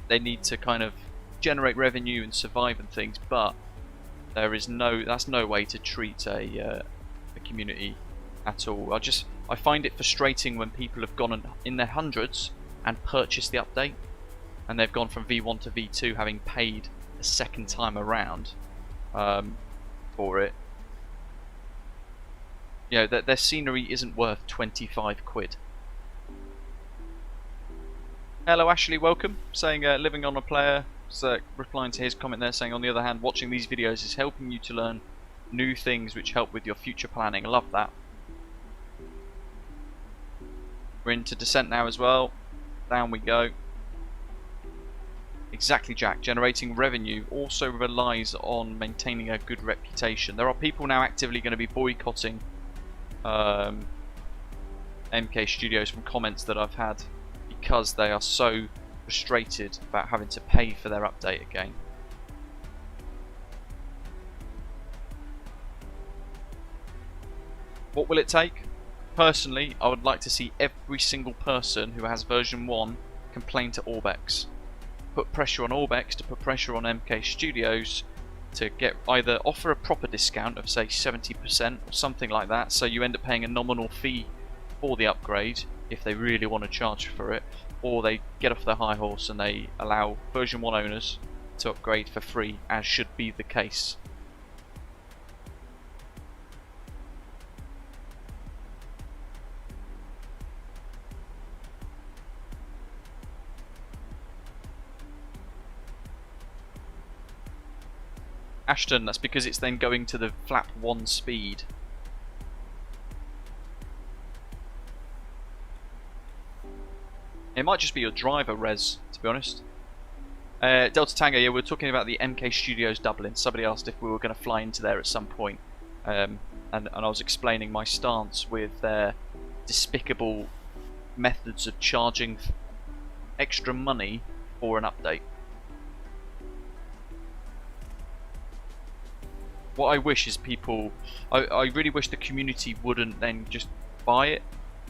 to kind of generate revenue and survive and things, but that's no way to treat a community at all. I find it frustrating when people have gone in their hundreds and purchased the update, and they've gone from V1 to V2 having paid a second time around for it. You know, their scenery isn't worth 25 quid. Hello Ashley, welcome. Saying living on a player, replying to his comment there, saying on the other hand, watching these videos is helping you to learn new things which help with your future planning. I love that. We're into descent now as well. Down we go. Exactly, Jack. Generating revenue also relies on maintaining a good reputation. There are people now actively going to be boycotting MK Studios from comments that I've had because they are so frustrated about having to pay for their update again. What will it take? Personally, I would like to see every single person who has version 1 complain to orbx. Put pressure on orbx to put pressure on MK Studios to get either offer a proper discount of say 70% or something like that, so you end up paying a nominal fee for the upgrade if they really want to charge for it, or they get off their high horse and they allow version 1 owners to upgrade for free, as should be the case. Ashton, that's because it's then going to the flap 1 speed. It might just be your driver res, to be honest. Delta Tango, yeah, we were talking about the MK Studios Dublin. Somebody asked if we were going to fly into there at some point. And I was explaining my stance with their despicable methods of charging extra money for an update. What I wish is people, I really wish the community wouldn't then just buy it.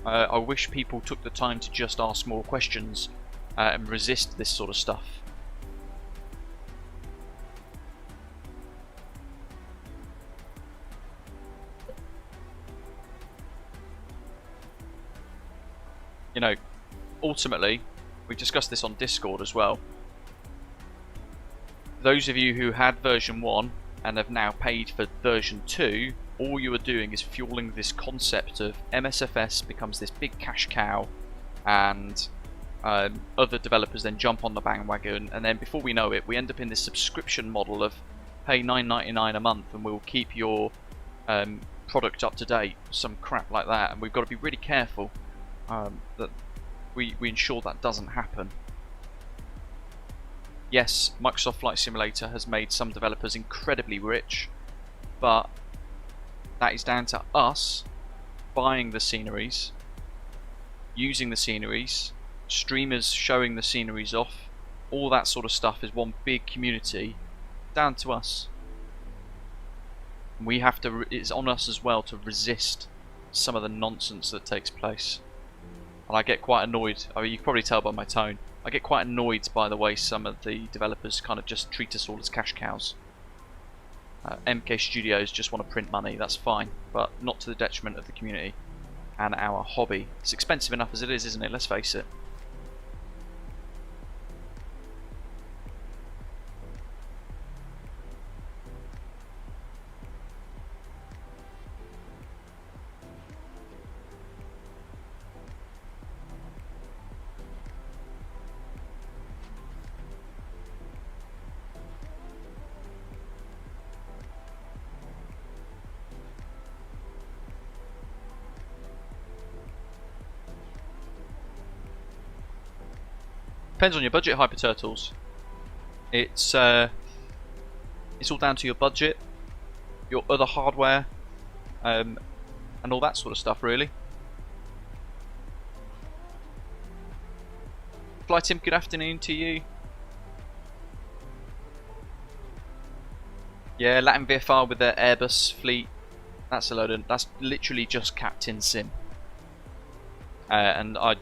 I wish people took the time to just ask more questions and resist this sort of stuff. You know, ultimately, we discussed this on Discord as well. Those of you who had version 1 and have now paid for version 2, all you are doing is fueling this concept of MSFS becomes this big cash cow, and other developers then jump on the bandwagon, and then before we know it, we end up in this subscription model of pay $9.99 a month and we'll keep your product up to date, some crap like that. And we've got to be really careful that we ensure that doesn't happen. Yes, Microsoft Flight Simulator has made some developers incredibly rich, but that is down to us buying the sceneries, using the sceneries, streamers showing the sceneries off, all that sort of stuff is one big community, down to us. We have to, it's on us as well to resist some of the nonsense that takes place. And I get quite annoyed, I mean, you can probably tell by my tone, I get quite annoyed by the way some of the developers kind of just treat us all as cash cows. MK Studios just want to print money, that's fine, but not to the detriment of the community and our hobby. It's expensive enough as it is, isn't it? Let's face it. Depends on your budget, Hyper Turtles. It's all down to your budget, your other hardware, and all that sort of stuff, really. Fly Tim, good afternoon to you. Yeah, Latin VFR with their Airbus fleet. That's a load of, that's literally just Captain Sim. And I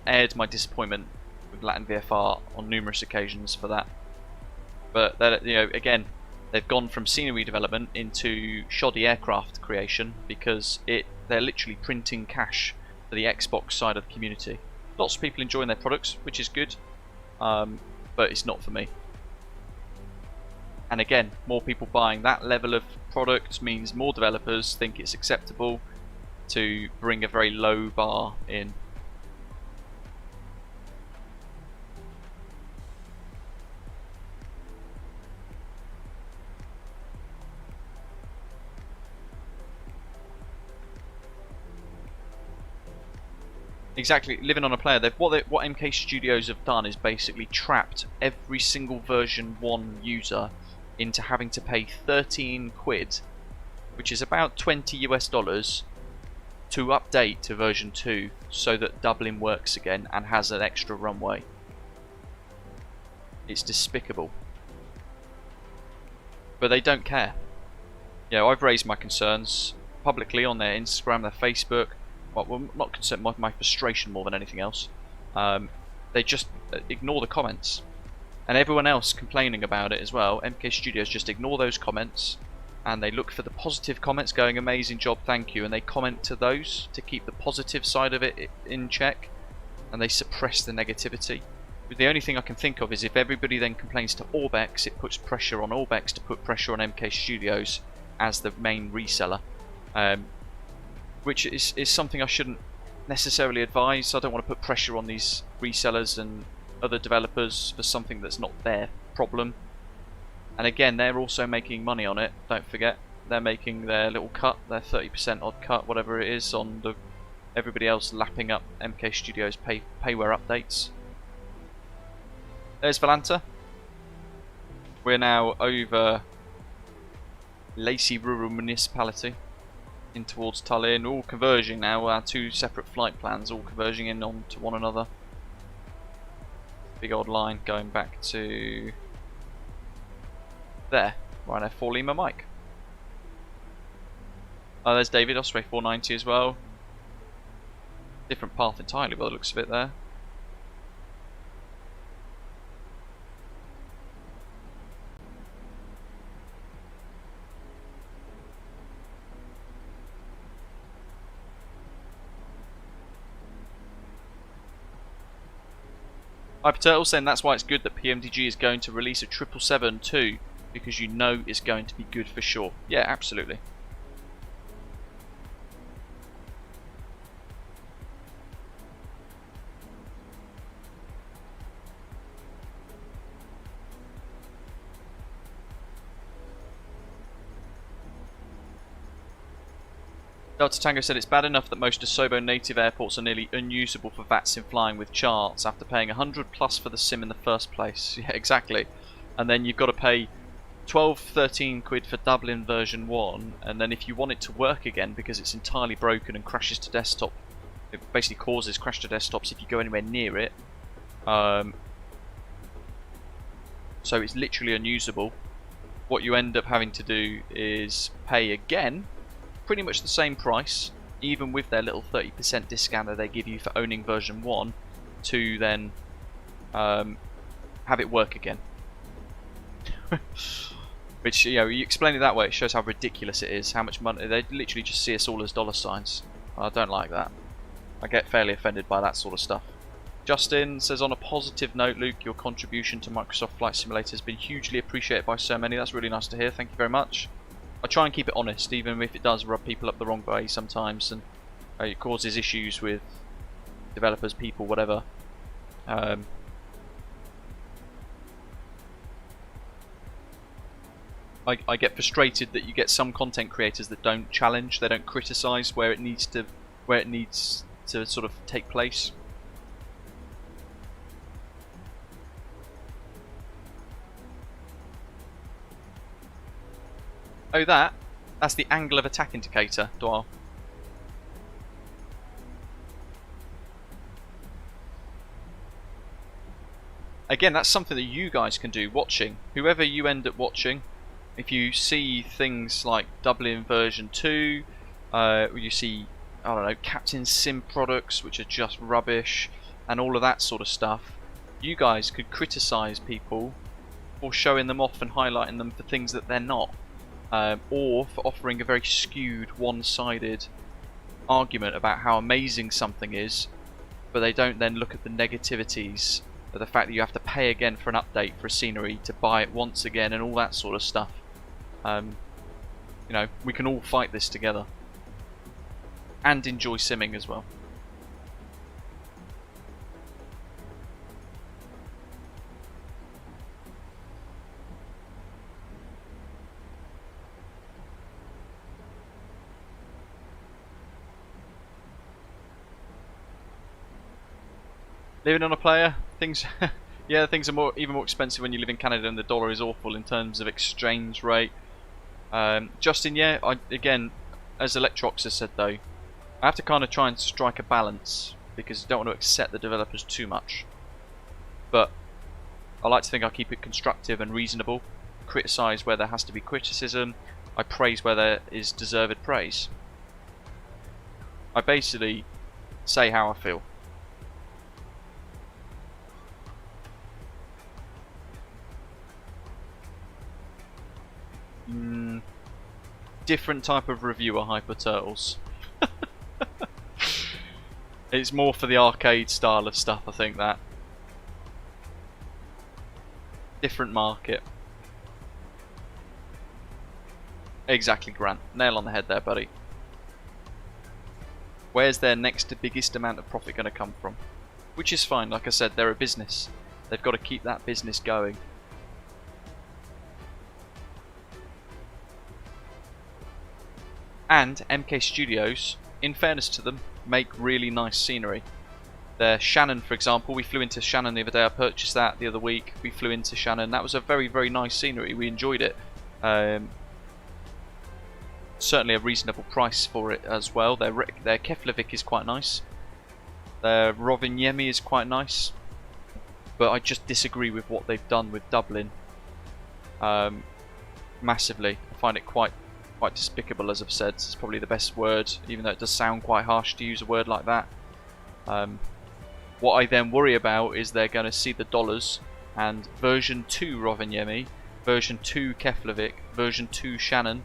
aired my disappointment with Latin VFR on numerous occasions for that. But you know, again, they've gone from scenery development into shoddy aircraft creation because they're literally printing cash for the Xbox side of the community. Lots of people enjoying their products, which is good, but it's not for me. And again, more people buying that level of product means more developers think it's acceptable to bring a very low bar in. Exactly, living on a player. What MK Studios have done is basically trapped every single version 1 user into having to pay 13 quid, which is about $20 US, to update to version 2 so that Dublin works again and has an extra runway. It's despicable. But they don't care. Yeah, I've raised my concerns publicly on their Instagram, their Facebook. Well, not concerned, my frustration more than anything else. They just ignore the comments. And everyone else complaining about it as well. MK Studios just ignore those comments and they look for the positive comments going, amazing job, thank you, and they comment to those to keep the positive side of it in check, and they suppress the negativity. But the only thing I can think of is if everybody then complains to orbx, it puts pressure on orbx to put pressure on MK Studios as the main reseller, which is something I shouldn't necessarily advise. I don't want to put pressure on these resellers and other developers for something that's not their problem. And again, they're also making money on it, don't forget. They're making their little cut, their 30% odd cut, whatever it is, on the everybody else lapping up MK Studios payware updates. There's Valanta. We're now over Lacey Rural Municipality in towards Tallinn, all converging now, our two separate flight plans all converging in onto one another. Big old line going back to there, right there, 4 Lima Mike. Oh, there's David, Osprey 490 as well. Different path entirely by the looks of it there. Hyper saying that's why it's good that PMDG is going to release a 777 too, because you know it's going to be good for sure. Yeah, absolutely. Delta Tango said it's bad enough that most DOSUR native airports are nearly unusable for VATS in flying with charts after paying 100 plus for the sim in the first place. Yeah, exactly. And then you've got to pay 12-13 quid for Dublin version 1, and then if you want it to work again because it's entirely broken and crashes to desktop, it basically causes crash to desktops if you go anywhere near it. So it's literally unusable. What you end up having to do is pay again pretty much the same price, even with their little 30% discount that they give you for owning version 1, to then have it work again. Which, you know, you explain it that way, it shows how ridiculous it is, how much money. They literally just see us all as dollar signs. I don't like that. I get fairly offended by that sort of stuff. Justin says, on a positive note, Luke, your contribution to Microsoft Flight Simulator has been hugely appreciated by so many. That's really nice to hear. Thank you very much. I try and keep it honest, even if it does rub people up the wrong way sometimes, and it causes issues with developers, people, whatever. I get frustrated that you get some content creators that don't challenge, they don't criticise where it needs to sort of take place. Oh, that's the angle of attack indicator, Doyle. Again, that's something that you guys can do watching. Whoever you end up watching, if you see things like Dublin version 2, you see, I don't know, Captain Sim products which are just rubbish, and all of that sort of stuff, you guys could criticise people for showing them off and highlighting them for things that they're not. Or for offering a very skewed, one-sided argument about how amazing something is, but they don't then look at the negativities of the fact that you have to pay again for an update for a scenery to buy it once again and all that sort of stuff. You know, we can all fight this together and enjoy simming as well. Living on a player, things, yeah, things are even more expensive when you live in Canada, and the dollar is awful in terms of exchange rate. Justin, yeah, again, as Electrox has said though, I have to kind of try and strike a balance because I don't want to upset the developers too much. But I like to think I keep it constructive and reasonable, criticise where there has to be criticism, I praise where there is deserved praise. I basically say how I feel. Different type of reviewer, Hyper Turtles. It's more for the arcade style of stuff, I think, that. Different market. Exactly, Grant. Nail on the head there, buddy. Where's their next biggest amount of profit going to come from? Which is fine, like I said, they're a business. They've got to keep that business going. And MK Studios, in fairness to them, make really nice scenery. Their Shannon, for example, we flew into Shannon the other day. I purchased that the other week. We flew into Shannon. That was a very, very nice scenery. We enjoyed it. Certainly a reasonable price for it as well. Their Keflavik is quite nice. Their Rovaniemi is quite nice. But I just disagree with what they've done with Dublin. Massively. I find it quite despicable, as I've said. It's probably the best word, even though it does sound quite harsh to use a word like that. What I then worry about is they're going to see the dollars, and version 2 Rovaniemi, version 2 Keflavik, version 2 Shannon,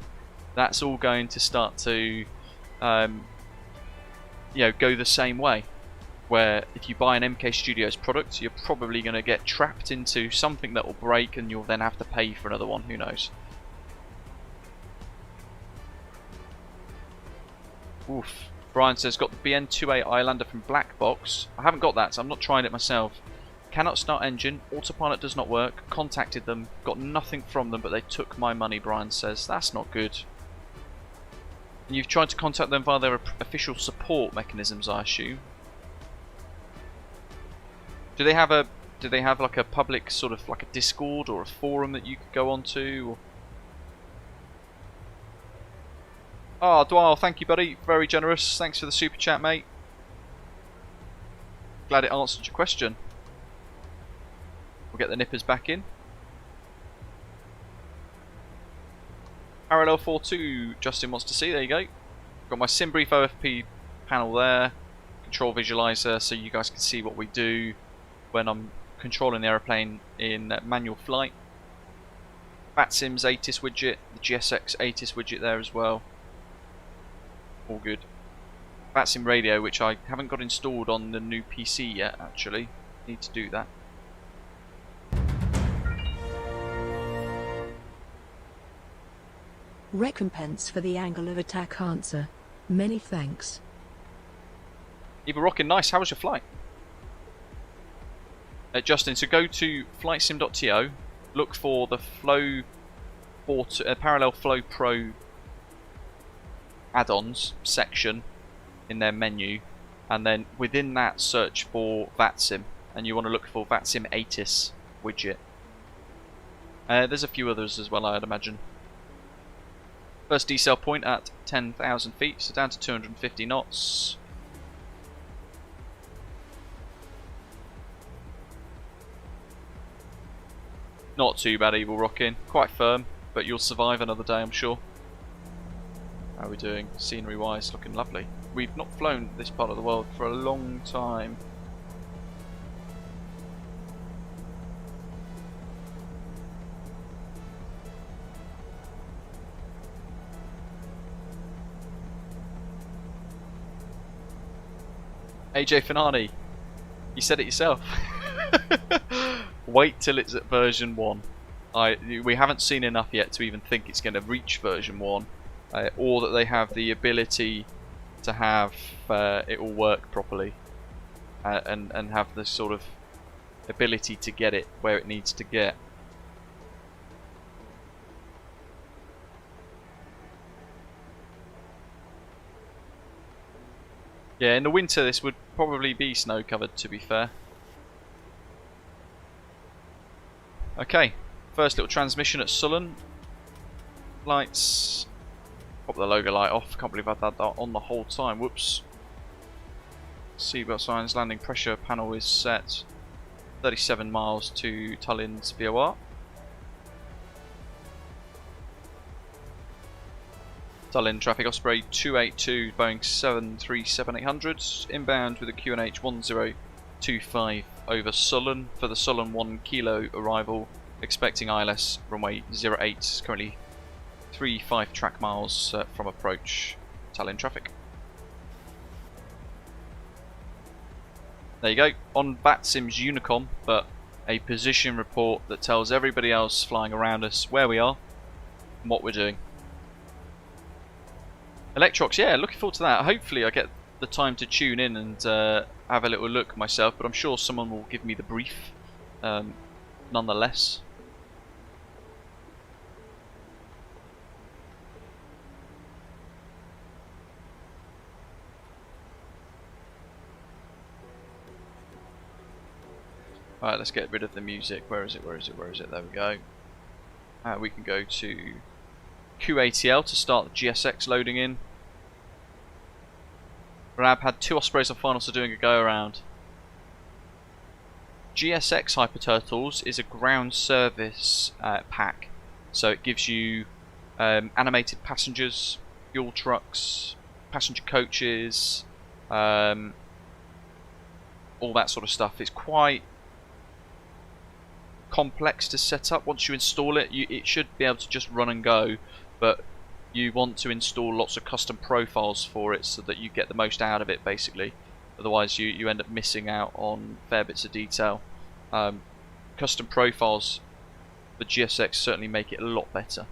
that's all going to start to you know, go the same way. Where if you buy an MK Studios product, you're probably going to get trapped into something that will break, and you'll then have to pay for another one. Who knows? Oof. Brian says, got the BN28 Islander from Black Box. I haven't got that, so I'm not trying it myself. Cannot start engine, autopilot does not work. Contacted them, got nothing from them, but they took my money, Brian says. That's not good. And you've tried to contact them via their official support mechanisms, I assume. Do they have like a public sort of like a Discord or a forum that you could go onto? Or... Oh, Dwyle, thank you, buddy. Very generous. Thanks for the super chat, mate. Glad it answered your question. We'll get the nippers back in. Parallel 42, Justin wants to see. There you go. Got my SimBrief OFP panel there. Control visualizer, so you guys can see what we do when I'm controlling the aeroplane in manual flight. VATSIM's ATIS widget, the GSX ATIS widget there as well. All good. VATSIM radio, which I haven't got installed on the new PC yet, actually. Need to do that. Recompense for the angle of attack answer. Many thanks. Eva Rockin, nice. How was your flight? Justin, so go to flightsim.to, look for the Parallel Flow Pro add-ons section in their menu, and then within that search for VATSIM, and you want to look for VATSIM ATIS widget. There's a few others as well, I'd imagine. First decel point at 10,000 feet, so down to 250 knots. Not too bad, Evil Rockin'. Quite firm, but you'll survive another day, I'm sure. How are we doing? Scenery wise, looking lovely. We've not flown this part of the world for a long time. AJ Finani, you said it yourself. Wait till it's at version 1. We haven't seen enough yet to even think it's going to reach version 1. Or that they have the ability to have it all work properly, and have the sort of ability to get it where it needs to get. Yeah, in the winter this would probably be snow covered, to be fair. Okay, first little transmission at SULUN. Lights. Pop the logo light off. Can't believe I've had that on the whole time. Whoops. Seatbelt signs, landing pressure panel is set. 37 miles to Tallinn's VOR. Tallinn traffic Osprey 282, Boeing 737-800, inbound with a QNH 1025 over SULUN for the SULUN 1 kilo arrival, expecting ILS runway 08, currently 35 track miles from approach. Tallinn traffic. There you go, on VATSIM's Unicom, but a position report that tells everybody else flying around us where we are and what we're doing. Electrox, yeah, looking forward to that. Hopefully I get the time to tune in and have a little look myself, but I'm sure someone will give me the brief nonetheless. Alright, let's get rid of the music. Where is it? Where is it? Where is it? There we go. We can go to QATL to start the GSX loading in. Rab had 2 Ospreys on final, so doing a go around. GSX Hyper Turtles is a ground service pack, so it gives you animated passengers, fuel trucks, passenger coaches, all that sort of stuff. It's quite complex to set up. Once you install it, it should be able to just run and go, but you want to install lots of custom profiles for it so that you get the most out of it, basically. Otherwise you end up missing out on fair bits of detail. Custom profiles for GSX certainly make it a lot better.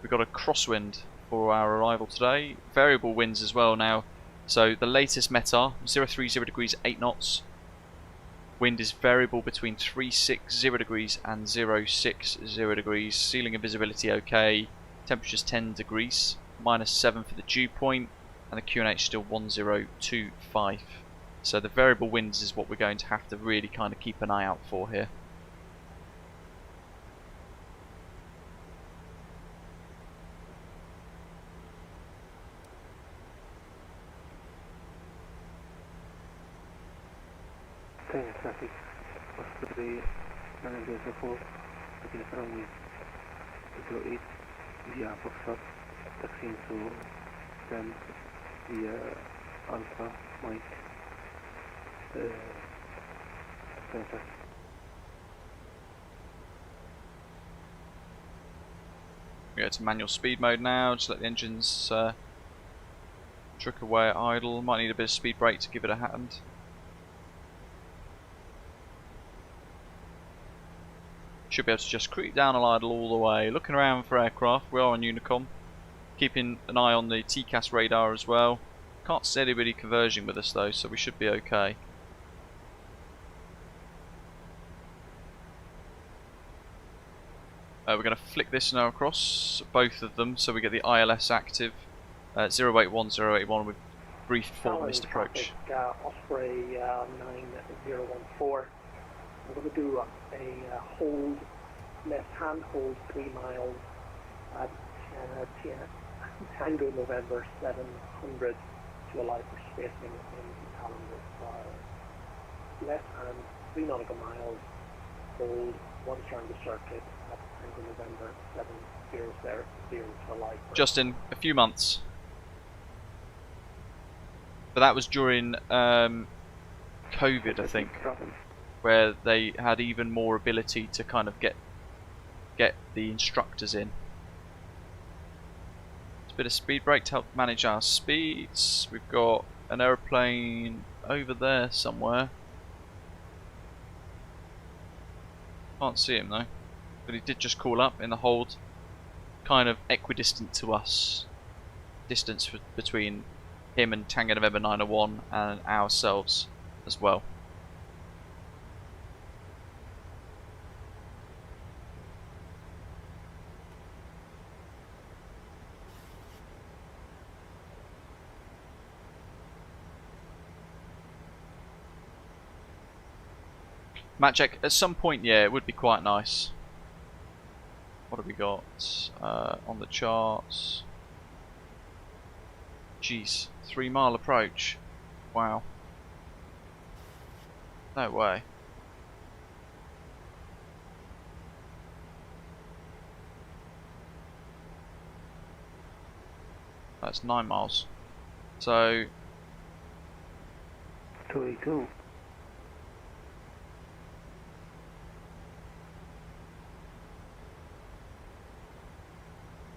We've got a crosswind for our arrival today, variable winds as well now. So the latest METAR 030 degrees 8 knots. Wind is variable between 360 degrees and 060 degrees. Ceiling and visibility okay. Temperature's 10 degrees. -7 for the dew point. And the QNH still 1025. So the variable winds is what we're going to have to really kind of keep an eye out for here. Traffic, Osprey, manager report, against runway 08 via Foxtrot, taxiing to them via Alpha Mike Center. We go to manual speed mode now, just let the engines trick away at idle. Might need a bit of speed brake to give it a hand. Should be able to just creep down and idle all the way. Looking around for aircraft. We are on Unicom. Keeping an eye on the TCAS radar as well. Can't see anybody converging with us though, so we should be okay. We're going to flick this now across both of them so we get the ILS active. 081, 081 with brief for missed approach. Osprey 9014. We're going to do a hold, left hand hold 3 miles at Tango November 700 to allow for spacing in the calendar. Left hand 3 nautical miles, hold once around the circuit at Tango November 700 to allow for... Just in a few months. But that was during COVID, I think, where they had even more ability to kind of get the instructors in. It's a bit of speed brake to help manage our speeds. We've got an aeroplane over there somewhere. Can't see him though, but he did just call up in the hold, kind of equidistant to us. Distance between him and Tango November 901 and ourselves as well. Map check at some point, yeah, it would be quite nice. What have we got on the charts? Jeez, 3 mile approach. Wow. No way. That's 9 miles. So 282.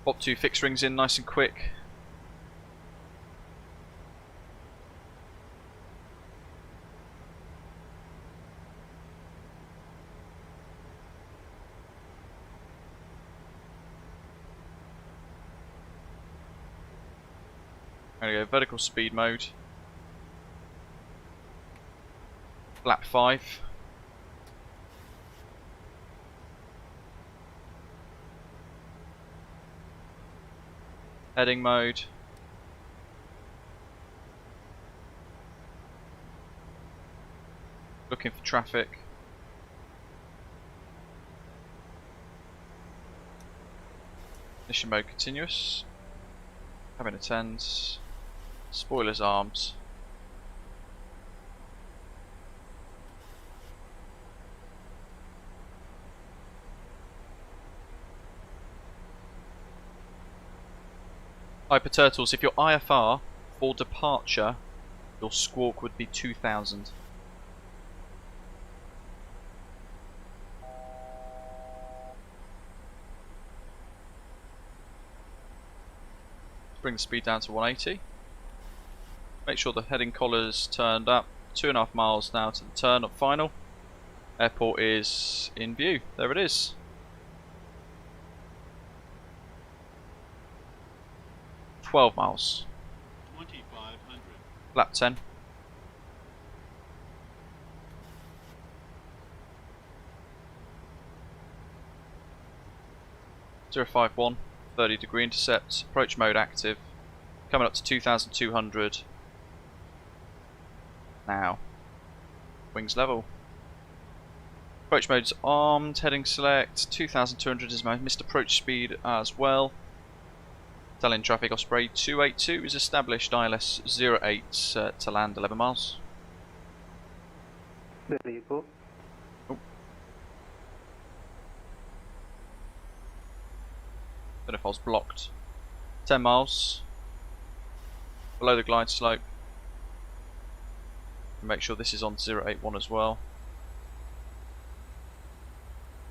pop 2 fixed rings in nice and quick. I'm going to go vertical speed mode. Flap 5. Heading mode. Looking for traffic. Ignition mode continuous. Cabin attends. Spoilers armed. Hyper Turtles, if your IFR for departure, your squawk would be 2000. Bring the speed down to 180. Make sure the heading collar's turned up. 2.5 miles now to the turn up final. Airport is in view. There it is. $12 miles. 2500. Lap 10. (051) 30-degree intercept. Approach mode active. Coming up to 2200. Now. Wings level. Approach mode's armed. Heading select. 2200 is my missed approach speed as well. Tallinn traffic Osprey 282 is established. ILS 08 to land 11 miles. There you go. Oh. Don't know if I was blocked. 10 miles. Below the glide slope. Make sure this is on 081 as well.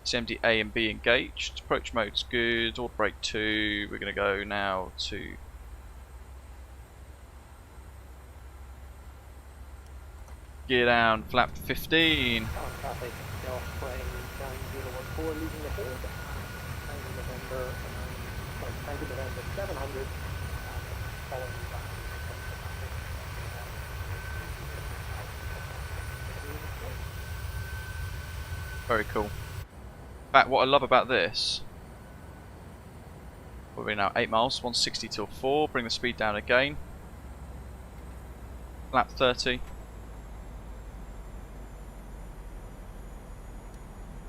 CMD A and B engaged. Approach mode's good. Auto brake 2. We're going to go now to gear down. Flap 15. Traffic, Osprey 9014 leaving the hood. 90 November 700. Following back. Very cool. In fact, what I love about this, we're now 8 miles, 160 till 4, bring the speed down again. Lap 30.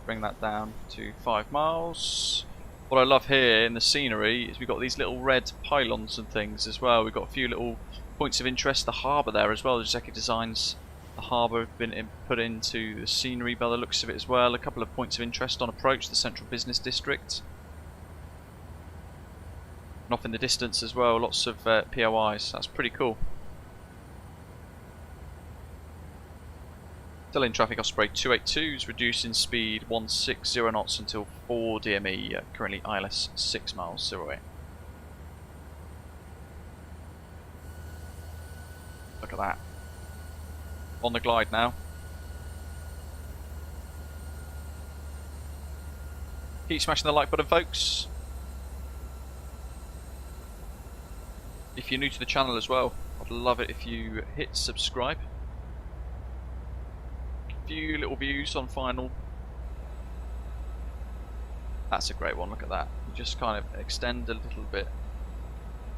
Bring that down to 5 miles. What I love here in the scenery is we've got these little red pylons and things as well. We've got a few little points of interest. The harbour there as well. Drzewiecki Designs the harbour have been put into the scenery by the looks of it as well. A couple of points of interest on approach, the central business district. And off in the distance as well, lots of POIs. That's pretty cool. Tallinn traffic Osprey 282 is reducing speed 160 knots until 4 DME. Currently ILS 6 miles 08. Look at that. On the glide now. Keep smashing the like button, folks. If you're new to the channel as well, I'd love it if you hit subscribe. A few little views on final. That's a great one, look at that. You just kind of extend a little bit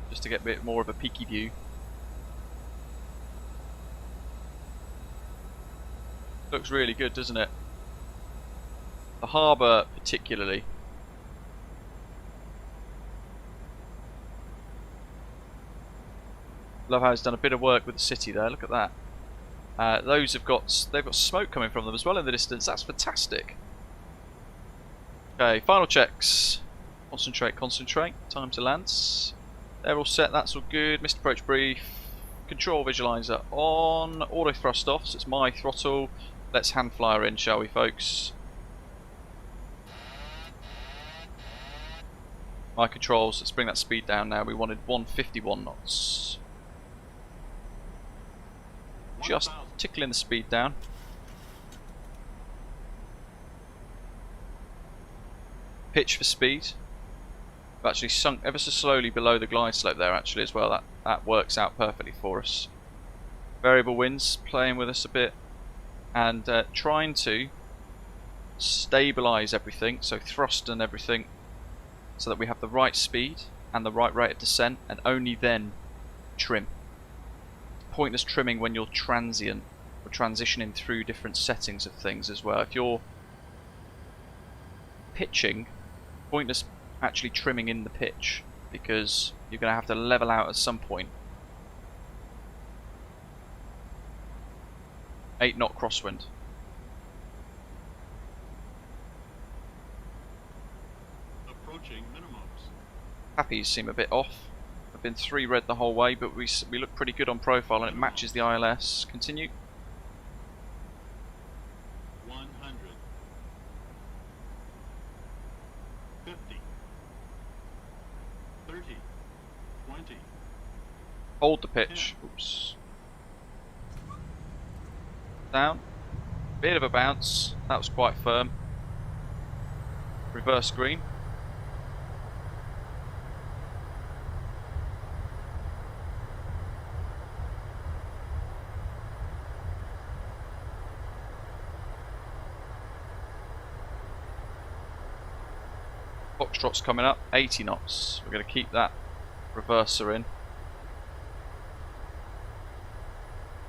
just to get a bit more of a peaky view. Looks really good, doesn't it? The harbour particularly. Love how it's done a bit of work with the city there, look at that. Those they've got smoke coming from them as well in the distance. That's fantastic. Okay, final checks. Concentrate, concentrate. Time to land. They're all set. That's all good. Missed approach brief. Control visualizer on. Auto thrust off. So it's my throttle. Let's hand flyer in, shall we, folks? My controls. Let's bring that speed down now. We wanted 151 knots. Just tickling the speed down. Pitch for speed. We've actually sunk ever so slowly below the glide slope there actually as well. That works out perfectly for us. Variable winds playing with us a bit, and trying to stabilise everything, so thrust and everything, so that we have the right speed and the right rate of descent, and only then trim. Pointless trimming when you're transient or transitioning through different settings of things as well. If you're pitching, pointless actually trimming in the pitch, because you're going to have to level out at some point. 8 knot crosswind. Approaching minimums. Happies seem a bit off. I've been 3 red the whole way, but we look pretty good on profile and it matches the ILS. Continue. 100. 50. 30. 20. Hold the pitch. Oops. Down. Bit of a bounce. That was quite firm. Reverse green. Foxtrot's coming up, 80 knots. We're going to keep that reverser in.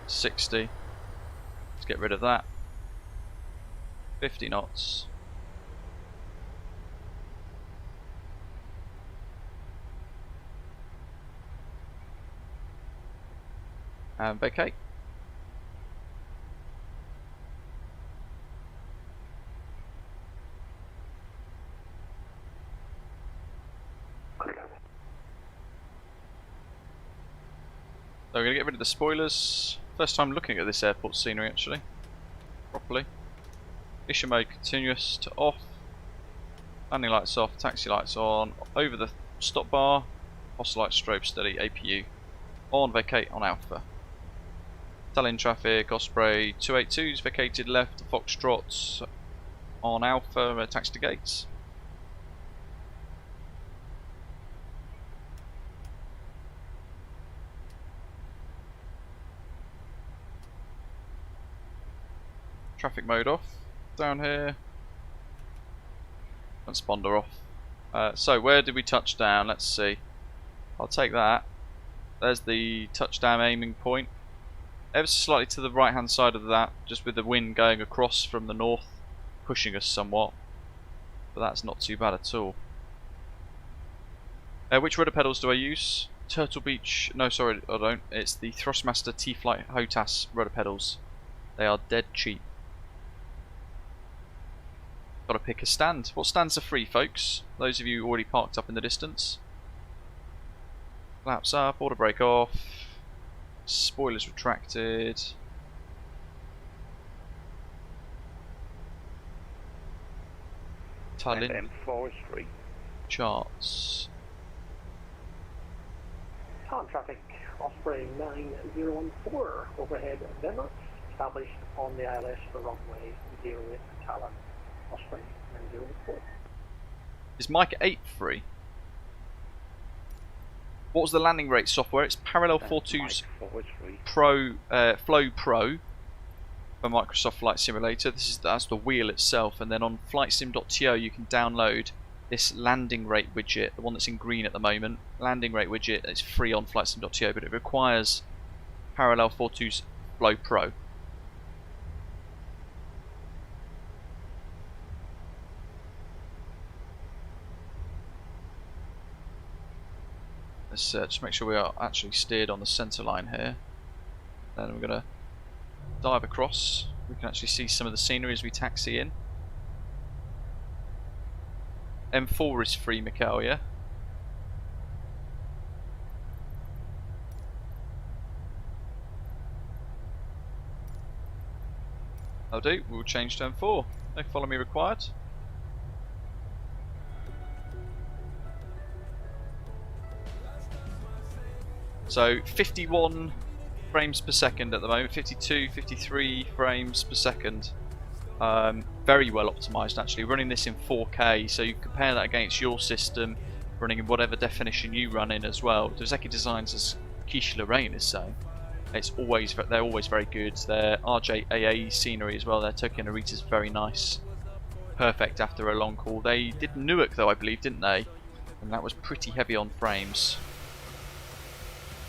60. Let's get rid of that. 50 knots. And vacate. So we're going to get rid of the spoilers. First time looking at this airport scenery actually, properly. Issue mode continuous to off. Landing lights off, taxi lights on. Over the stop bar. Hostile light strobe steady, APU. On vacate on Alpha. Tallinn traffic, Osprey 282's vacated left, Foxtrot on Alpha, taxi to gates. Traffic mode off, down here, transponder off. So where did we touch down? Let's see. I'll take that. There's the touchdown aiming point. Ever so slightly to the right hand side of that, just with the wind going across from the north, pushing us somewhat. But that's not too bad at all. Which rudder pedals do I use? Turtle Beach, no sorry I don't. It's the Thrustmaster T-Flight HOTAS rudder pedals. They are dead cheap. Gotta pick a stand. What stands are free, folks? Those of you already parked up in the distance. Flaps up, auto brake off. Spoilers retracted. Tallinn forestry. Charts. Tallinn traffic, Osprey 9014, overhead Denmark, established on the ILS for runway 08 Tallinn, Osprey 9014. Is Mike 8 free? What was the landing rate software? It's Parallel 42's Pro Flow Pro for Microsoft Flight Simulator. That's the wheel itself, and then on flightsim.to you can download this landing rate widget, the one that's in green at the moment. Landing rate widget. It's free on flightsim.to, but it requires Parallel 42's Flow Pro. Let's just make sure we are actually steered on the centre line here. Then we're going to dive across. We can actually see some of the scenery as we taxi in. M4 is free, Mikhail, yeah? I'll do. We'll change to M4. No follow me required. So 51 frames per second at the moment, 52, 53 frames per second. Very well optimized actually, running this in 4K, so you compare that against your system running in whatever definition you run in as well. Drzewiecki Designs, as Keisha Lorraine is saying, they're always very good. Their RJAA scenery as well, their Tokyo Narita is very nice. Perfect after a long haul. They did Newark though, I believe, didn't they? And that was pretty heavy on frames.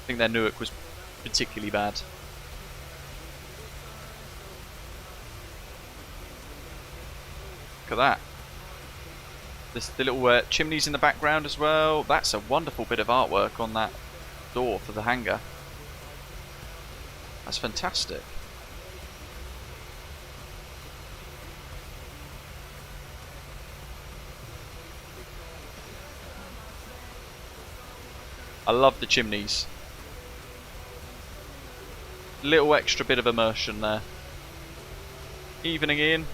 I think their Newark was particularly bad. Look at that. The little chimneys in the background as well. That's a wonderful bit of artwork on that door for the hangar. That's fantastic. I love the chimneys. Little extra bit of immersion there. Evening in.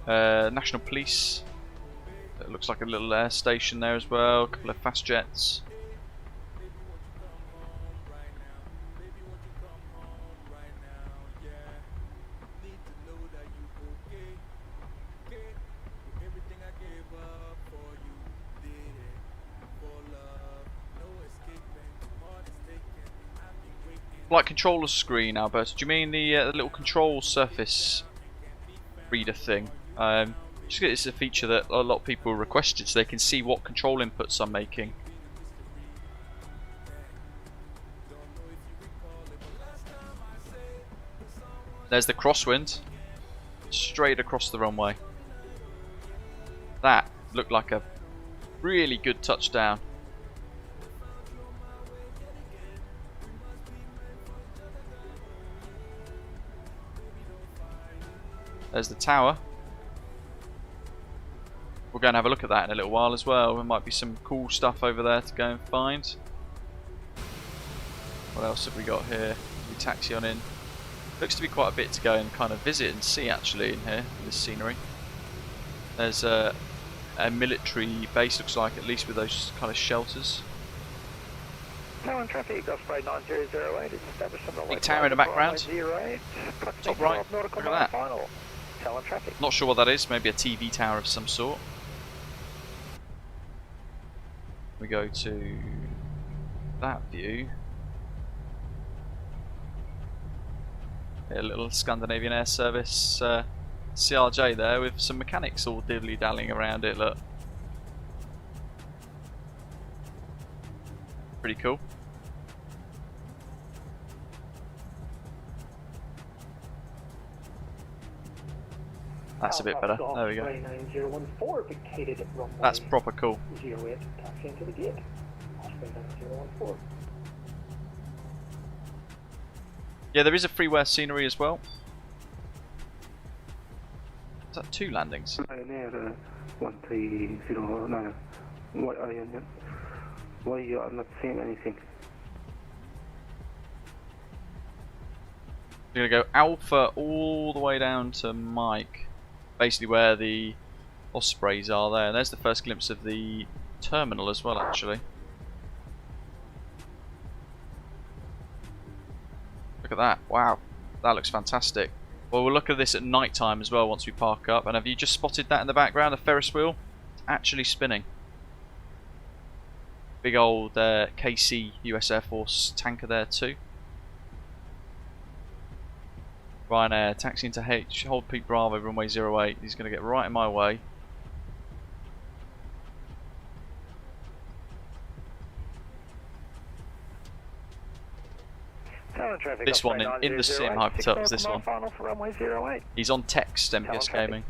National Police. It looks like a little air station there as well. A couple of fast jets. Flight controller screen, Albert. Do you mean the little control surface reader thing? Just it's a feature that a lot of people requested, so they can see what control inputs I'm making. There's the crosswind, straight across the runway. That looked like a really good touchdown. There's the tower. We'll go and have a look at that in a little while as well. There might be some cool stuff over there to go and find. What else have we got here? We taxi on in. Looks to be quite a bit to go and kind of visit and see actually in here, in this scenery. There's a military base, looks like, at least with those kind of shelters. Talon traffic, Osprey 9008 is established on the big tower in the background. 08, Top right, look at that. Final. Talon traffic. Not sure what that is, maybe a TV tower of some sort. We go to that view. A little Scandinavian Air Service CRJ there with some mechanics all diddly-dallying around it, look. Pretty cool. That's a bit better. There we go. That's proper cool. Yeah, there is a freeware scenery as well. Is that 2 landings? Pioneer 1309. Why are you not? Why you are not seeing anything? We're going to go Alpha all the way down to Mike. Basically where the Ospreys are there. And there's the first glimpse of the terminal as well, actually. Look at that. Wow. That looks fantastic. Well, we'll look at this at night time as well once we park up. And have you just spotted that in the background? A Ferris wheel? It's actually spinning. Big old KC US Air Force tanker there too. Ryanair taxiing to H, hold Pete Bravo, runway 08. He's going to get right in my way. This one in the sim hyped up as this one. He's on text, MPS Gaming.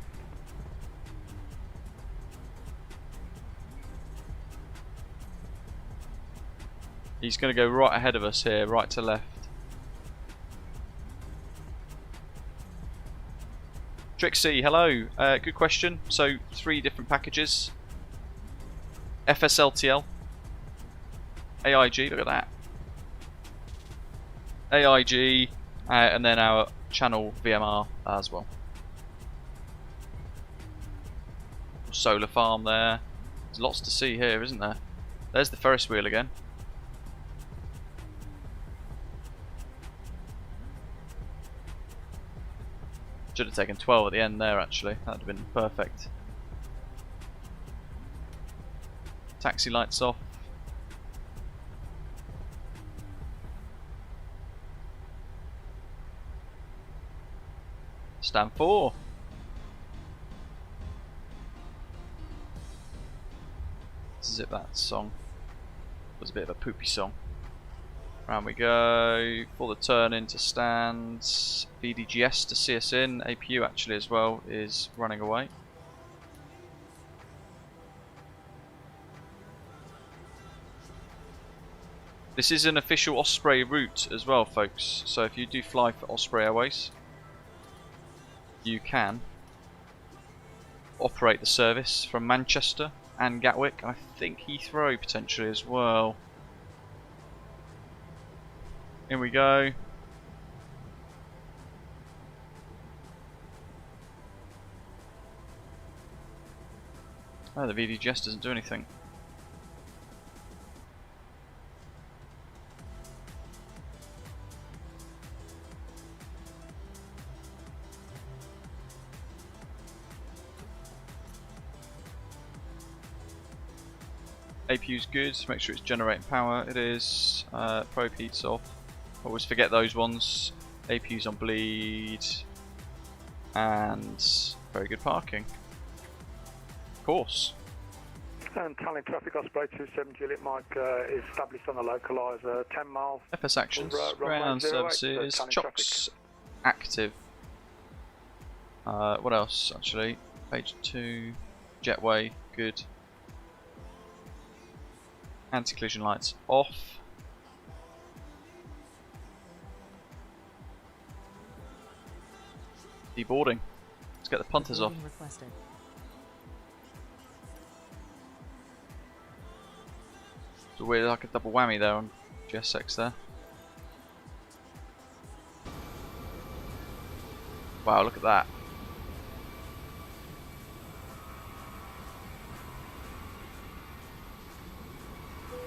He's going to go right ahead of us here, right to left. Trixie, hello. Good question. So 3 different packages. FSLTL. AIG, look at that. AIG, and then our channel VMR as well. Solar farm there. There's lots to see here, isn't there? There's the Ferris wheel again. Should have taken 12 at the end there actually, that would have been perfect. Taxi lights off. Stand 4. Zip that song. It was a bit of a poopy song. Round we go for the turn into stands. VDGS to see us in. APU actually as well is running away. This is an official Osprey route as well, folks. So if you do fly for Osprey Airways, you can operate the service from Manchester and Gatwick. I think Heathrow potentially as well. Here we go. Oh, the VDGS doesn't do anything. APU's good, make sure it's generating power. It is. Probe heats off. Always forget those ones. APU's on bleed. And very good parking. Of course. And Tallinn traffic Osprey 27 Juliet Mike is established on the localizer 10 miles. FS actions, ground services, chocks active. What else actually? Page 2, jetway, good. Anti-collision lights off. Deboarding. Let's get the punters off. Requested. So we're like a double whammy there on GSX there. Wow, look at that.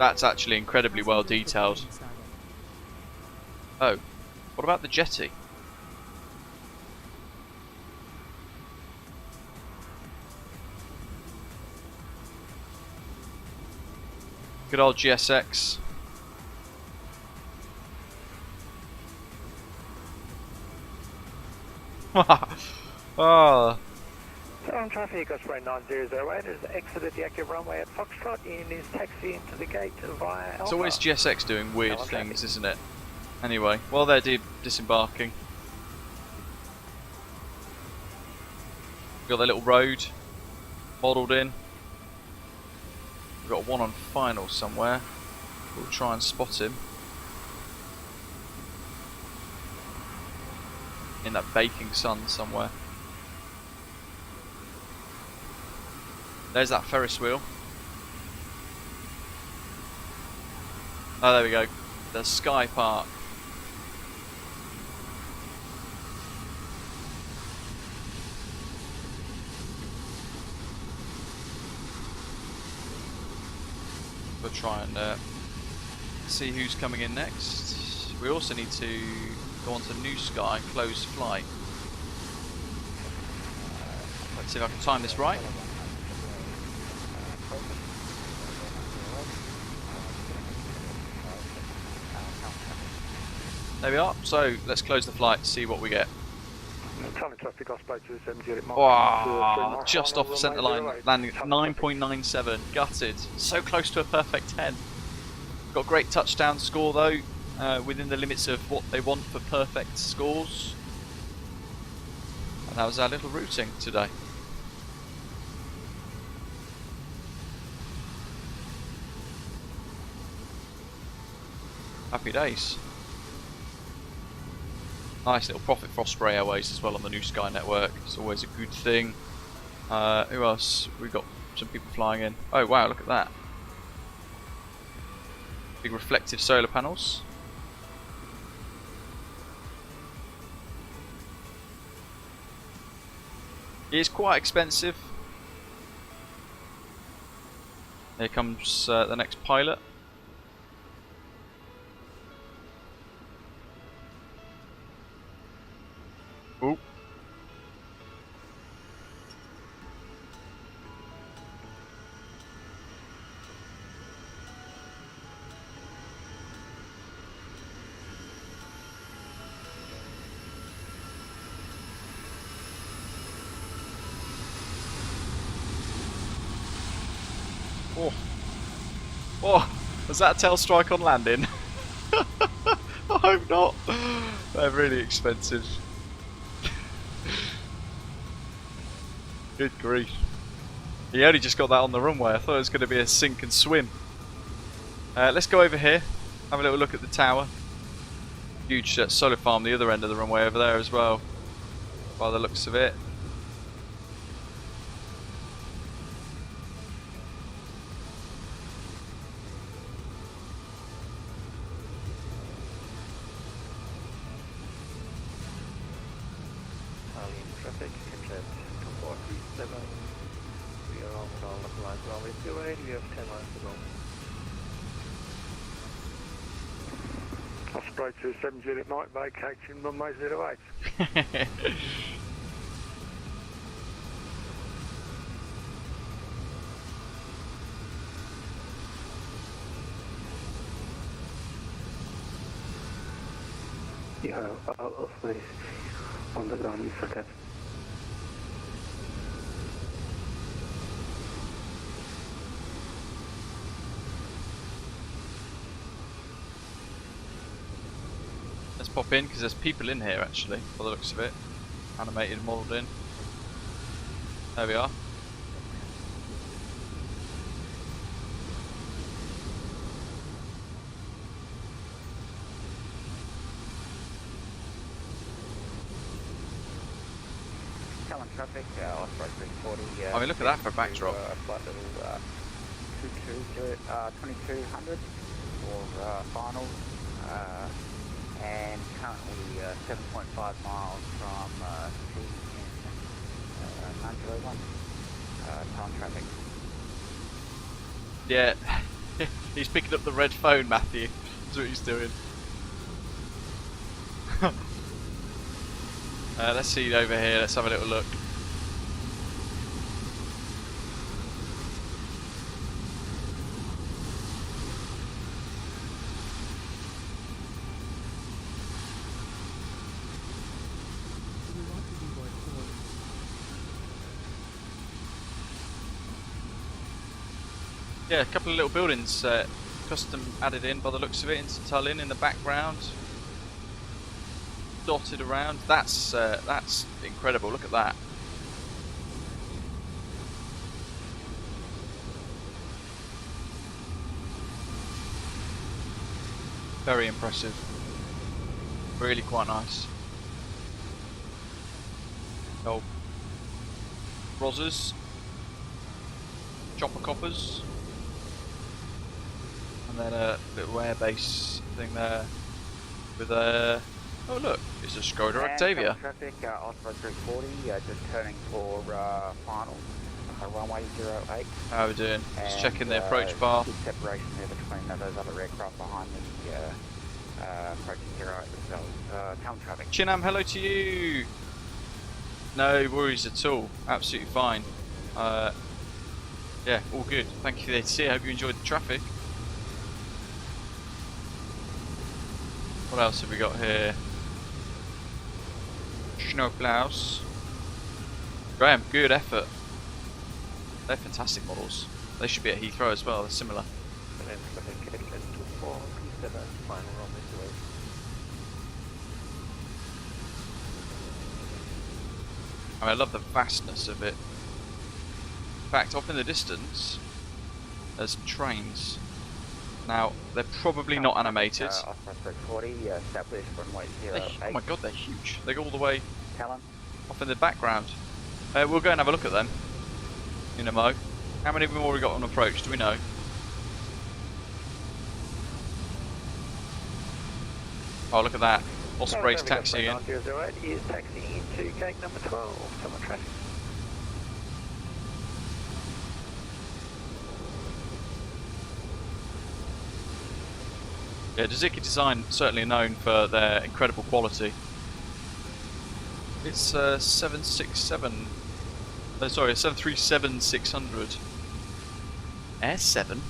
That's actually incredibly well detailed. Oh, what about the jetty? Good old GSX. Oh. On traffic Osprey 900 has exited the active runway at Foxtrot in his taxi into the gate via Alpha. It's always GSX doing weird things, isn't it? Anyway, while they're disembarking, we've got their little road modelled in. We've got one on final somewhere. We'll try and spot him in that baking sun somewhere. There's that Ferris wheel. Oh, there we go. The Sky Park. We'll try and see who's coming in next. We also need to go on to New Sky, close flight. Let's see if I can time this right. There we are, so let's close the flight, see what we get. Wow, just off the centre line, landing at 9.97, gutted, so close to a perfect 10. Got a great touchdown score though, within the limits of what they want for perfect scores. And that was our little routing today. Happy days. Nice little profit for Osprey Airways as well on the new Sky network. It's always a good thing. Who else? We've got some people flying in. Oh wow, look at that. Big reflective solar panels. It is quite expensive. Here comes the next pilot. Ooh. Oh. Oh, was that a tail strike on landing? I hope not. They're really expensive. Good grief. He only just got that on the runway. I thought it was going to be a sink and swim. Let's go over here. Have a little look at the tower. Huge solar farm the other end of the runway over there as well, by the looks of it. Traffic, Kitchen 2437. We are on the line runway 28. We have 10 miles to go. Osprey 270 at night, vacating runway 08. Yeah, Osprey on the ground, Mr. Cat. Let's pop in because there's people in here actually, by the looks of it. Animated, modelled in. There we are. Talon traffic, Osprey 340. I mean, look at that for a backdrop. Flight level 2200 for final. And currently 7.5 miles from TN 901. Talon traffic. Yeah, he's picking up the red phone, Matthew. That's what he's doing. Let's see over here, let's have a little look. Yeah, a couple of little buildings custom added in by the looks of it into Tallinn in the background. Dotted around. That's incredible. Look at that. Very impressive. Really quite nice. Oh, Rosers, chopper coppers, and then a little airbase thing there with a. Oh look, it's a Skoda Octavia. Traffic, Osprey 340, just turning for final, runway 08. How are we doing? Just checking the approach bar. Good separation there between those other aircraft behind the approaching 08 themselves. Talon traffic. Chinam, hello to you. No worries at all. Absolutely fine. Yeah, all good. Thank you there to see. I hope you enjoyed the traffic. What else have we got here? Snowplows. Graham, good effort. They're fantastic models. They should be at Heathrow as well, they're similar. I love the vastness of it. In fact, off in the distance, there's some trains. Now, they're probably not animated. Osprey 40, establish runway 08. Oh my god, they're huge. They go all the way Talon. off in the background. We'll go and have a look at them in a mo. How many more we got on approach? Do we know? Oh, look at that. Osprey's taxiing in. He is taxiing into gate number 12. Come on, traffic. Yeah, Drzewiecki Design certainly known for their incredible quality. It's 767. Sorry, 737-600. Air 7.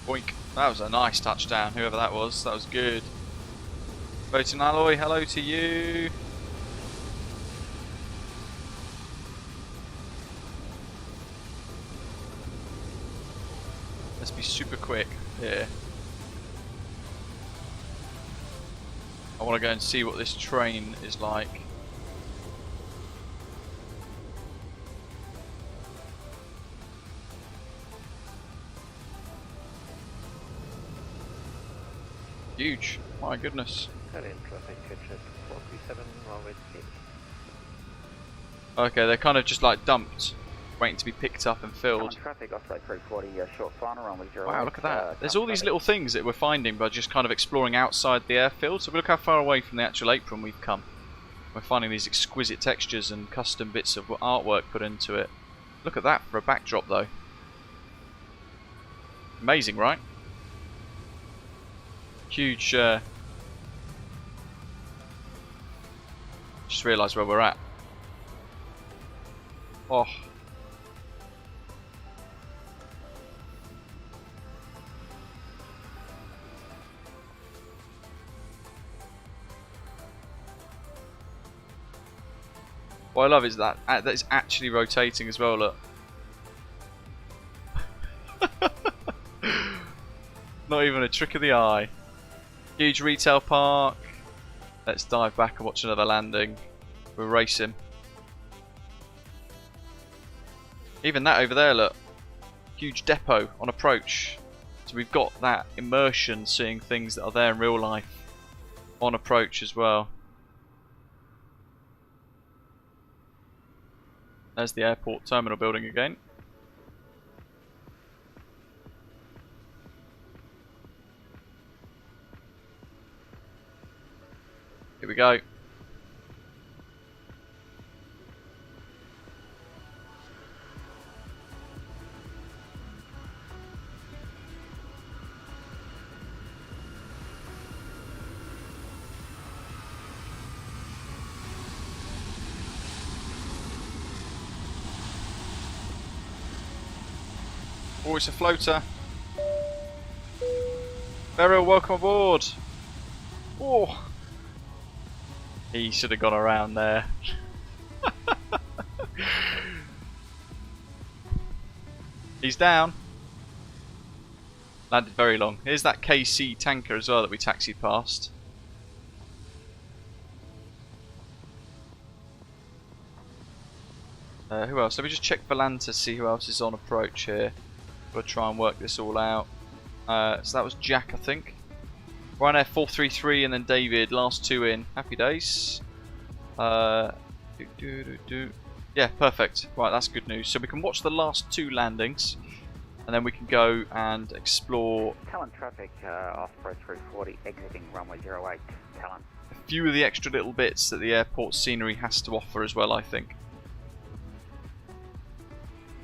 Boink. That was a nice touchdown, whoever that was good. Voting Alloy, hello to you. Let's be super quick here. I want to go and see what this train is like. Huge, my goodness. Okay, they're kind of just like dumped, waiting to be picked up and filled. Traffic, Osprey 340, short final runway 08. Wow, look at that. There's all these little things that we're finding by just kind of exploring outside the airfield. So we look how far away from the actual apron we've come. We're finding these exquisite textures and custom bits of artwork put into it. Look at that for a backdrop though. Amazing, right? Huge. Just realised where we're at. Oh. What I love is that it's actually rotating as well, look. Not even a trick of the eye. Huge retail park. Let's dive back and watch another landing. We're racing. Even that over there, look. Huge depot on approach. So we've got that immersion, seeing things that are there in real life on approach as well. There's the airport terminal building again. Here we go. Oh, it's a floater. Beryl, welcome aboard. Oh. He should have gone around there. He's down. Landed very long. Here's that KC tanker as well that we taxied past. Who else? Let me just check Valanta to see who else is on approach here. We'll try and work this all out. So that was Jack, I think. Ryanair 433 and then David, last two in. Happy days. Yeah, perfect. Right, that's good news. So we can watch the last two landings and then we can go and explore. Talon traffic, Osprey 340 exiting runway 08. Talon. A few of the extra little bits that the airport scenery has to offer as well, I think.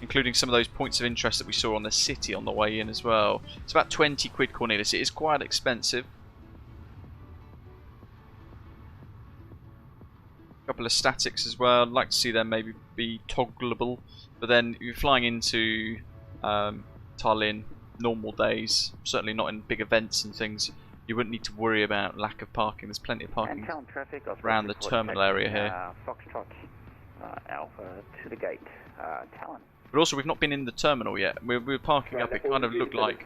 Including some of those points of interest that we saw on the city on the way in as well. It's about 20 quid, Cornelius. It is quite expensive. A couple of statics as well. I'd like to see them maybe be toggleable. But then if you're flying into Tallinn normal days, certainly not in big events and things, you wouldn't need to worry about lack of parking. There's plenty of parking around the terminal area here. Foxtrot Alpha to the gate, Talon. But also, we've not been in the terminal yet. We're parking up. It kind of looked like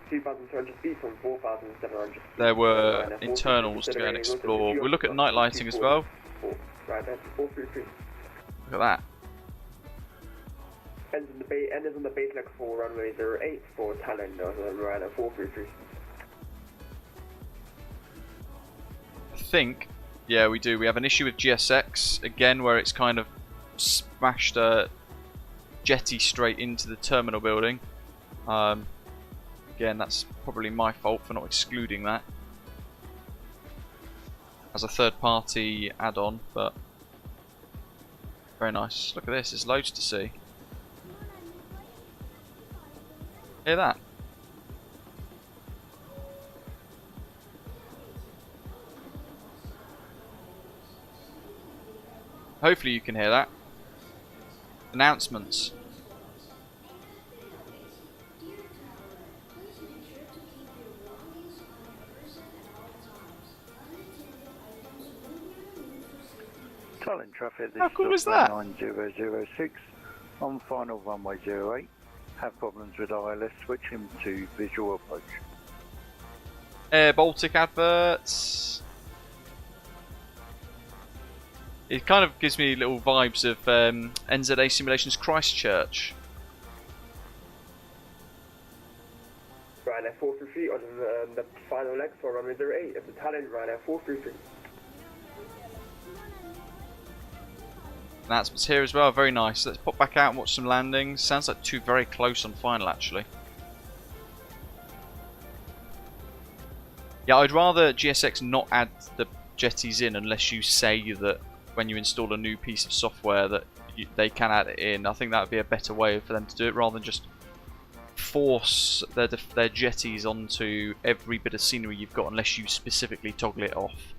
there were internals to go and explore. We'll look at night lighting as well. Look at that. End is on the base leg for runway 08 for Tallinn, Ryanair 433. I think, yeah, we do. We have an issue with GSX again, where it's kind of smashed a jetty straight into the terminal building. Again, that's probably my fault for not excluding that as a third-party add-on, but very nice. Look at this. There's loads to see. Hear that? Hopefully you can hear that. Announcements. Tallinn traffic, this How cool is that? 9006 on final runway 08. Have problems with ILS, switching to visual approach. Air Baltic adverts. It kind of gives me little vibes of NZA Simulations Christchurch. Ryanair 433 on the final leg for runway 08. It's a Tallinn Ryanair 433. Announcements here as well, very nice. Let's pop back out and watch some landings. Sounds like two very close on final actually. Yeah, I'd rather GSX not add the jetties in unless you say that when you install a new piece of software that they can add it in. I think that would be a better way for them to do it rather than just force their jetties onto every bit of scenery you've got unless you specifically toggle it off.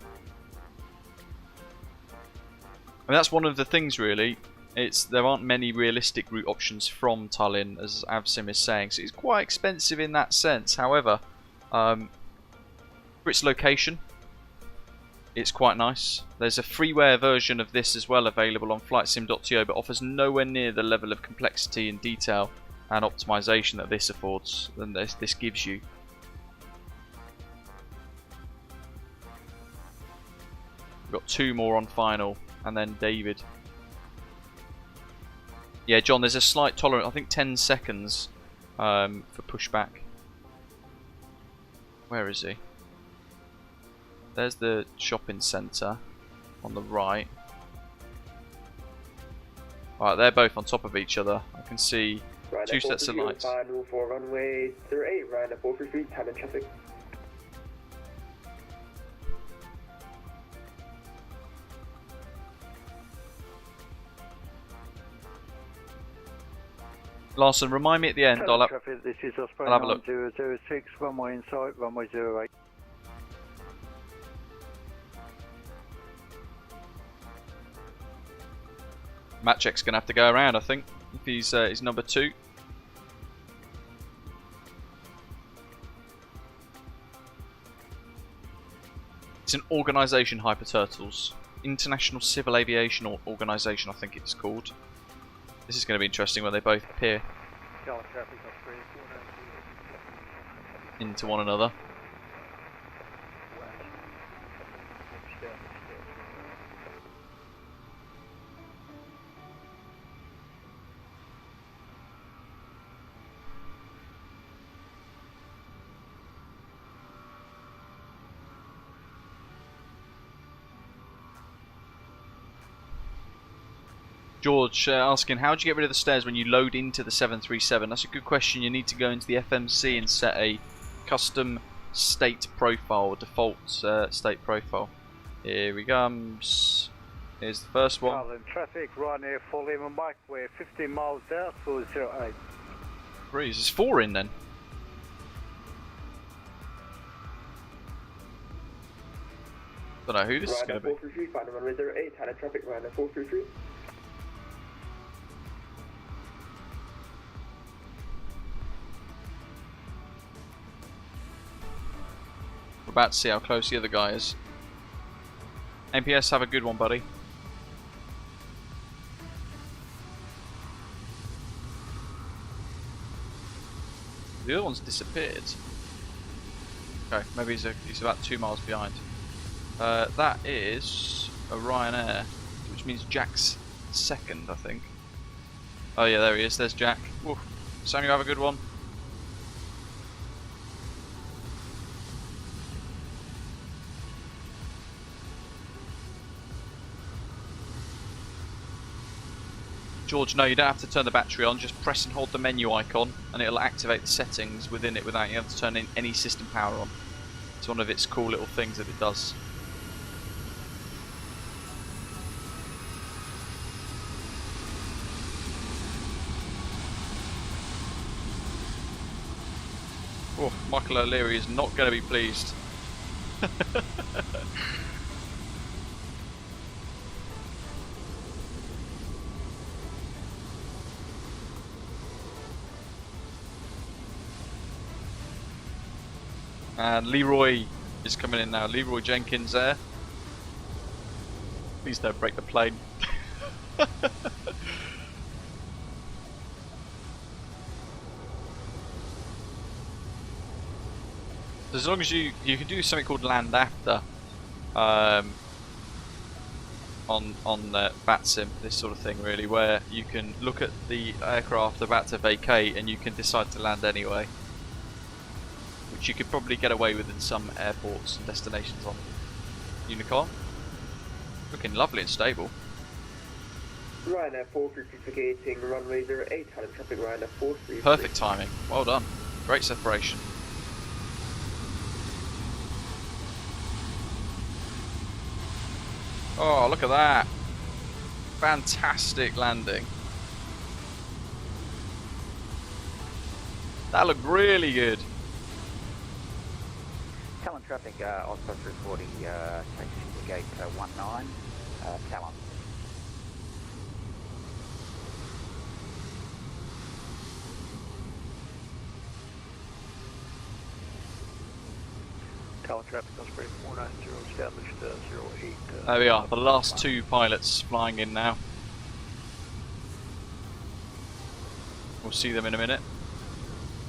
I mean, that's one of the things really. There aren't many realistic route options from Tallinn, as Avsim is saying, so it's quite expensive in that sense. However, for its location, it's quite nice. There's a freeware version of this as well available on flightsim.to, but offers nowhere near the level of complexity and detail and optimization that this affords than this gives you. We've got two more on final. And then David. Yeah, John, there's a slight tolerance, I think 10 seconds for pushback. Where is he? There's the shopping centre on the right. Alright, they're both on top of each other. I can see two sets of lights. Final for runway 08, Ryanair 433, Tallinn traffic. Larson, remind me at the end. I'll traffic, this is Osprey have a look. 9006, runway in sight, runway 08. Matchek's going to have to go around, I think, if he's number 2. It's an organisation, Hyper Turtles. International Civil Aviation Organisation, I think it's called. This is going to be interesting when they both appear into one another. George asking, how do you get rid of the stairs when you load into the 737? That's a good question. You need to go into the FMC and set a custom state profile, default state profile. Here he comes. Here's the first one. Tallinn traffic, Ryanair 411 Mike, we're 15 miles out for 08. Breeze, there's 4 in then. Don't know who this is going to be. 433, final runway 08, Tallinn traffic, Ryanair 433. We're about to see how close the other guy is. MPS, have a good one, buddy. The other one's disappeared. Okay, maybe he's about 2 miles behind. That is a Ryanair, which means Jack's second, I think. Oh yeah, there he is. There's Jack. Woof. Sam, you have a good one. George, no, you don't have to turn the battery on. Just press and hold the menu icon, and it'll activate the settings within it without you having to turn in any system power on. It's one of its cool little things that it does. Oh, Michael O'Leary is not going to be pleased. And Leroy is coming in now. Leroy Jenkins there. Please don't break the plane. As long as you can do something called land after on VATSIM, this sort of thing really, where you can look at the aircraft about to vacate and you can decide to land anyway, which you could probably get away with in some airports and destinations on Unicorn. Looking lovely and stable. Ryanair 433 vacating runway 08, Thailand traffic Ryanair 433. Perfect timing, well done. Great separation. Oh, look at that. Fantastic landing. That looked really good. Talon traffic, Oscar 340, taxi to gate 19, Talon. Talon traffic, Osprey 490, established 08. There we are, the last two pilots flying in now. We'll see them in a minute.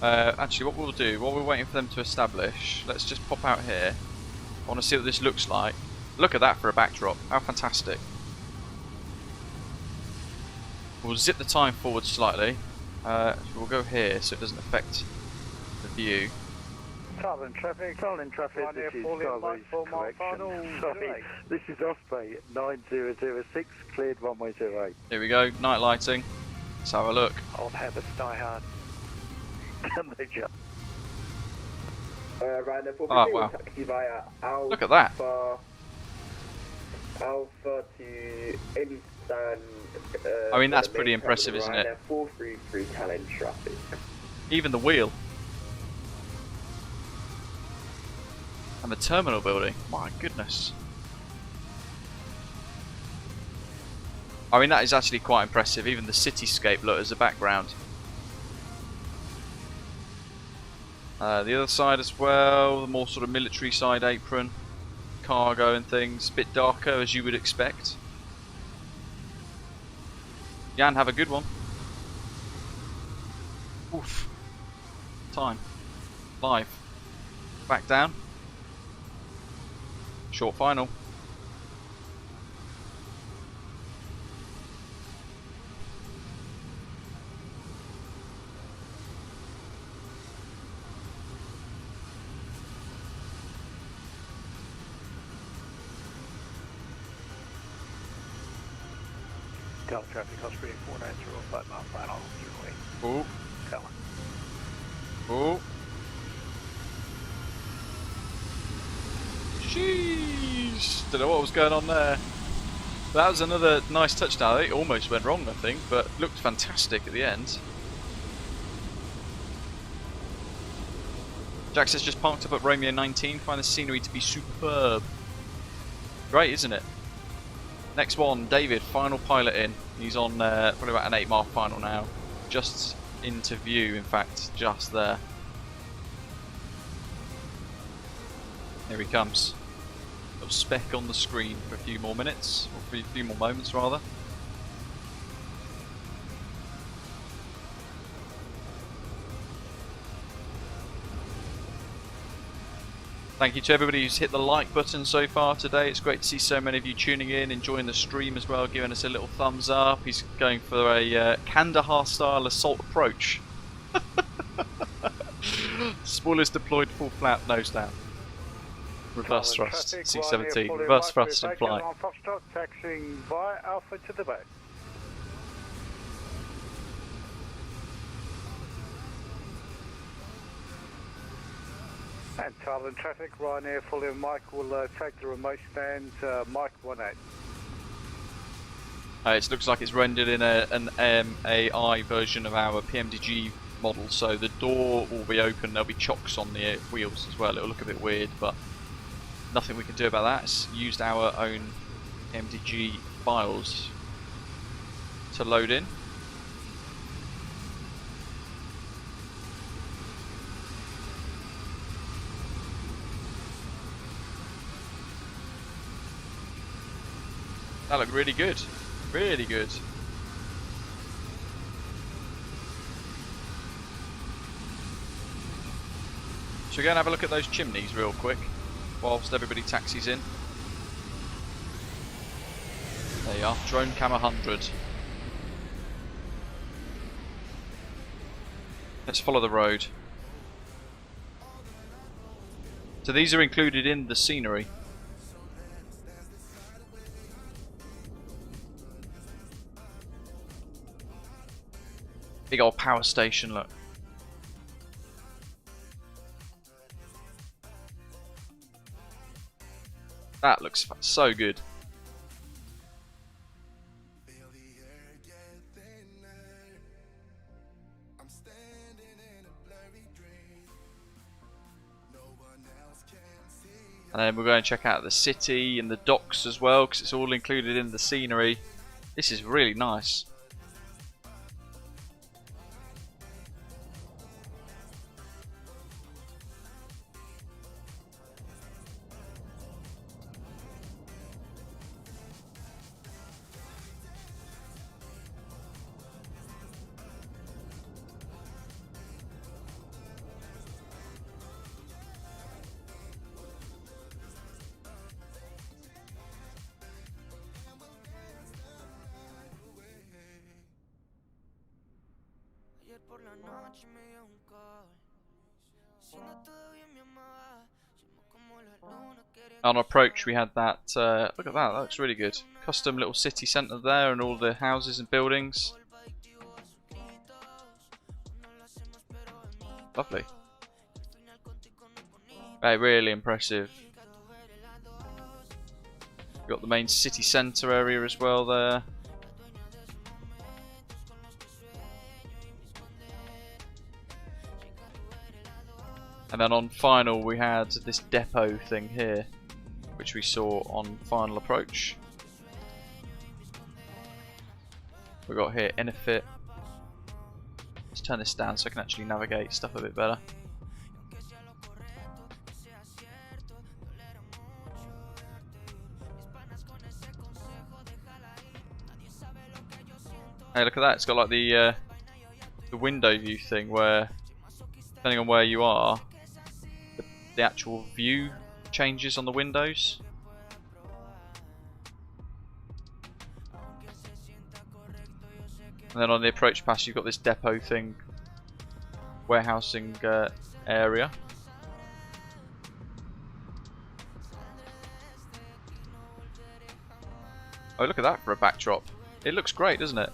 Actually, what we'll do, while we're waiting for them to establish, let's just pop out here. I want to see what this looks like. Look at that for a backdrop. How fantastic. We'll zip the time forward slightly. We'll go here so it doesn't affect the view. Tallinnn traffic, this is Starway's correction. Sorry, this is Osprey 9006, cleared runway 08. Here we go, night lighting. Let's have a look. Old habits die hard. Ryanair 433 Oh, wow. taxi via Alpha. Look at that. Alpha to Elistan. I mean, that's pretty impressive, isn't it? Ryanair 433 Tallinnn traffic. Even the wheel. And the terminal building. My goodness. I mean, that is actually quite impressive. Even the cityscape, look, as a background. The other side as well, the more sort of military side apron, cargo and things, a bit darker as you would expect. Jan, have a good one. Oof. Time. Live. Back down. Short final. Tallinnn traffic, Osprey 490, 5 mile final, 08. Ooh. Tallinnn. Ooh. Jeez. Don't know what was going on there. That was another nice touchdown. It almost went wrong, I think, but looked fantastic at the end. Jax has just parked up at Romeo 19. Find the scenery to be superb. Great, isn't it? Next one, David, final pilot in. He's on probably about an 8-mile final now. Just into view, in fact, just there. Here he comes. Little speck on the screen for a few more minutes, or for a few more moments rather. Thank you to everybody who's hit the like button so far today. It's great to see so many of you tuning in, enjoying the stream as well, giving us a little thumbs up. He's going for a Kandahar style assault approach. Spoilers deployed, full flap, nose down. Reverse thrust, C-17, reverse thrust in flight. Foxtrot, taxiing via Alpha to the bay. And Tallinnn traffic, Ryanair fully and Mike will take the remote stand, Mike 18. It looks like it's rendered in an AI version of our PMDG model, so the door will be open, there'll be chocks on the wheels as well. It'll look a bit weird, but nothing we can do about that. It's used our own PMDG files to load in. That looked really good. Really good. Should we go and have a look at those chimneys real quick whilst everybody taxis in? There you are, drone cam 100. Let's follow the road. So these are included in the scenery. Big old power station, look. That looks so good. And then we're going to check out the city and the docks as well, because it's all included in the scenery. This is really nice. On approach we had that, look at that, that looks really good. Custom little city centre there and all the houses and buildings. Lovely. Hey, really impressive. We've got the main city centre area as well there. And then on final we had this depot thing here, which we saw on final approach. We've got here Enefit. Let's turn this down so I can actually navigate stuff a bit better. Hey, look at that! It's got like the window view thing where, depending on where you are, the actual view changes on the windows. And then on the approach pass you've got this depot thing, warehousing area. Oh, look at that for a backdrop. It looks great, doesn't it?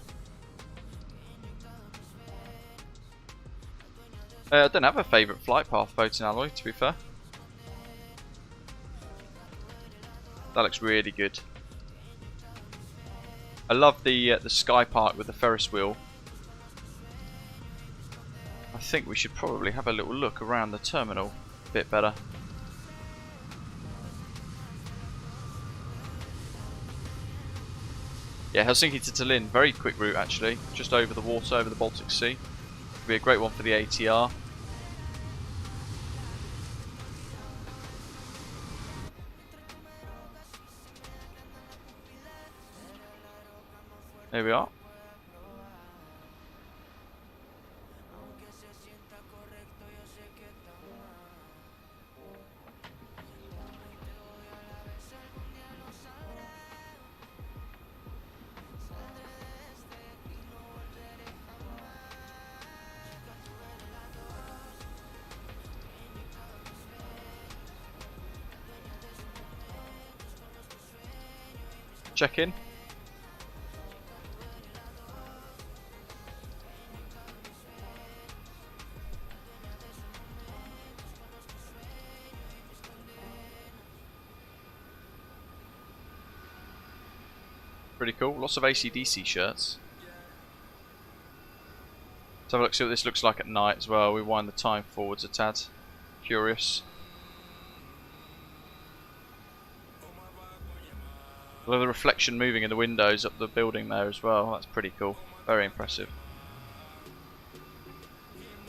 I don't have a favourite flight path photo in Alloy, to be fair. That looks really good. I love the Sky Park with the Ferris wheel. I think we should probably have a little look around the terminal a bit better. Yeah, Helsinki to Tallinn, very quick route actually, just over the water, over the Baltic Sea. Could be a great one for the ATR. There we are. check in. Pretty cool. Lots of AC/DC shirts. Let's have a look, see what this looks like at night as well. We wind the time forwards a tad. Curious. I love the reflection moving in the windows up the building there as well. That's pretty cool. Very impressive.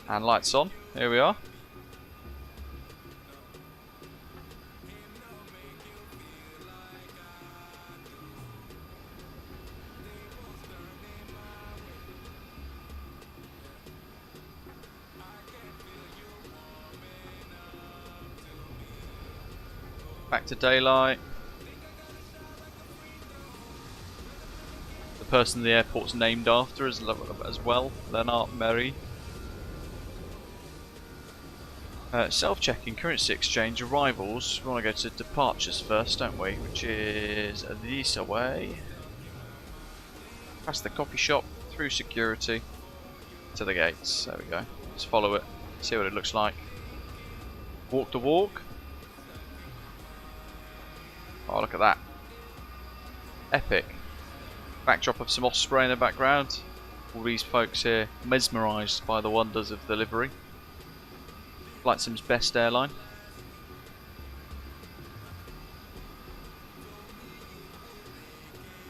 And lights on. Here we are. Back to daylight. The person the airport's named after as well, Lennart Meri. Self-checking currency exchange arrivals. We want to go to departures first, don't we? Which is this way. Past the coffee shop, through security, to the gates. There we go. Let's follow it, see what it looks like. Walk the walk. Oh, look at that. Epic. Backdrop of some Osprey in the background. All these folks here mesmerised by the wonders of the livery. Flight Sim's best airline.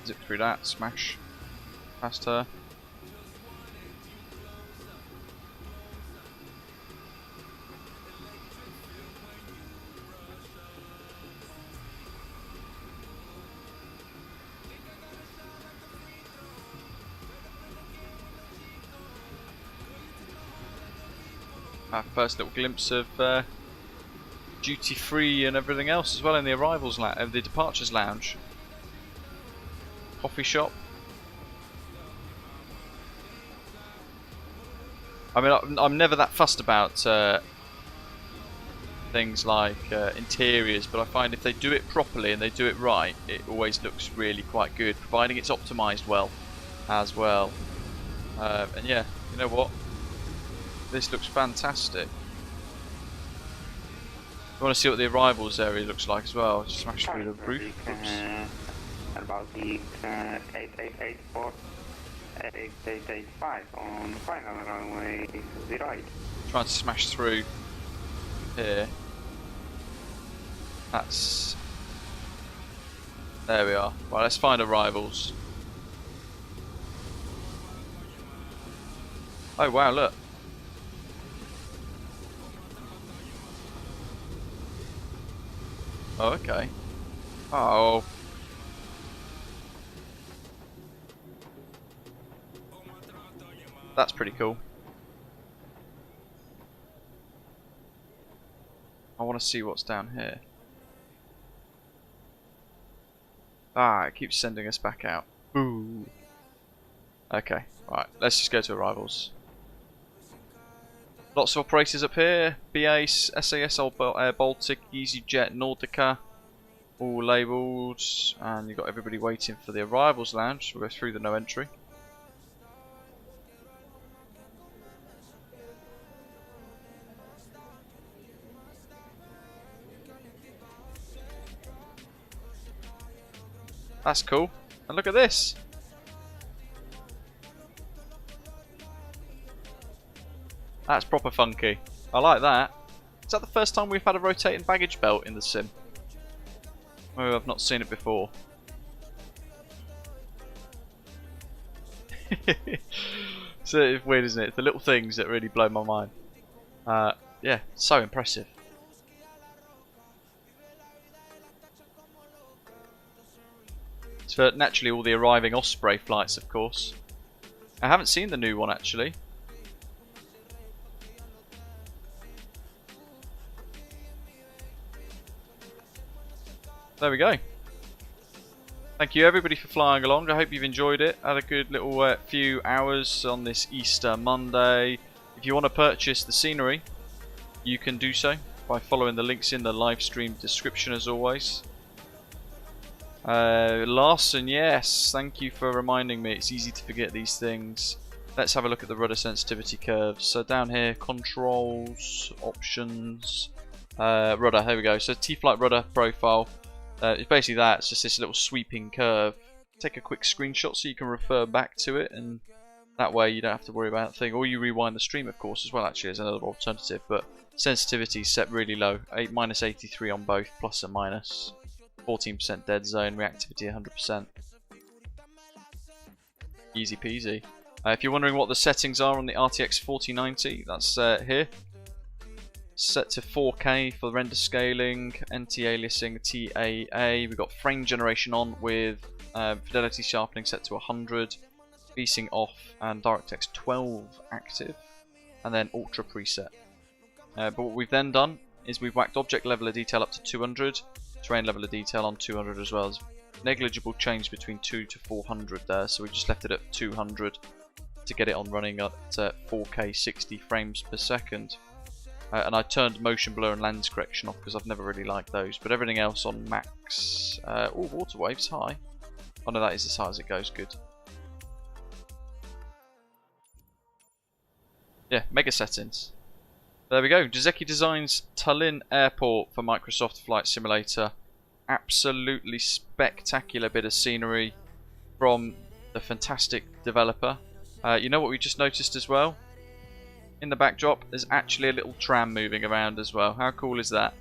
Zip through that, smash past her. Our first little glimpse of duty free and everything else as well in the arrivals the departures lounge. Coffee shop. I mean, I'm never that fussed about things like interiors, but I find if they do it properly and they do it right, it always looks really quite good, providing it's optimised well as well. And yeah, you know what? This looks fantastic. I want to see what the arrivals area looks like as well. Just smash through the roof. About the 8884, 8885 on final runway 08. Trying to smash through here. That's... There we are. Right, let's find arrivals. Oh wow, look. Oh, okay. Oh. That's pretty cool. I want to see what's down here. Ah, it keeps sending us back out. Ooh. Okay, right. Let's just go to arrivals. Lots of operators up here. BACE, SAS, Air Baltic, EasyJet, Nordica. All labelled. And you've got everybody waiting for the arrivals lounge. We'll go through the no entry. That's cool. And look at this. That's proper funky. I like that. Is that the first time we've had a rotating baggage belt in the sim? Oh, I've not seen it before. It's weird, isn't it? It's the little things that really blow my mind. Yeah, so impressive. It's for naturally all the arriving Osprey flights, of course. I haven't seen the new one actually. There we go. Thank you everybody for flying along. I hope you've enjoyed it. Had a good little few hours on this Easter Monday. If you want to purchase the scenery, you can do so by following the links in the live stream description as always. Larson, yes, thank you for reminding me. It's easy to forget these things. Let's have a look at the rudder sensitivity curves. So down here, controls, options, rudder, here we go. So T-Flight rudder profile, it's basically that, it's just this little sweeping curve. Take a quick screenshot so you can refer back to it, and that way you don't have to worry about the thing. Or you rewind the stream, of course, as well, actually, as another alternative. But sensitivity is set really low, minus 83 on both, plus and minus. 14% dead zone, reactivity 100%. Easy peasy. If you're wondering what the settings are on the RTX4090, that's here. Set to 4K for render scaling, anti-aliasing, TAA. We've got frame generation on with fidelity sharpening set to 100, VSync off, and DirectX 12 active, and then ultra preset. But what we've then done is we've whacked object level of detail up to 200, terrain level of detail on 200 as well. As negligible change between 2 to 400 there, so we just left it at 200 to get it on running at 4K 60 frames per second. And I turned motion blur and lens correction off because I've never really liked those, but everything else on max. Oh, water waves high. Oh no, that is as high as it goes, good. Yeah, mega settings. There we go, Drzewiecki Design's TALLINN Airport for Microsoft Flight Simulator. Absolutely spectacular bit of scenery from the fantastic developer. You know what we just noticed as well? In the backdrop, there's actually a little tram moving around as well. How cool is that?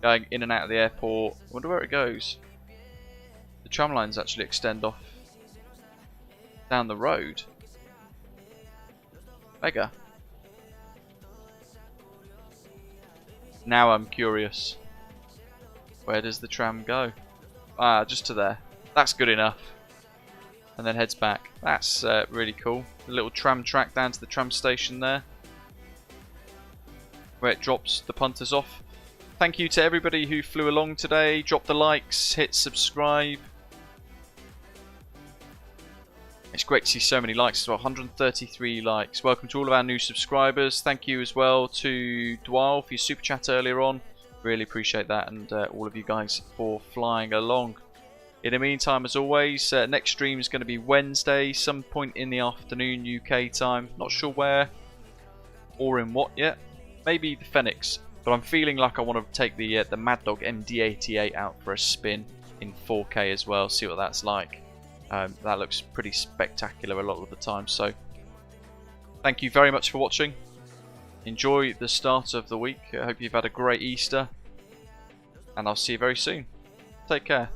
Going in and out of the airport. I wonder where it goes. The tram lines actually extend off down the road. Mega. Now I'm curious. Where does the tram go? Ah, just to there. That's good enough. And then heads back. That's really cool. A little tram track down to the tram station there, where it drops the punters off. Thank you to everybody who flew along today. Drop the likes, hit subscribe. It's great to see so many likes as well. 133 likes. Welcome to all of our new subscribers. Thank you as well to Dwal for your super chat earlier on. Really appreciate that, and all of you guys for flying along. In the meantime, as always, next stream is going to be Wednesday, some point in the afternoon UK time. Not sure where or in what yet. Maybe the Phoenix, but I'm feeling like I want to take the Mad Dog MD88 out for a spin in 4K as well. See what that's like. That looks pretty spectacular a lot of the time. So, thank you very much for watching. Enjoy the start of the week. I hope you've had a great Easter, and I'll see you very soon. Take care.